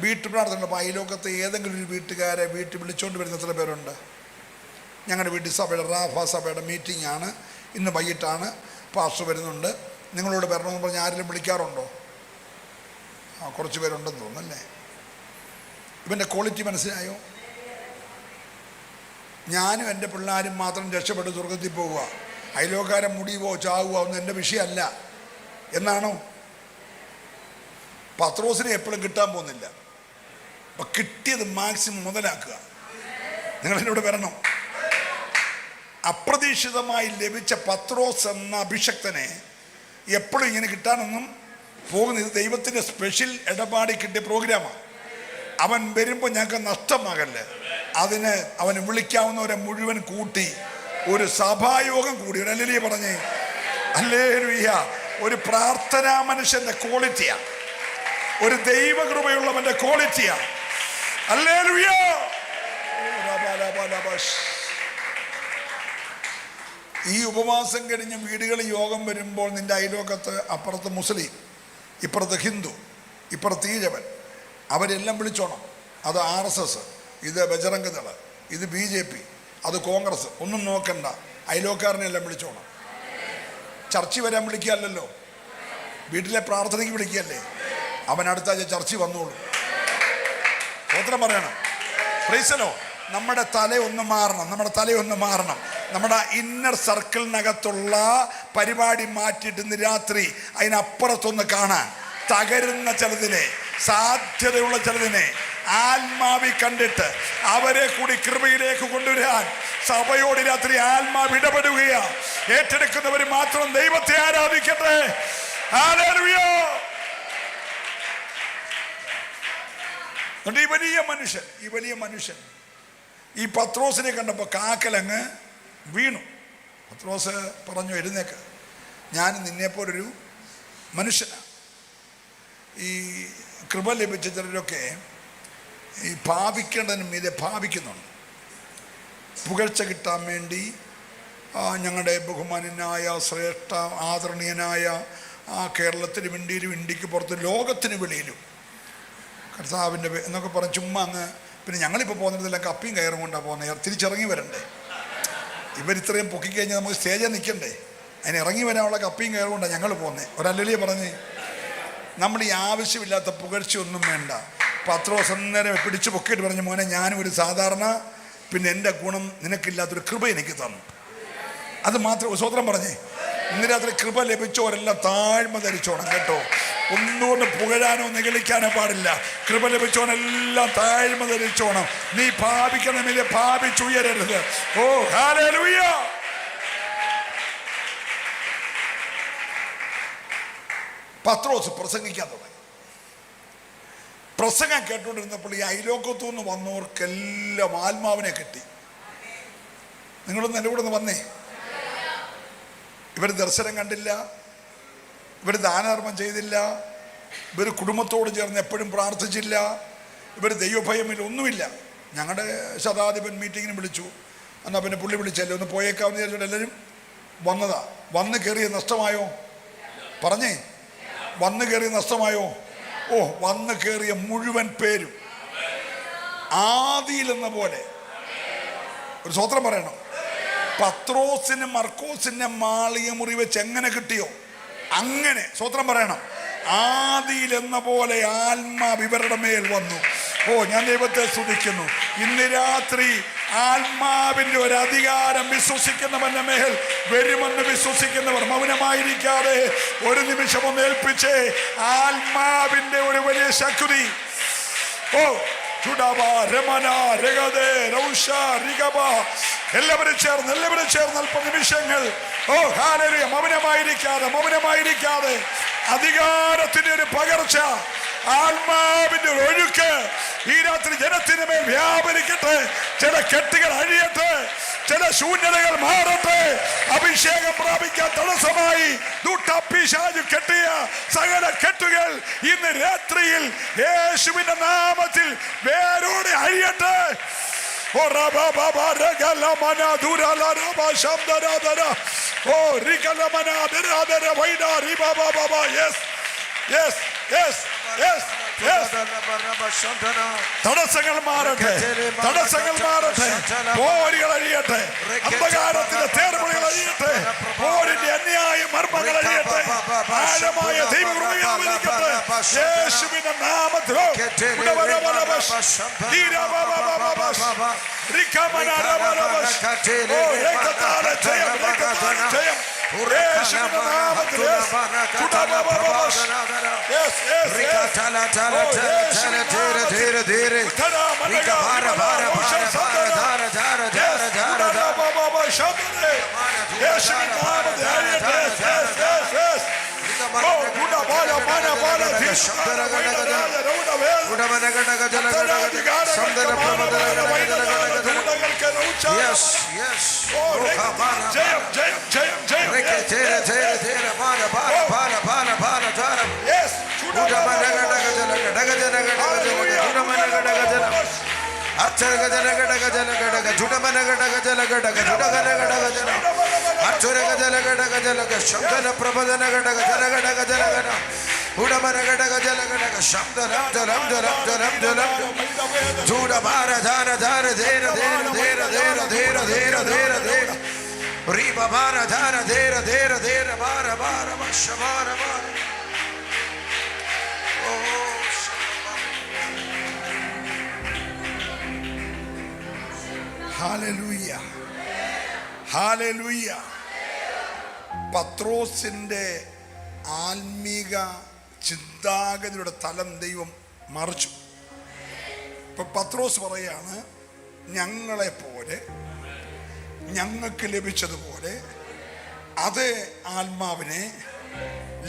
വീട്ടു പ്രാർത്ഥന ഉണ്ടപ്പോൾ അയലോക്കത്തെ ഏതെങ്കിലും ഒരു വീട്ടുകാരെ വീട്ടിൽ വിളിച്ചുകൊണ്ട് വരുന്ന എത്ര പേരുണ്ട്? ഞങ്ങളുടെ വീട്ടിൽ സഭയുടെ റാഫ സഭയുടെ മീറ്റിംഗ് ആണ്, ഇന്ന് വൈകിട്ടാണ്, പാസ്റ്റർ വരുന്നുണ്ട്, നിങ്ങളോട് വരണമെന്ന് പറഞ്ഞ് ആരെങ്കിലും വിളിക്കാറുണ്ടോ? കുറച്ച് പേരുണ്ടെന്ന് തോന്നുന്നല്ലേ. ഇവൻ്റെ ക്വാളിറ്റി മനസ്സിലായോ? ഞാനും എൻ്റെ പിള്ളേരും മാത്രം രക്ഷപ്പെട്ട് സ്വർഗത്തിൽ പോവുക, അയലോക്കാരൻ മുടിയുവോ ചാവുകയോ ഒന്നും എൻ്റെ വിഷയമല്ല എന്നാണോ? പത്രോസിനെ എപ്പോഴും കിട്ടാൻ പോകുന്നില്ല. അപ്പം കിട്ടിയത് മാക്സിമം മുതലാക്കുക. നിങ്ങളെന്നോട് വരണം. അപ്രതീക്ഷിതമായി ലഭിച്ച പത്രോസ് എന്ന അഭിഷക്തനെ എപ്പോഴും ഇങ്ങനെ കിട്ടാനൊന്നും പോകുന്നത്. ഇത് ദൈവത്തിൻ്റെ സ്പെഷ്യൽ ഇടപാടിൽ കിട്ടിയ പ്രോഗ്രാമാണ്. അവൻ വരുമ്പോൾ ഞങ്ങൾക്ക് നഷ്ടമാകല്ലേ. അതിന് അവന് വിളിക്കാവുന്നവരെ മുഴുവൻ കൂട്ടി ഒരു സഭായോഗം കൂടി. ഒരു ഹല്ലേലൂയ പറഞ്ഞേ. ഹല്ലേലൂയ. ഒരു പ്രാർത്ഥനാ മനുഷ്യൻ്റെ ക്വാളിറ്റിയാണ്, ഒരു ദൈവകൃപയുള്ളവൻ്റെ ക്വാളിറ്റിയാണ്. ഹല്ലേലൂയ. ഈ ഉപവാസം കഴിഞ്ഞ് വീടുകളിൽ യോഗം വരുമ്പോൾ നിൻ്റെ അയലോക്കത്ത് അപ്പുറത്ത് മുസ്ലിം, ഇപ്പുറത്ത് ഹിന്ദു, ഇപ്പുറത്ത് ഈഴവൻ, അവരെല്ലാം വിളിച്ചോണം. അത് RSS, ഇത് ബജറംഗ് ദൾ, ഇത് BJP, അത് കോൺഗ്രസ്, ഒന്നും നോക്കണ്ട. അയലോക്കാരനെല്ലാം വിളിച്ചോണം. ചർച്ച വരാൻ വിളിക്കുകയല്ലോ, വീട്ടിലെ പ്രാർത്ഥനയ്ക്ക് വിളിക്കുകയല്ലേ. അവൻ അടുത്ത ആഴ്ച ചർച്ച വന്നോളൂ. സ്തോത്രം പറയണം. Price the Lord. നമ്മുടെ തലയൊന്ന് മാറണം. നമ്മുടെ ഇന്നർ സർക്കിളിനകത്തുള്ള പരിപാടി മാറ്റിയിട്ട് ഇന്ന് രാത്രി അതിനപ്പുറത്തൊന്ന് കാണാൻ, തകരുന്ന ചിലതിനെ, സാധ്യതയുള്ള ചിലതിനെ ആത്മാവി കണ്ടിട്ട് അവരെ കൂടി കൃപയിലേക്ക് കൊണ്ടുവരാൻ സഭയോട് രാത്രി ആത്മാവ് ഇടപെടുകയാണ്. ഏറ്റെടുക്കുന്നവർ മാത്രം ദൈവത്തെ ആരാധിക്കട്ടെ. ഹല്ലേലൂയ. ഈ വലിയ മനുഷ്യൻ ഈ പത്രോസിനെ കണ്ടപ്പോൾ കാക്കലങ്ങ് വീണു. പത്രോസ് പറഞ്ഞു, എഴുന്നേക്ക്, ഞാൻ നിന്നെപ്പോലൊരു മനുഷ്യനാണ്. ഈ കൃപ ലഭിച്ച ചിലരൊക്കെ ഈ ഭാവിക്കേണ്ടതിന് മീതെ ഭാവിക്കുന്നുണ്ട്. പുകഴ്ച കിട്ടാൻ വേണ്ടി ഞങ്ങളുടെ ബഹുമാന്യനായ ശ്രേഷ്ഠ ആദരണീയനായ കേരളത്തിലും ഇന്ത്യയിലും, ഇന്ത്യക്ക് പുറത്ത്, ലോകത്തിന് വെളിയിലും കർത്താവിൻ്റെ എന്നൊക്കെ പറഞ്ഞ് ചുമ്മാ അങ്ങ്. പിന്നെ ഞങ്ങളിപ്പോൾ പോകുന്നതെല്ലാം കപ്പിയും കയറും കൊണ്ടാണ് പോകുന്നത്. തിരിച്ചിറങ്ങി വരണ്ടേ? ഇവരിത്രയും പൊക്കിക്കഴിഞ്ഞാൽ നമുക്ക് സ്റ്റേജിൽ നിൽക്കണ്ടേ? അതിന് ഇറങ്ങി വരാനുള്ള കപ്പിയും കയറും കൊണ്ടാണ് ഞങ്ങൾ പോകുന്നത്. ഒരല്ലേ പറഞ്ഞ് നമ്മൾ ഈ ആവശ്യമില്ലാത്ത പുകഴ്ചയൊന്നും വേണ്ട. പത്രോസ് അന്നേരം പിടിച്ച് പൊക്കിയിട്ട് പറഞ്ഞു, മോനെ, ഞാനും ഒരു സാധാരണ, പിന്നെ എൻ്റെ ഗുണം നിനക്കില്ലാത്തൊരു കൃപ എനിക്ക് തന്നു. അത് മാത്രം. സ്വതന്ത്രം പറഞ്ഞേ. ഇന്ന് രാത്രി കൃപ ലഭിച്ചവരെല്ലാം താഴ്മ ധരിച്ചോണം കേട്ടോ. ഒന്നുകൊണ്ട് പുകഴാനോ നിഗളിക്കാനോ പാടില്ല. കൃപ ലഭിച്ചവനെല്ലാം താഴ്മ ധരിച്ചോണം. നീ ഭാവിക്കണമെങ്കിൽ ഭാവിച്ചുയരരുത്. ഓ ഹല്ലേലൂയ. പത്രോസ് പ്രസംഗിക്കാൻ തുടങ്ങി. പ്രസംഗം കേട്ടുകൊണ്ടിരുന്നപ്പോൾ ഈ അയലോക്കത്തു നിന്ന് വന്നവർക്കെല്ലാം ആത്മാവിനെ കിട്ടി. നിങ്ങളൊന്ന് എൻ്റെ കൂടെ ഒന്ന് വന്നേ. ഇവർ ദർശനം കണ്ടില്ല, ഇവർ ദാനധർമ്മം ചെയ്തില്ല, ഇവർ കുടുംബത്തോട് ചേർന്ന് എപ്പോഴും പ്രാർത്ഥിച്ചില്ല, ഇവർ ദൈവഭയമില്ല, ഒന്നുമില്ല. ഞങ്ങളുടെ ശതാധിപൻ മീറ്റിങ്ങിന് വിളിച്ചു. എന്നാൽ പിന്നെ പുള്ളി വിളിച്ചല്ലേ, ഒന്ന് പോയേക്കാവുന്ന വിചാരിച്ചിട്ട് എല്ലാവരും വന്നതാ. വന്ന് കയറിയ നഷ്ടമായോ? പറഞ്ഞേ, വന്ന് കയറിയ നഷ്ടമായോ? ഓ, വന്ന് കയറിയ മുഴുവൻ പേരും ആദിയിലെന്ന പോലെ ഒരു സ്വത്രം പറയണം. പത്രോസിനും മർക്കോസിന്റെ മാളിക മുറി വെച്ച് എങ്ങനെ കിട്ടിയോ അങ്ങനെ സ്വത്രം പറയണം. ആദിയിലെന്ന പോലെ ആത്മാവ് ഇവരുടെ മേൽ വന്നു. ഓ, ഞാൻ ദൈവത്തെ സ്തുതിക്കുന്നു. ഇന്ന് രാത്രി ആത്മാവിന്റെ ഒരു അധികാരം വിശ്വസിക്കുന്നവന്റെ മേൽ വരുമെന്ന് വിശ്വസിക്കുന്നവർ മൗനമായിരിക്കാതെ ഒരു നിമിഷം ഒന്ന് ഏൽപ്പിച്ചേ. ആത്മാവിന്റെ ഒരു വലിയ ശക്തി. ഓ എല്ലാവരും ചേർന്ന് അല്പ നിമിഷങ്ങൾ ഓ ഹല്ലേലൂയ മൗനമായിരിക്കാതെ അധികാരത്തിന്റെ ഒരു പകർച്ച, ആത്മാവിന്റെ ഒരു ഒഴുക്ക് ഈ രാത്രി ജനത്തിന് മേൽ വ്യാപരിക്കട്ടെ. ചില കെട്ടുകൾ അഴിയട്ടെ, ചില ശൂന്യതകൾ മാറട്ടെ. അഭിഷേകം പ്രാപിക്കാൻ തടസ്സമായി ദുഷ്ടപിശാച് കെട്ടിയ സകല കെട്ടുകൾ ഇന്ന് രാത്രിയിൽ യേശുവിന്റെ നാമത്തിൽ വേരോടെ അഴിയട്ടെ. ഓ റബബബ രഗലമന ദുരലരബ ശബ്ദരാദര ഓ റിഗലമന ദരദര വൈദാ റിബബബബ. Yes yes yes yes yes. തടസ്സങ്ങൾ മാറട്ടെ, പോരുകൾ അഴിയട്ടെ, അന്ധകാരത്തിന്റെ തേർമുകൾ അഴിയട്ടെ, പോരിന്റെ അന്യായ മർമ്മങ്ങൾ അഴിയട്ടെ, ആഴമായ ദൈവകൃപയാവരിക്കട്ടെ യേശുവിന്റെ നാമത്തിൽ. Hallelujah hallelujah. പത്രോസിന്റെ ആത്മീക ചിന്താഗതിയുടെ തലം ദൈവം മറിച്ചു. ഇപ്പൊ പത്രോസ് പറയാണ്, ഞങ്ങളെ പോലെ ഞങ്ങൾക്ക് ലഭിച്ചതുപോലെ അതേ ആത്മാവിനെ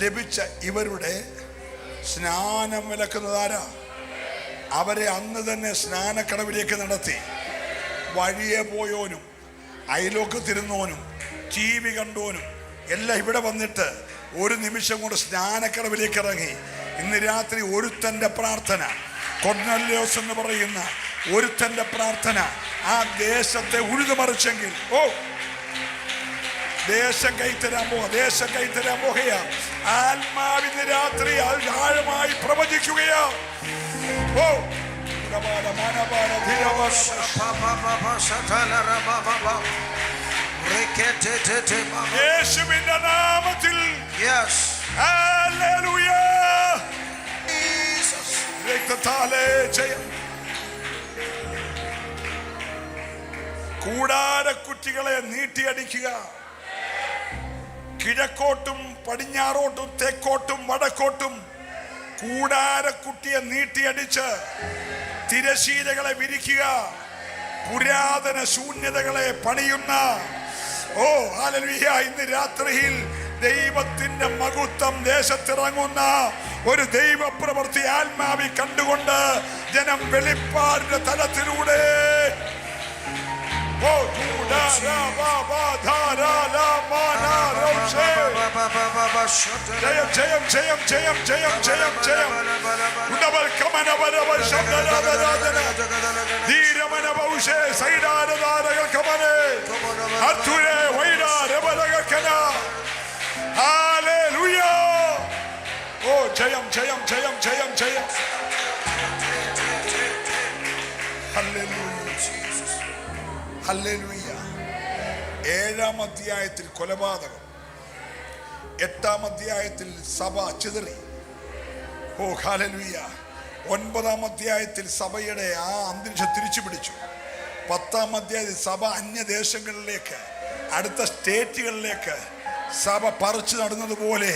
ലഭിച്ച ഇവരുടെ സ്നാനം വിലക്കുന്നതാരാ? അവരെ അന്ന് തന്നെ സ്നാനക്കടവിലേക്ക് നടത്തി. വഴിയെ പോയോനും അയലോക്കത്തിരുന്നോനും ടി വി കണ്ടോനും എല്ലാം ഇവിടെ വന്നിട്ട് ഒരു നിമിഷം കൊണ്ട് സ്നാനക്കടവിലേക്ക് ഇറങ്ങി. ഇന്ന് രാത്രി ഒരുത്തൻ്റെ പ്രാർത്ഥന, കൊർന്നല്യോസ് എന്ന് പറയുന്ന ഒരുത്തൻ്റെ പ്രാർത്ഥന ആ ദേശത്തെ ഉഴുതുമറിച്ചെങ്കിൽ, ഓ ദേശം കൈത്തരാൻ പോവുകയാ. ആത്മാവിന് രാത്രി ആഴമായി പ്രവചിക്കുകയാ. ഓ യേശുവിന്റെ നാമത്തിൽ ഹല്ലേലൂയ. രക്തത്താലേ ജയം. കൂടാരക്കുറ്റികളെ നീട്ടിയടിക്കുക, കിഴക്കോട്ടും പടിഞ്ഞാറോട്ടും തെക്കോട്ടും വടക്കോട്ടും കൂടാരക്കുട്ടിയെ നീട്ടിയടിച്ച് തിരശീലകളെ വിരിക്കുക, പുരാതന ശൂന്യതകളെ പണിയുന്ന ഹല്ലേലൂയ, ഇന്ന് രാത്രിയിൽ ദൈവത്തിന്റെ മഹത്വം ദേശത്തിറങ്ങുന്ന ഒരു ദൈവപ്രവൃത്തി ആത്മാവിൽ കണ്ടുകൊണ്ട് ജനം വെളിപ്പാടിന്റെ തലത്തിലൂടെ ജയം ജയം ജയം ജയം ജയം ജയം ജയം ജയം ജയം ജയം ജയം ജയം. ഹല്ലേലൂയ. 7-ാം അധ്യായത്തിൽ കൊലപാതകം, 8-ാം അധ്യായത്തിൽ സഭ ചിതറി. ഹല്ലേലൂയ. 9-ാം അധ്യായത്തിൽ സഭയുടെ ആ അന്തരീക്ഷം തിരിച്ചു പിടിച്ചു. 10-ാം അധ്യായത്തിൽ സഭ അന്യദേശങ്ങളിലേക്ക്, അടുത്ത സ്റ്റേറ്റുകളിലേക്ക് സഭ പറിച്ചു നടന്നതുപോലെ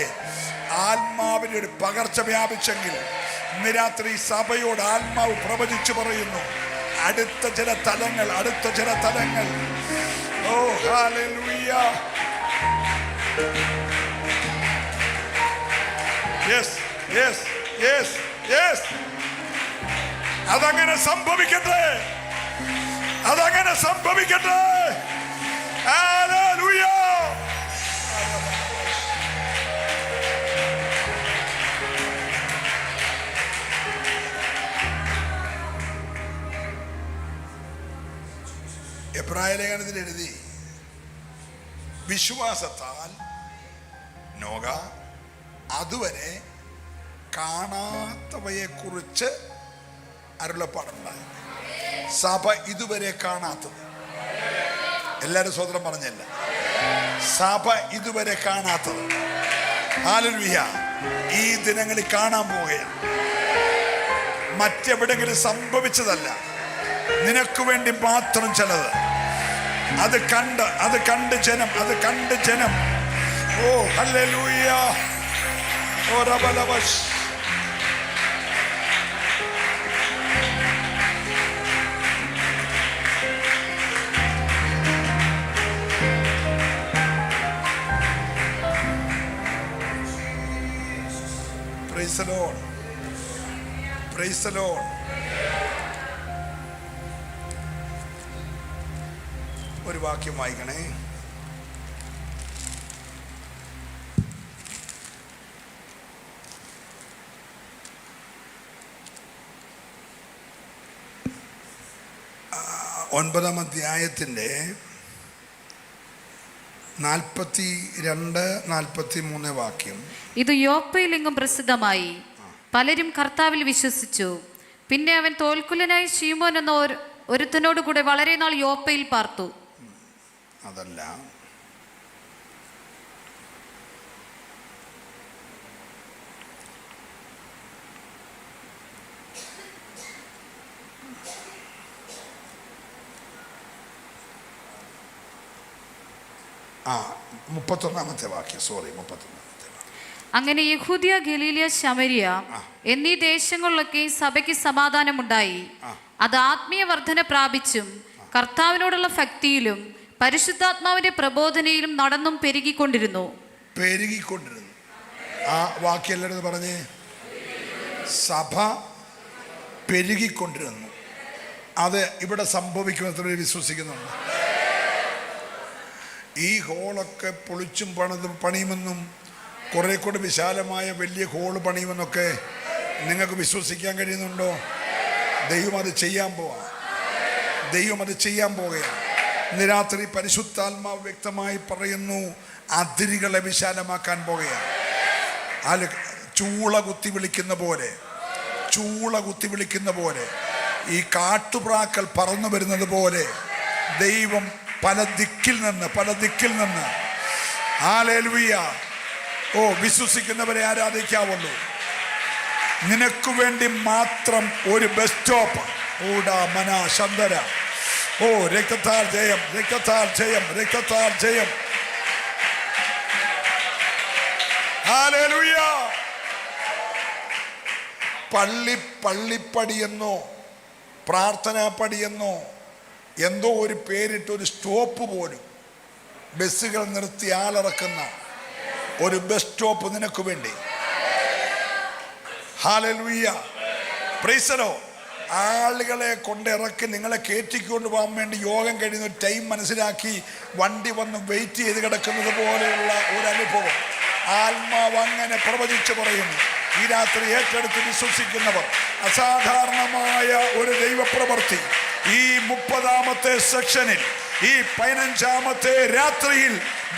ആത്മാവിന്റെ ഒരു പകർച്ച വ്യാപിച്ചെങ്കിൽ ഇന്ന് രാത്രി സഭയോട് ആത്മാവ് പ്രവചിച്ചു പറയുന്നു, അടുത്ത ചില തലങ്ങൾ, അടുത്ത ചില തലങ്ങൾ. Hallelujah. Yes yes yes yes. അതങ്ങനെ സംഭവിക്കട്ടെ, അതങ്ങനെ സംഭവിക്കട്ടെ. ഹല്ലേലൂയ. എബ്രായ ലേഖനത്തിൽ എഴുതി, വിശ്വാസത്താൽ നോഹ അതുവരെ കാണാത്തവയെ കുറിച്ച് അരുളപ്പാടുണ്ടായി. സഭ ഇതുവരെ കാണാത്തത്, എല്ലാവരും സ്വതന്ത്രം പറഞ്ഞല്ല, സഭ ഇതുവരെ കാണാത്തത് ഹല്ലേലൂയ ഈ ദിനങ്ങളിൽ കാണാൻ പോവുകയാണ്. മറ്റെവിടെങ്കിലും സംഭവിച്ചതല്ല, നിനക്ക് വേണ്ടി മാത്രം ചിലത്. അത് കണ്ട് ജനം, അത് കണ്ട് ജനം. ഹല്ലേലൂയ. റബലബശ്. Praise the Lord, praise the Lord. ഒരു വാക്യം വായിക്കണേ. ഒൻപതാം അധ്യായത്തിൻ്റെ 42-43 വാക്യം. ഇത് യോപ്പയിലെങ്ങും പ്രസിദ്ധമായി, പലരും കർത്താവിൽ വിശ്വസിച്ചു. പിന്നെ അവൻ തോൽക്കുലനായി ശീമോൻ എന്ന ഒരുത്തനോട് കൂടെ വളരെ നാൾ യോപ്പയിൽ പാർത്തു. അതല്ല, ആ 31-ാമത്തെ വാക്യം, സോറി 31-ാമത്തെ വാക്യം. അങ്ങനെ യഹൂദിയ, ഗലീലിയ, ശമരിയ എന്നീ ദേശങ്ങളിലൊക്കെ സഭയ്ക്ക് സമാധാനമുണ്ടായി. അത് ആത്മീയ വർധന പ്രാപിച്ചും കർത്താവിനോടുള്ള ഭക്തിയിലും പരിശുദ്ധാത്മാവിന്റെ പ്രബോധനയിലും നടന്നും പെരുകിക്കൊണ്ടിരുന്നു. ആ വാക്യം എല്ലാവരും പറഞ്ഞേ, സഭ പെരുകിക്കൊണ്ടിരുന്നു. അത് ഇവിടെ സംഭവിക്കുമെന്ന് വിശ്വസിക്കുന്നുണ്ട്. ഈ ഹോളൊക്കെ പൊളിച്ചും പണിയുമെന്നും കുറെ കൂടെ വിശാലമായ വലിയ ഹോള് പണിയുമെന്നൊക്കെ നിങ്ങൾക്ക് വിശ്വസിക്കാൻ കഴിയുന്നുണ്ടോ? ദൈവം അത് ചെയ്യാൻ പോവാ, ദൈവം അത് ചെയ്യാൻ പോവുകയാണ്. ഇന്ന് രാത്രി പരിശുദ്ധാത്മാവ് വ്യക്തമായി പറയുന്നു, അതിരുകളെ വിശാലമാക്കാൻ പോകുകയാണ്. ചൂള കുത്തി വിളിക്കുന്ന പോലെ, ഈ കാട്ടുപ്രാക്കൾ പറന്നു വരുന്നത് പോലെ ദൈവം പല ദിക്കിൽ നിന്ന് ഹല്ലേലൂയ. വിശ്വസിക്കുന്നവരെ ആരാധിക്കാവുള്ളൂ. നിനക്ക് വേണ്ടി മാത്രം ഒരു ബസ് സ്റ്റോപ്പ്. ശന്തര. രക്തത്താൽ ജയം, രക്തത്താൽ ജയം, രക്തത്താൽ ജയം. ഹല്ലേലൂയ. പള്ളിപ്പടിയെന്നോ പ്രാർത്ഥനാ പടിയെന്നോ എന്തോ ഒരു പേരിട്ട് ഒരു സ്റ്റോപ്പ് പോലും, ബസ്സുകൾ നിർത്തി ആളിറക്കുന്ന ഒരു ബസ് സ്റ്റോപ്പ് നിനക്ക് വേണ്ടി. ഹല്ലേലൂയ. Praise the Lord. ആളുകളെ കൊണ്ടിറക്കി നിങ്ങളെ കയറ്റിക്കൊണ്ട് പോകാൻ വേണ്ടി യോഗം കഴിയുന്ന ഒരു ടൈം മനസ്സിലാക്കി വണ്ടി വന്ന് വെയിറ്റ് ചെയ്ത് കിടക്കുന്നത് പോലെയുള്ള ഒരു അനുഭവം ആത്മാവ് അങ്ങനെ പ്രവചിച്ച് പറയുന്നു. ഈ രാത്രി ഏറ്റെടുത്ത് വിശ്വസിക്കുന്നവർ അസാധാരണമായ ഒരു ദൈവപ്രവൃത്തി ഈ 30ാമത്തെ സെക്ഷനിൽ, ഈ 15ാമത്തെ രാത്രിയിൽ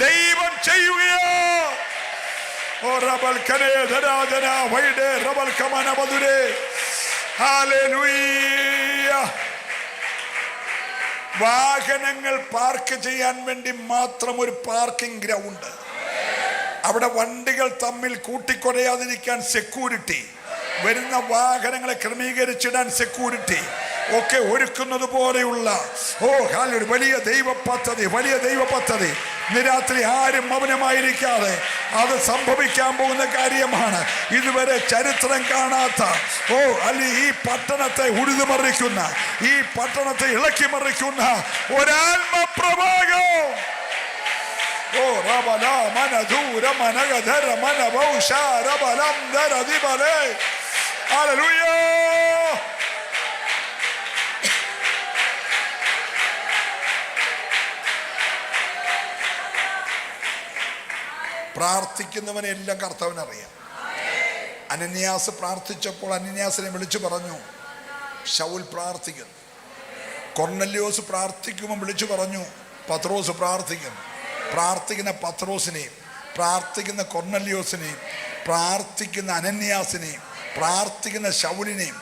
ദൈവം ചെയ്യുകയോ. ഓ റബൽ കനേ ധരാധന വൈഡേ റബൽ കമന മധുരേ. ഹല്ലേലൂയ. വാഹനങ്ങൾ പാർക്ക് ചെയ്യാൻ വേണ്ടി മാത്രം ഒരു പാർക്കിംഗ് ഗ്രൗണ്ട്, അവിടെ വണ്ടികൾ തമ്മിൽ കൂട്ടിക്കൊടയാതിരിക്കാൻ സെക്യൂരിറ്റി, വരുന്ന വാഹനങ്ങളെ ക്രമീകരിച്ചിടാൻ സെക്യൂരിറ്റി ഒക്കെ ഒരുക്കുന്നത് പോലെയുള്ള ഒരു വലിയ ദൈവ പദ്ധതി, വലിയ ദൈവ പദ്ധതി. ഇന്ന് രാത്രി ആരും മൗനമായിരിക്കാതെ അത് സംഭവിക്കാൻ പോകുന്ന കാര്യമാണ്. ഇതുവരെ ചരിത്രം കാണാത്ത അല്ലെ ഈ പട്ടണത്തെ ഉഴുതുമറിക്കുന്ന, ഈ പട്ടണത്തെ ഇളക്കി മറിക്കുന്ന ഒരാത്മപ്രവാഹം. റബല മനധൂര മനഗധര മനഭൗഷ റബലം ദരദിബലേ. ഹല്ലേലൂയ. പ്രാർത്ഥിക്കുന്നവനെ എല്ലാം കർത്താവിനറിയാം. അനന്യാസ് പ്രാർത്ഥിച്ചപ്പോൾ അനന്യാസിനെ വിളിച്ചു പറഞ്ഞു, ശൗൽ പ്രാർത്ഥിക്കുന്നു. കൊർന്നല്യോസ് പ്രാർത്ഥിക്കുമ്പോൾ വിളിച്ചു പറഞ്ഞു, പത്രോസ് പ്രാർത്ഥിക്കുന്നു. പ്രാർത്ഥിക്കുന്ന പത്രോസിനെയും പ്രാർത്ഥിക്കുന്ന കൊർന്നല്യോസിനെയും പ്രാർത്ഥിക്കുന്ന അനന്യാസിനെയും പ്രാർത്ഥിക്കുന്ന ശൗലിനെയും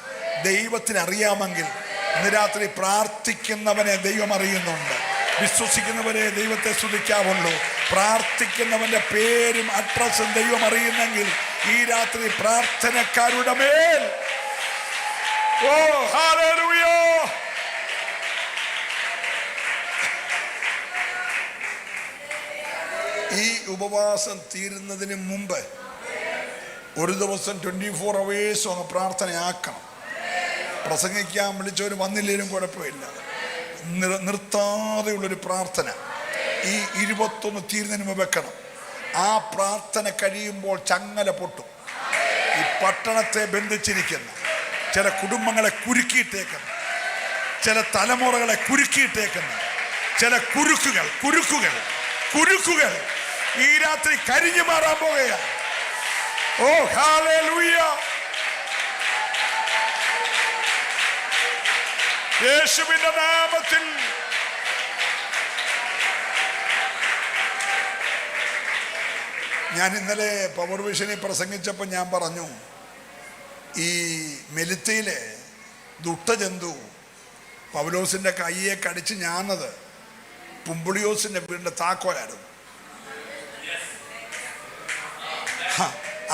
ദൈവത്തിന് അറിയാമെങ്കിൽ ഇന്ന് രാത്രി പ്രാർത്ഥിക്കുന്നവനെ ദൈവം അറിയുന്നുണ്ട്. വിശ്വസിക്കുന്നവരെ ദൈവത്തെ സ്തുതിക്കാവുള്ളൂ. പ്രാർത്ഥിക്കുന്നവന്റെ പേരും അഡ്രസ്സും ദൈവം അറിയുന്നെങ്കിൽ ഈ രാത്രി പ്രാർത്ഥനക്കാരുടെ മേൽ ഹല്ലേലൂയ. ഈ ഉപവാസം തീരുന്നതിന് മുമ്പ് ഒരു ദിവസം 24 hours അങ്ങ് പ്രാർത്ഥനയാക്കണം. പ്രസംഗിക്കാൻ വിളിച്ചവർ വന്നില്ലേലും കുഴപ്പമില്ല. നിർത്താതെയുള്ളൊരു പ്രാർത്ഥന ഈ 21 തീരുന്നതിന് മുമ്പ് വെക്കണം. ആ പ്രാർത്ഥന കഴിയുമ്പോൾ ചങ്ങല പൊട്ടും. ഈ പട്ടണത്തെ ബന്ധിച്ചിരിക്കുന്ന ചില കുടുംബങ്ങളെ കുരുക്കിയിട്ടേക്കുന്ന, ചില തലമുറകളെ കുരുക്കിയിട്ടേക്കുന്ന ചില കുരുക്കുകൾ ഈ രാത്രി കരിഞ്ഞു മാറാൻ പോകുകയാണ്. ഹല്ലേലൂയ. യേശുവിന്റെ നാമത്തിൽ ഞാൻ ഇന്നലെ പവർ വിഷനിൽ പ്രസംഗിച്ചപ്പോൾ ഞാൻ പറഞ്ഞു, ഈ മെലിത്തയിലെ ദുഷ്ടജന്തു പൗലോസിന്റെ കയ്യെ കടിച്ച് ഞാനത് പുംബുളിയോസിന്റെ വീടിന്റെ താക്കോലായിരുന്നു.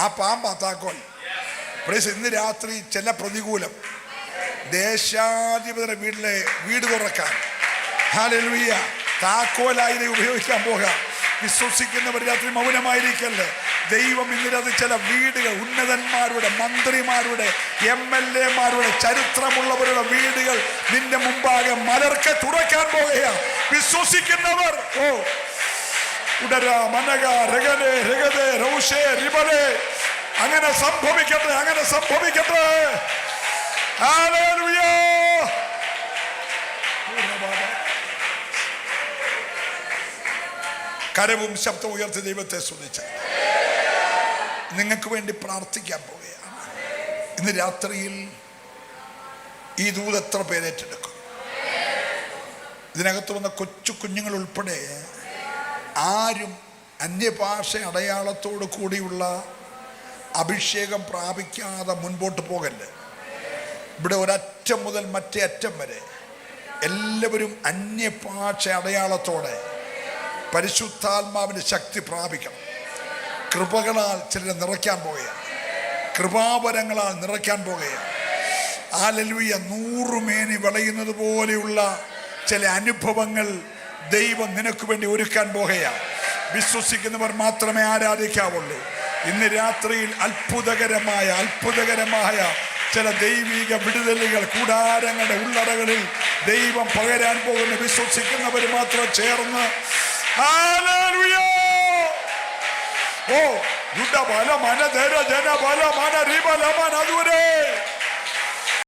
ആ പാമ്പാ താക്കോൽ. ഇന്ന് രാത്രി ചില പ്രതികൂലം ദേശാധിപതിയുടെ വീട് തുറക്കാൻ ഹല്ലേലൂയ താക്കോലായി ഉപയോഗിക്കാൻ പോകാം. വിശ്വസിക്കുന്നവർ രാത്രി മൗനമായിരിക്കല്ലേ. ദൈവം ഇന്ന് രാത്രി ചില വീടുകൾ, ഉന്നതന്മാരുടെ, മന്ത്രിമാരുടെ, MLA-മാരുടെ, ചരിത്രമുള്ളവരുടെ വീടുകൾ നിന്റെ മുമ്പാകെ മലർക്കെ തുറക്കാൻ പോകുകയാണ്. വിശ്വസിക്കുന്നവർ അങ്ങനെ സംഭവിക്കട്ടെ, അങ്ങനെ സംഭവിക്കട്ടെ. ഹല്ലേലൂയ. കരവും ശബ്ദം ഉയർത്തി ദൈവത്തെ സ്തുതിച്ച് നിങ്ങൾക്ക് വേണ്ടി പ്രാർത്ഥിക്കാൻ പോവുകയാണ്. ഇന്ന് രാത്രിയിൽ ഈ ദൂത് എത്ര പേരേറ്റെടുക്കും? ഇതിനകത്ത് വന്ന കൊച്ചു കുഞ്ഞുങ്ങൾ ഉൾപ്പെടെ ആരും അന്യഭാഷ അടയാളത്തോടു കൂടിയുള്ള അഭിഷേകം പ്രാപിക്കാതെ മുൻപോട്ട് പോകല്ലേ. ഇവിടെ ഒരറ്റം മുതൽ മറ്റേ അറ്റം വരെ എല്ലാവരും അന്യഭാഷ അടയാളത്തോടെ പരിശുദ്ധാത്മാവിൻ്റെ ശക്തി പ്രാപിക്കണം. കൃപകളാൽ ചിലരെ നിറയ്ക്കാൻ പോകുകയാണ്, കൃപാവരങ്ങളാൽ നിറയ്ക്കാൻ പോകുകയാണ്. ഹല്ലേലൂയ. 100 മേനി വിളയുന്നത് പോലെയുള്ള ചില അനുഭവങ്ങൾ ദൈവം നിനക്ക് വേണ്ടി ഒരുക്കാൻ പോകുകയാണ്. വിശ്വസിക്കുന്നവർ മാത്രമേ ആരാധിക്കാവുള്ളൂ. ഇന്ന് രാത്രിയിൽ അത്ഭുതകരമായ ചില ദൈവിക വിടുതലുകൾ കൂടാരങ്ങളുടെ ഉള്ളറകളിൽ ദൈവം പകരാൻ പോകുന്ന വിശ്വസിക്കുന്നവർ മാത്രം ചേർന്ന് ഹല്ലേലൂയ. ഓ യുദ്ധ ബല മന ധര ജന ബല മന റിബല മന അതുവരെ